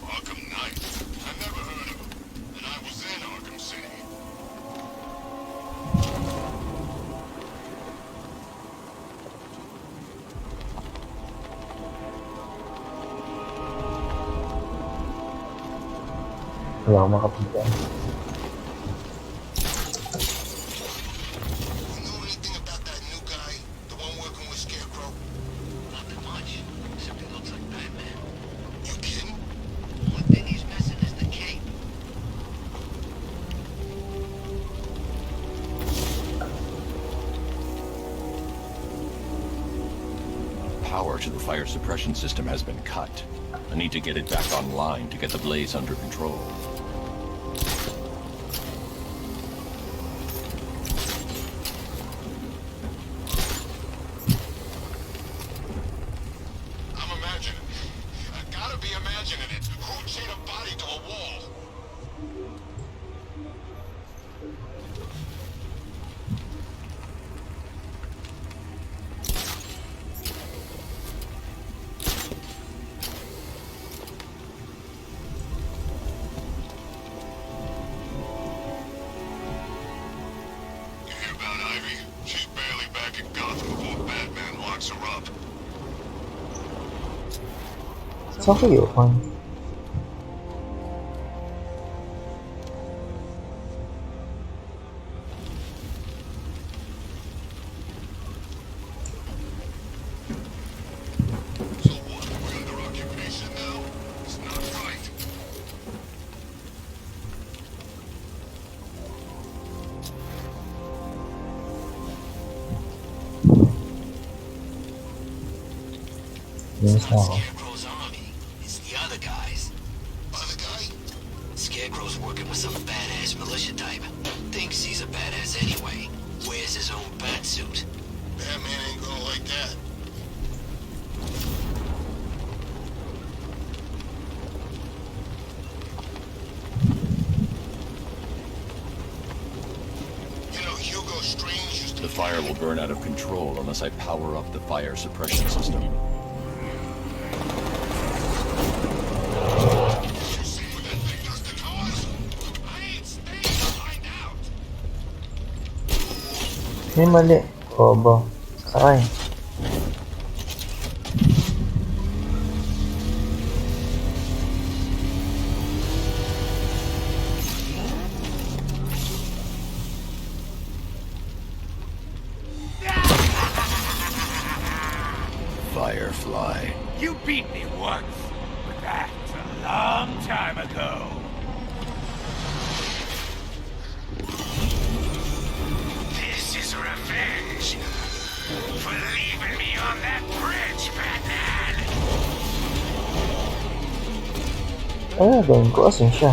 Arkham Knight? I never heard of him. And I was in Arkham City. Wala akong makapitan. You know anything about that new guy? The one working with Scarecrow? Nothing much, except he looks like Batman. You kidding? One thing he's missing is the cape. Power to the fire suppression system has been cut. I need to get it back online to get the blaze under control. I'm imagining. I gotta be imagining it. Who'd chain a body to a wall? You hear about Ivy? She's barely back in Gotham before Batman locks her up. Saan kayo? So what? We're under occupation now? It's not right. Yes, na ako. Scarecrow's army. It's the other guys. Other guy? Scarecrow's working with some badass militia type. Thinks he's a badass anyway. Wears his own bat suit. Batman ain't gonna like that. You know, Hugo Strange used to... The fire will burn out of control unless I power up the fire suppression system. You see what that thing does to cars? I ain't staying to find out. May mali. Bobo. Sakay. Firefly. You beat me once, but that's a long time ago. This is revenge for leaving me on that bridge, Batman. Ano gawin ko? Asan siya?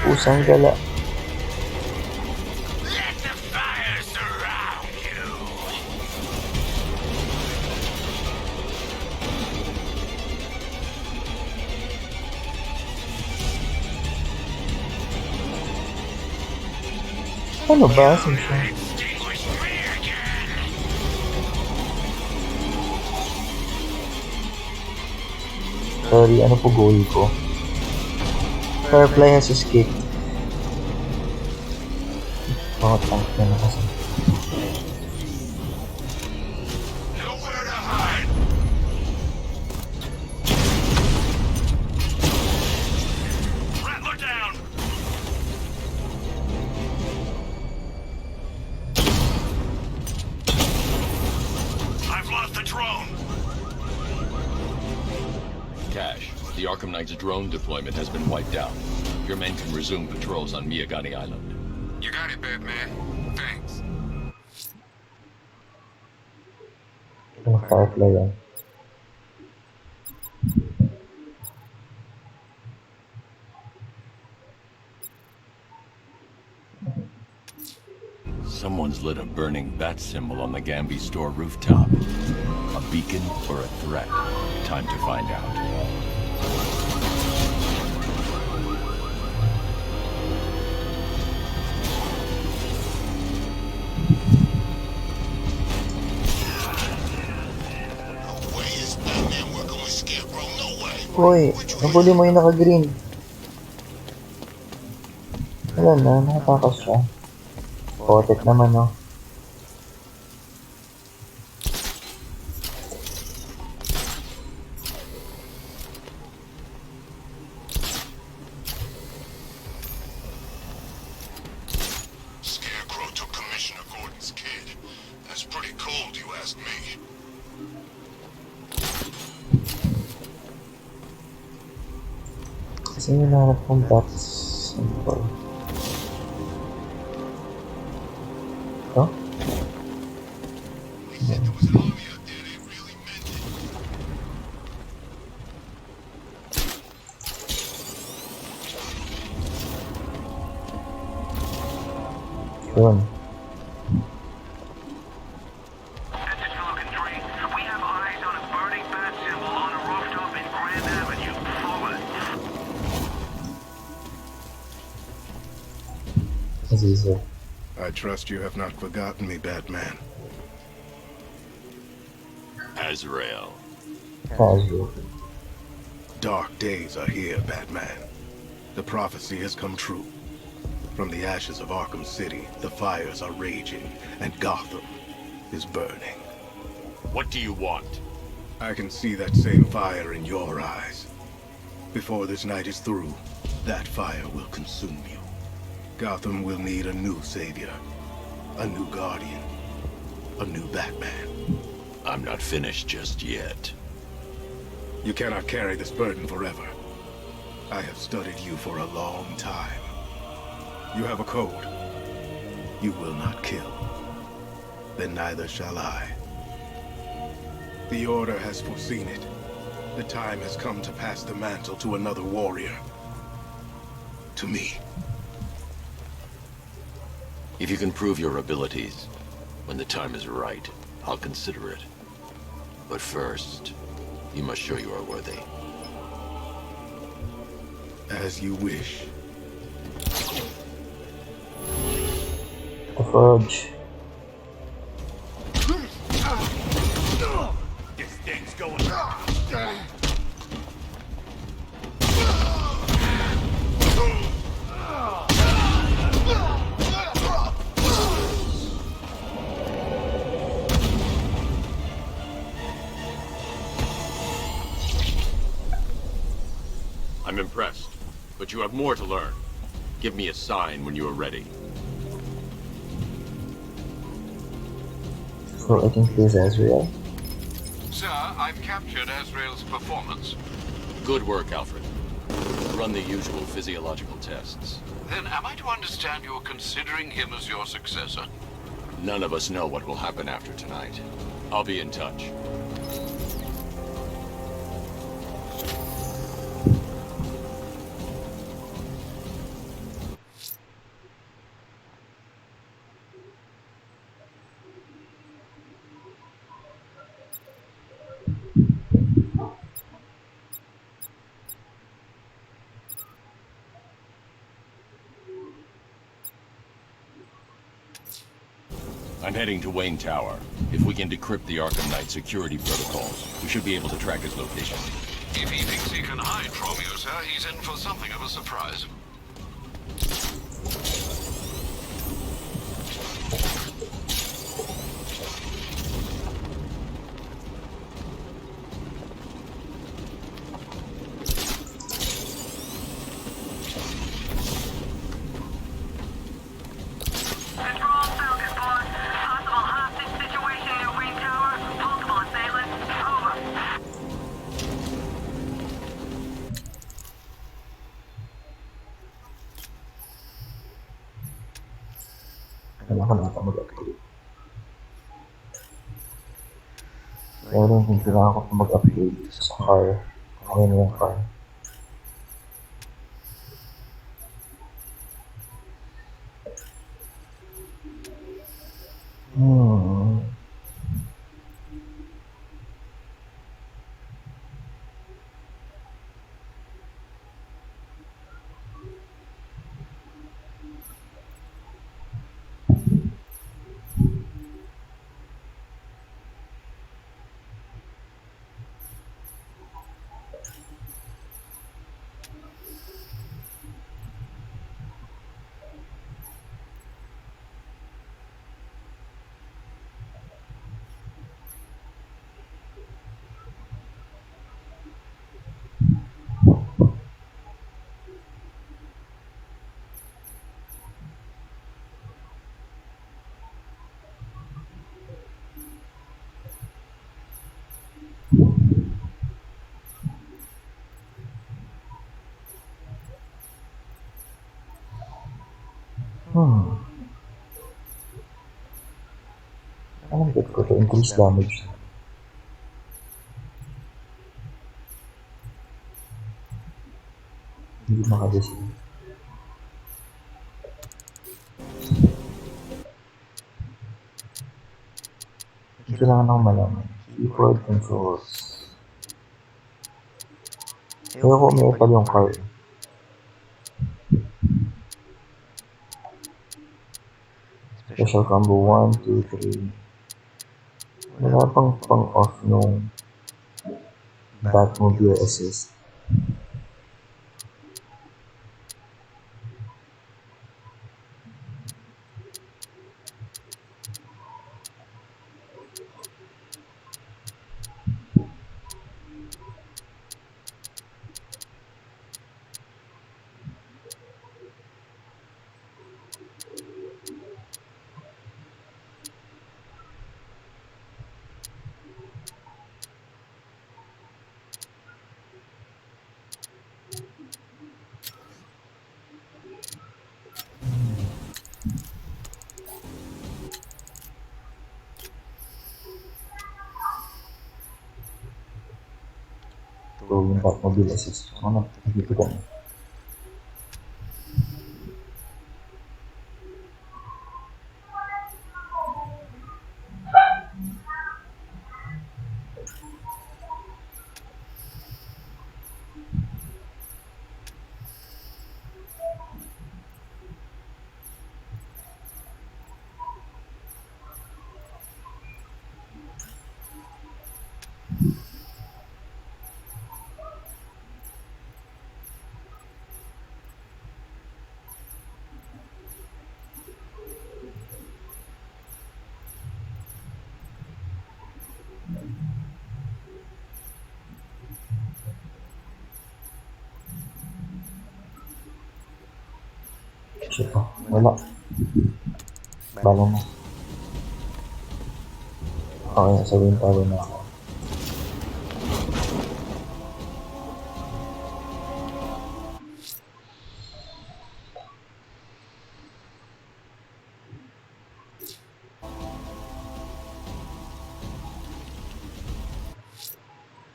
Pusang gala. Let the fire surround you. Ano ba? Asan siya? Extinguish me again. Sorry, ano po goal ko? Firefly has escaped. Mga tank na kasi. Nowhere to hide. Rattler down. I've lost the drone. Cash, the Arkham Knight's drone deployment has been wiped out. Your men can resume patrols on Miyagani Island. You got it, Batman. Thanks. Ano Firefly yan? Someone's lit a burning bat symbol on the Gambi store rooftop. A beacon or a threat? Time to find out. No way is Batman working with Scarecrow. No way. Uy, nabuli mo yung naka-green. Wala na, nakatakas siya. Potet naman, no? just me. Kasi hinahanap kong box. Simple. Ito? Yun. Easy. I trust you have not forgotten me, Batman. Azrael. Casual. Dark days are here, Batman. The prophecy has come true. From the ashes of Arkham City, the fires are raging, and Gotham is burning. What do you want? I can see that same fire in your eyes. Before this night is through, that fire will consume you. Gotham will need a new savior, a new guardian, a new Batman. I'm not finished just yet. You cannot carry this burden forever. I have studied you for a long time. You have a code. You will not kill. Then neither shall I. The Order has foreseen it. The time has come to pass the mantle to another warrior. To me. If you can prove your abilities, when the time is right, I'll consider it. But first, you must show you are worthy. As you wish. The Forge. This thing's going. I'm impressed, but you have more to learn. Give me a sign when you are ready. So I can choose Azrael. Sir, I've captured Azrael's performance. Good work, Alfred. Run the usual physiological tests. Then am I to understand you're considering him as your successor? None of us know what will happen after tonight. I'll be in touch. I'm heading to Wayne Tower. If we can decrypt the Arkham Knight security protocols, we should be able to track his location. If he thinks he can hide from you, sir, he's in for something of a surprise. Kailangan ata mag-upgrade. Pero hindi kailangan ko pa mag-upgrade sa car. Okay na yung car. increase damage. Hindi makadisip. Kailangan akong malaman. Keyboard controls. Ayoko umiipal yung car. Special combo 1, 2, 3. Wala pang off nung Batmobile assist. So, yung Batmobile assist. Ano nakikita ko? Siya wala. Bala mo. Okay, sabihin tayo na ako.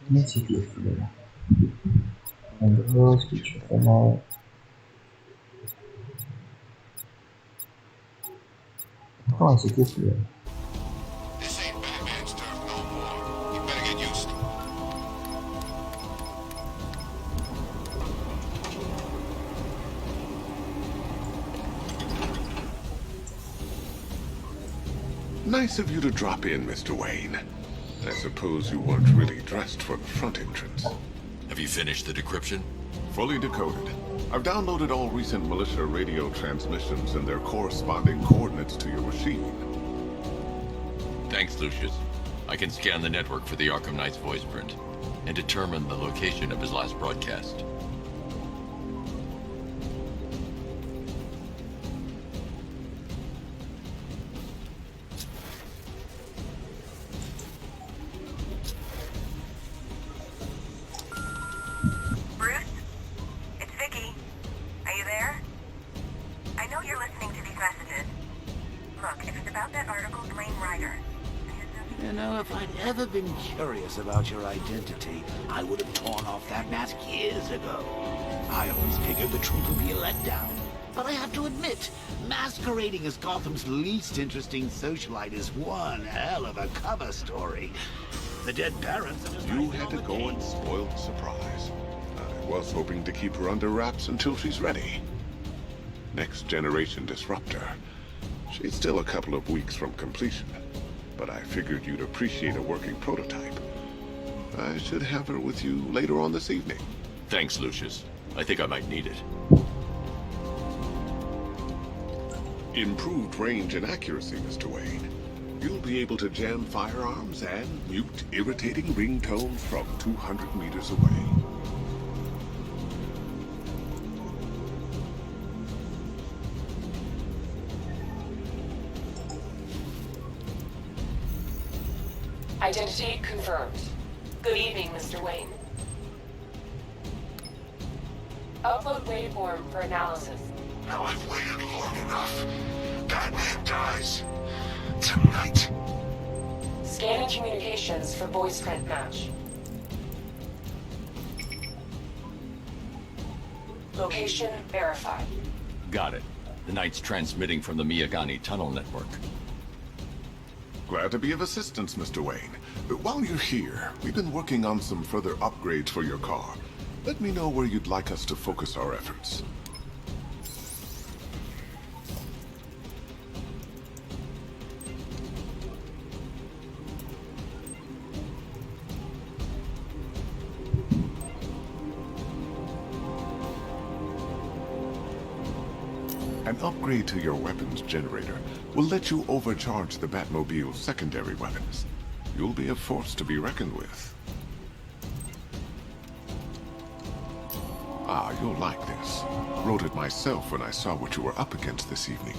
Let's see if you and the rose feature for now. Oh, I see this here. This ain't Batman's turf no more. You better get used to it. Nice of you to drop in, Mr. Wayne. I suppose you weren't really dressed for the front entrance. Have you finished the decryption? Fully decoded. I've downloaded all recent militia radio transmissions and their corresponding coordinates to your machine. Thanks, Lucius. I can scan the network for the Arkham Knight's voice print and determine the location of his last broadcast. Curious about your identity, I would have torn off that mask years ago. I always figured the truth would be a letdown. But I have to admit, masquerading as Gotham's least interesting socialite is one hell of a cover story. The dead parents... You had to go and spoil the surprise. I was hoping to keep her under wraps until she's ready. Next generation disruptor. She's still a couple of weeks from completion. But I figured you'd appreciate a working prototype. I should have her with you later on this evening. Thanks, Lucius. I think I might need it. Improved range and accuracy, Mr. Wayne. You'll be able to jam firearms and mute irritating ringtones from 200 meters away. Identity confirmed. Good evening, Mr. Wayne. Upload waveform for analysis. Now I've waited long enough. Batman dies. Tonight. Scanning communications for voice print match. Location verified. Got it. The Knight's transmitting from the Miyagani tunnel network. Glad to be of assistance, Mr. Wayne. While you're here, we've been working on some further upgrades for your car. Let me know where you'd like us to focus our efforts. An upgrade to your weapons generator will let you overcharge the Batmobile's secondary weapons. You'll be a force to be reckoned with. Ah, you'll like this. Wrote it myself when I saw what you were up against this evening.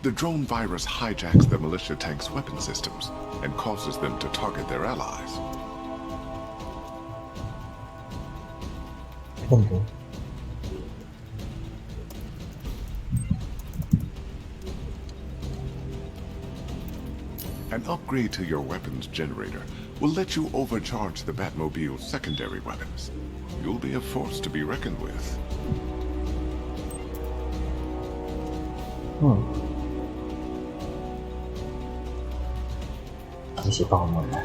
The drone virus hijacks the militia tank's weapon systems and causes them to target their allies. Okay. An upgrade to your weapons generator will let you overcharge the Batmobile's secondary weapons. You'll be a force to be reckoned with. Isip ako muna.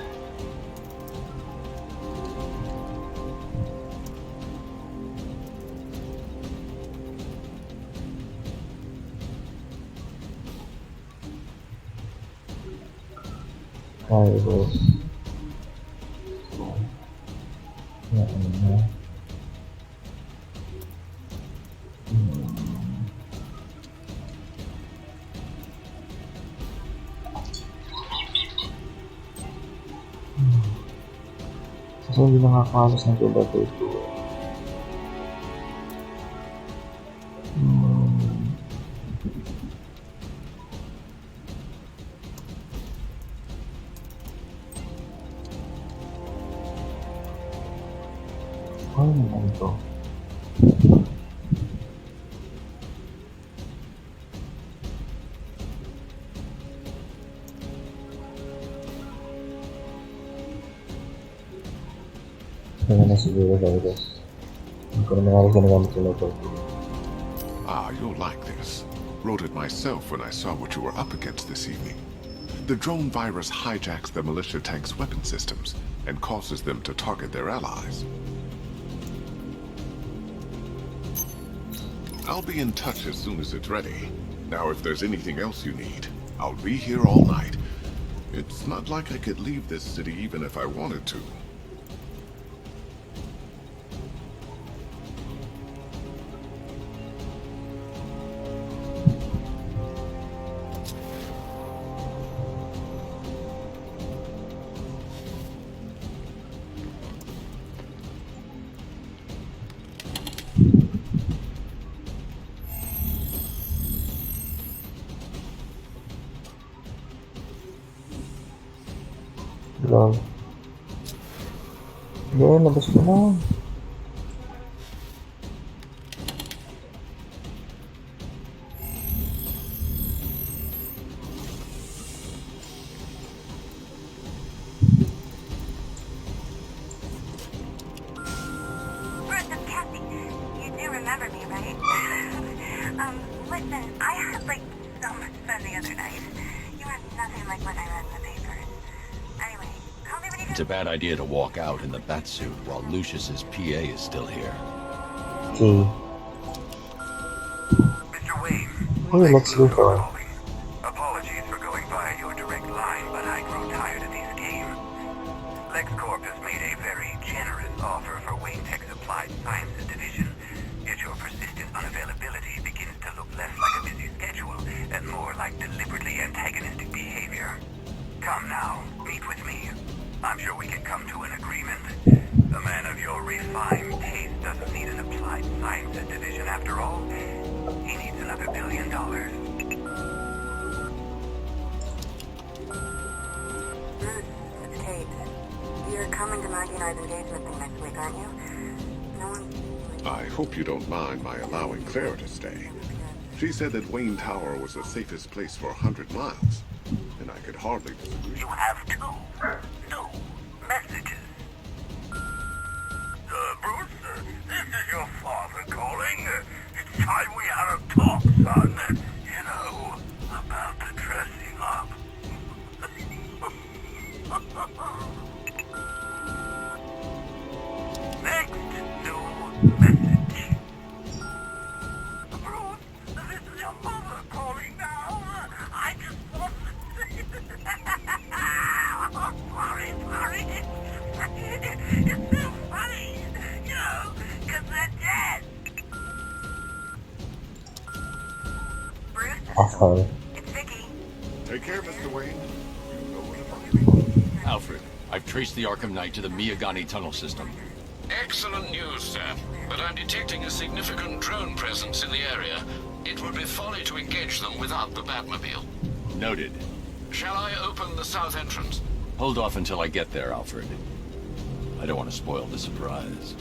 Fireworks. Kasi hindi nakakalas ng tulad ito. Ano naman ito? Kaya na siguro guys. Hindi ko naman ako ginagamit yung ito. Ah, you'll like this. Wrote it myself when I saw what you were up against this evening. The drone virus hijacks the militia tank's weapon systems and causes them to target their allies. I'll be in touch as soon as it's ready. Now, if there's anything else you need, I'll be here all night. It's not like I could leave this city even if I wanted to. Love. Yeah, labas ko na. You do remember me, right? Listen, I had like so much fun the other night. You are nothing like what I read in the papers. Anyway, call me when you It's a bad idea to walk out in the Batsuit while Lucius's PA is still here. Okay. Mr. Wayne. Hey, let's go for it. Apologies for going via your direct line, but I grow tired of these games. LexCorp has made a very generous offer for Wayne Tech's Applied Sciences Division, yet your persistent unavailability begins to look less like a busy schedule and more like deliberately antagonistic behavior. Come now, meet with me. I'm sure we can come to an agreement. A man of your refined taste doesn't need an Applied Sciences Division after all. He needs another $1 billion. It's Kate. You're coming to Maggie and I's engagement thing next week, aren't you? No one... I hope you don't mind my allowing Clara to stay. She said that Wayne Tower was the safest place for 100 miles. and I could hardly disagree. You have two new messages. Bruce, this is your father calling. It's time we had a talk, son. You know, about the dressing up. Next new message. Bruce, this is your mother calling now. I just want to oh, sorry. It's so funny, you know, because they're dead. Bruce? Okay. It's Vicky. Take care, Mr. Wayne. You know where to find me. Alfred, I've traced the Arkham Knight to the Miyagani tunnel system. Excellent news, sir. But I'm detecting a significant drone presence in the area. It would be folly to engage them without the Batmobile. Noted. Shall I open the south entrance? Hold off until I get there, Alfred. I don't want to spoil the surprise.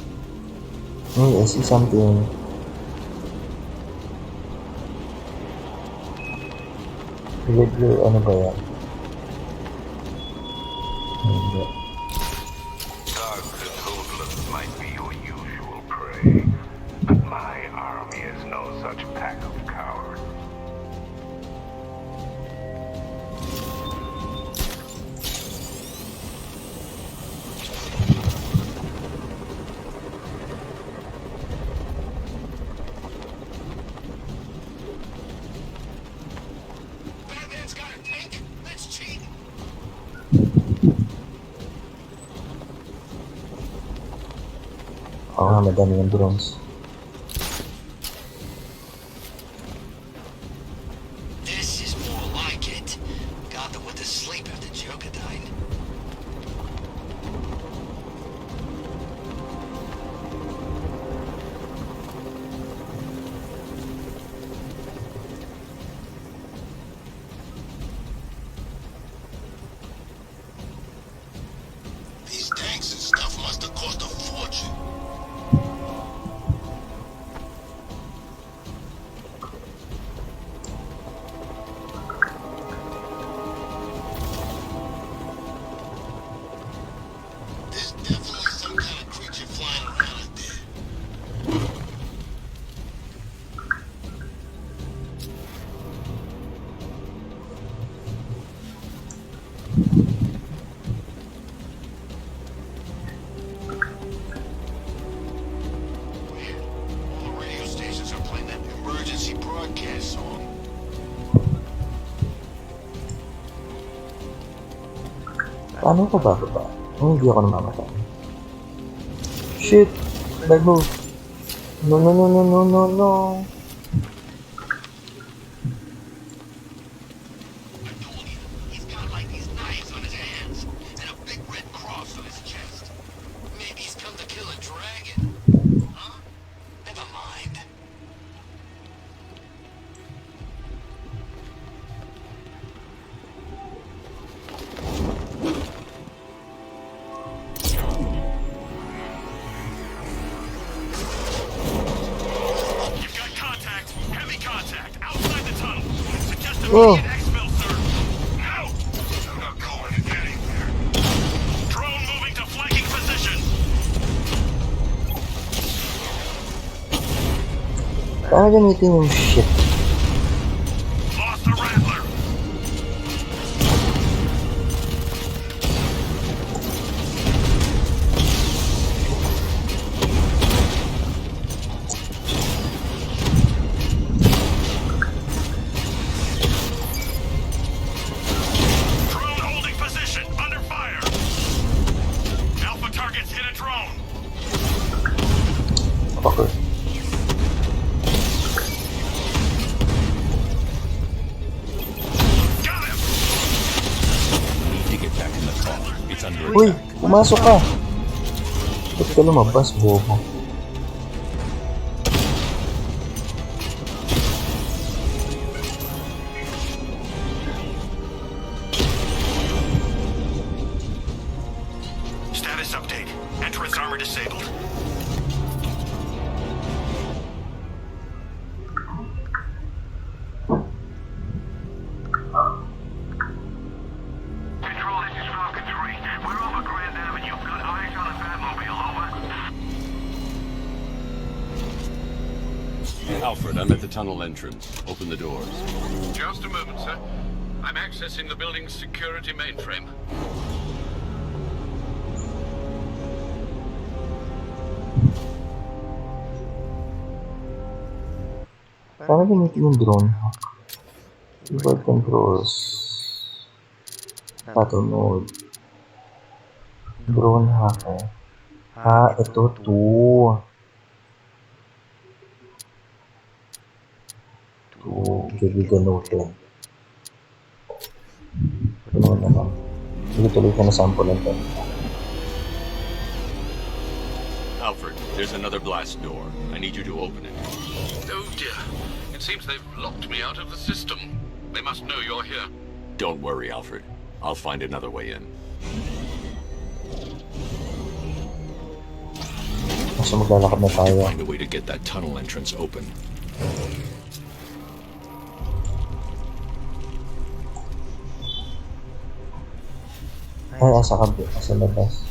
I see something. Riddler, ano ba yan? Hindi. Thugs and hoodlums might be your usual prey, but my army is no such pack of cowards. Batman's got a tank? That's cheating. Oo nga, madami yung drones. This is more like it. Gotham went to sleep after Joker died. These tanks and stuff must have cost a fortune. There's definitely some kind of creature flying around out there. All the radio stations are playing that emergency broadcast song. Paano ko bababa? Hindi ako namamatay. Shit! Bad move. No. He's got like these knives on his hands and a big red cross on his chest. Maybe he's come to kill a dragon. Huh? Never mind. You've got contact. Heavy contact. Outside the tunnel. Suggest Whoa. immediate exfil, sir. Now! I'm not going anywhere. Drone moving to flanking position. Paano gamitin yung shit? Lost the Rattler. Drone holding position. Under fire. Alpha targets hit a drone. Okay. Got him. Need to get back in the car. It's under Uy! attack. Pumasok ka! Ba't ka lumabas, bobo? Status update. Entrance armor disabled. Alfred, I'm at the tunnel entrance. Open the doors. Just a moment, sir. I'm accessing the building's security mainframe. Paano gamitin yung drone? Keyboard controls. Battle mode. Drone hacker. Ito to. Gaganotin. Ito naman. Hindi tuloy ka na sample lang tayo. Alfred, there's another blast door. I need you to open it. Oh dear. It seems they've locked me out of the system. They must know you're here. Don't worry, Alfred. I'll find another way in. Kasi maglalakad na tayo. Find a way to get that tunnel entrance open. Ay, asa ka ba? Sa labas.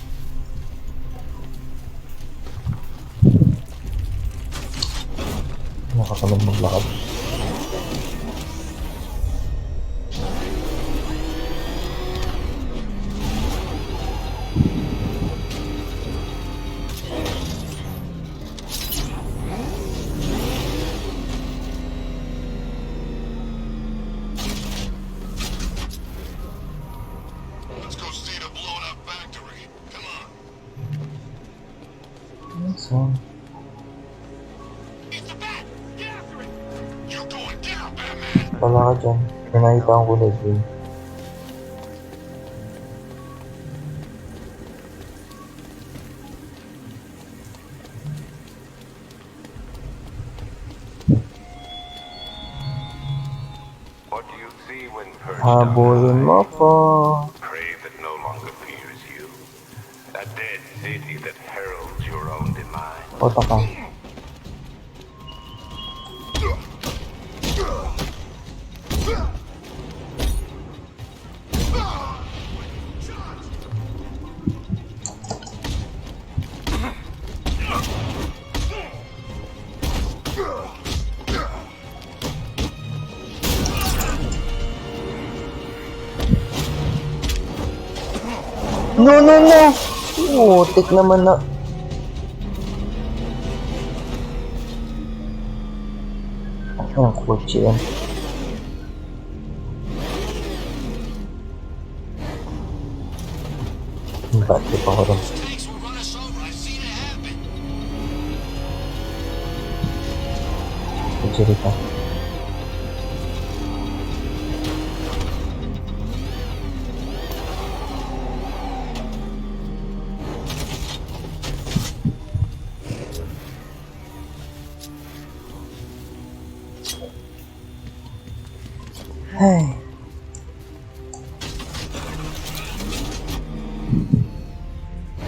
Nakakamag maglakad. Let's go see the blown up factory. Come on. So, You're going down, Batman. wala ka dyan. May nakita akong kulay green. What do you see when perched Habulin mo po. prey that no longer fears you? A dead city that heralds your own demise. Ota ka. No, no, no! Putik naman na. Ang kotse yan. Bakit pa ko rin? Kutsi ka. Ay.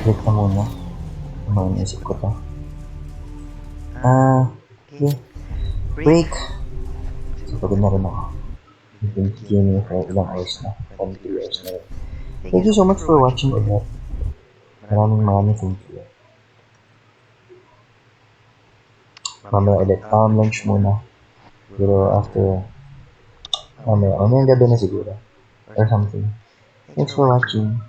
Wait na muna. Ano naisip ko to? Okay. Break. So, pagod na rin ako. I've been gaming for ilang hours na. 20 years na rin. Thank you so much for watching ulit. Maraming thank you. Mamaya ulit. Lunch muna. Pero after mamaya gabi na siguro. Or something. Thanks for watching.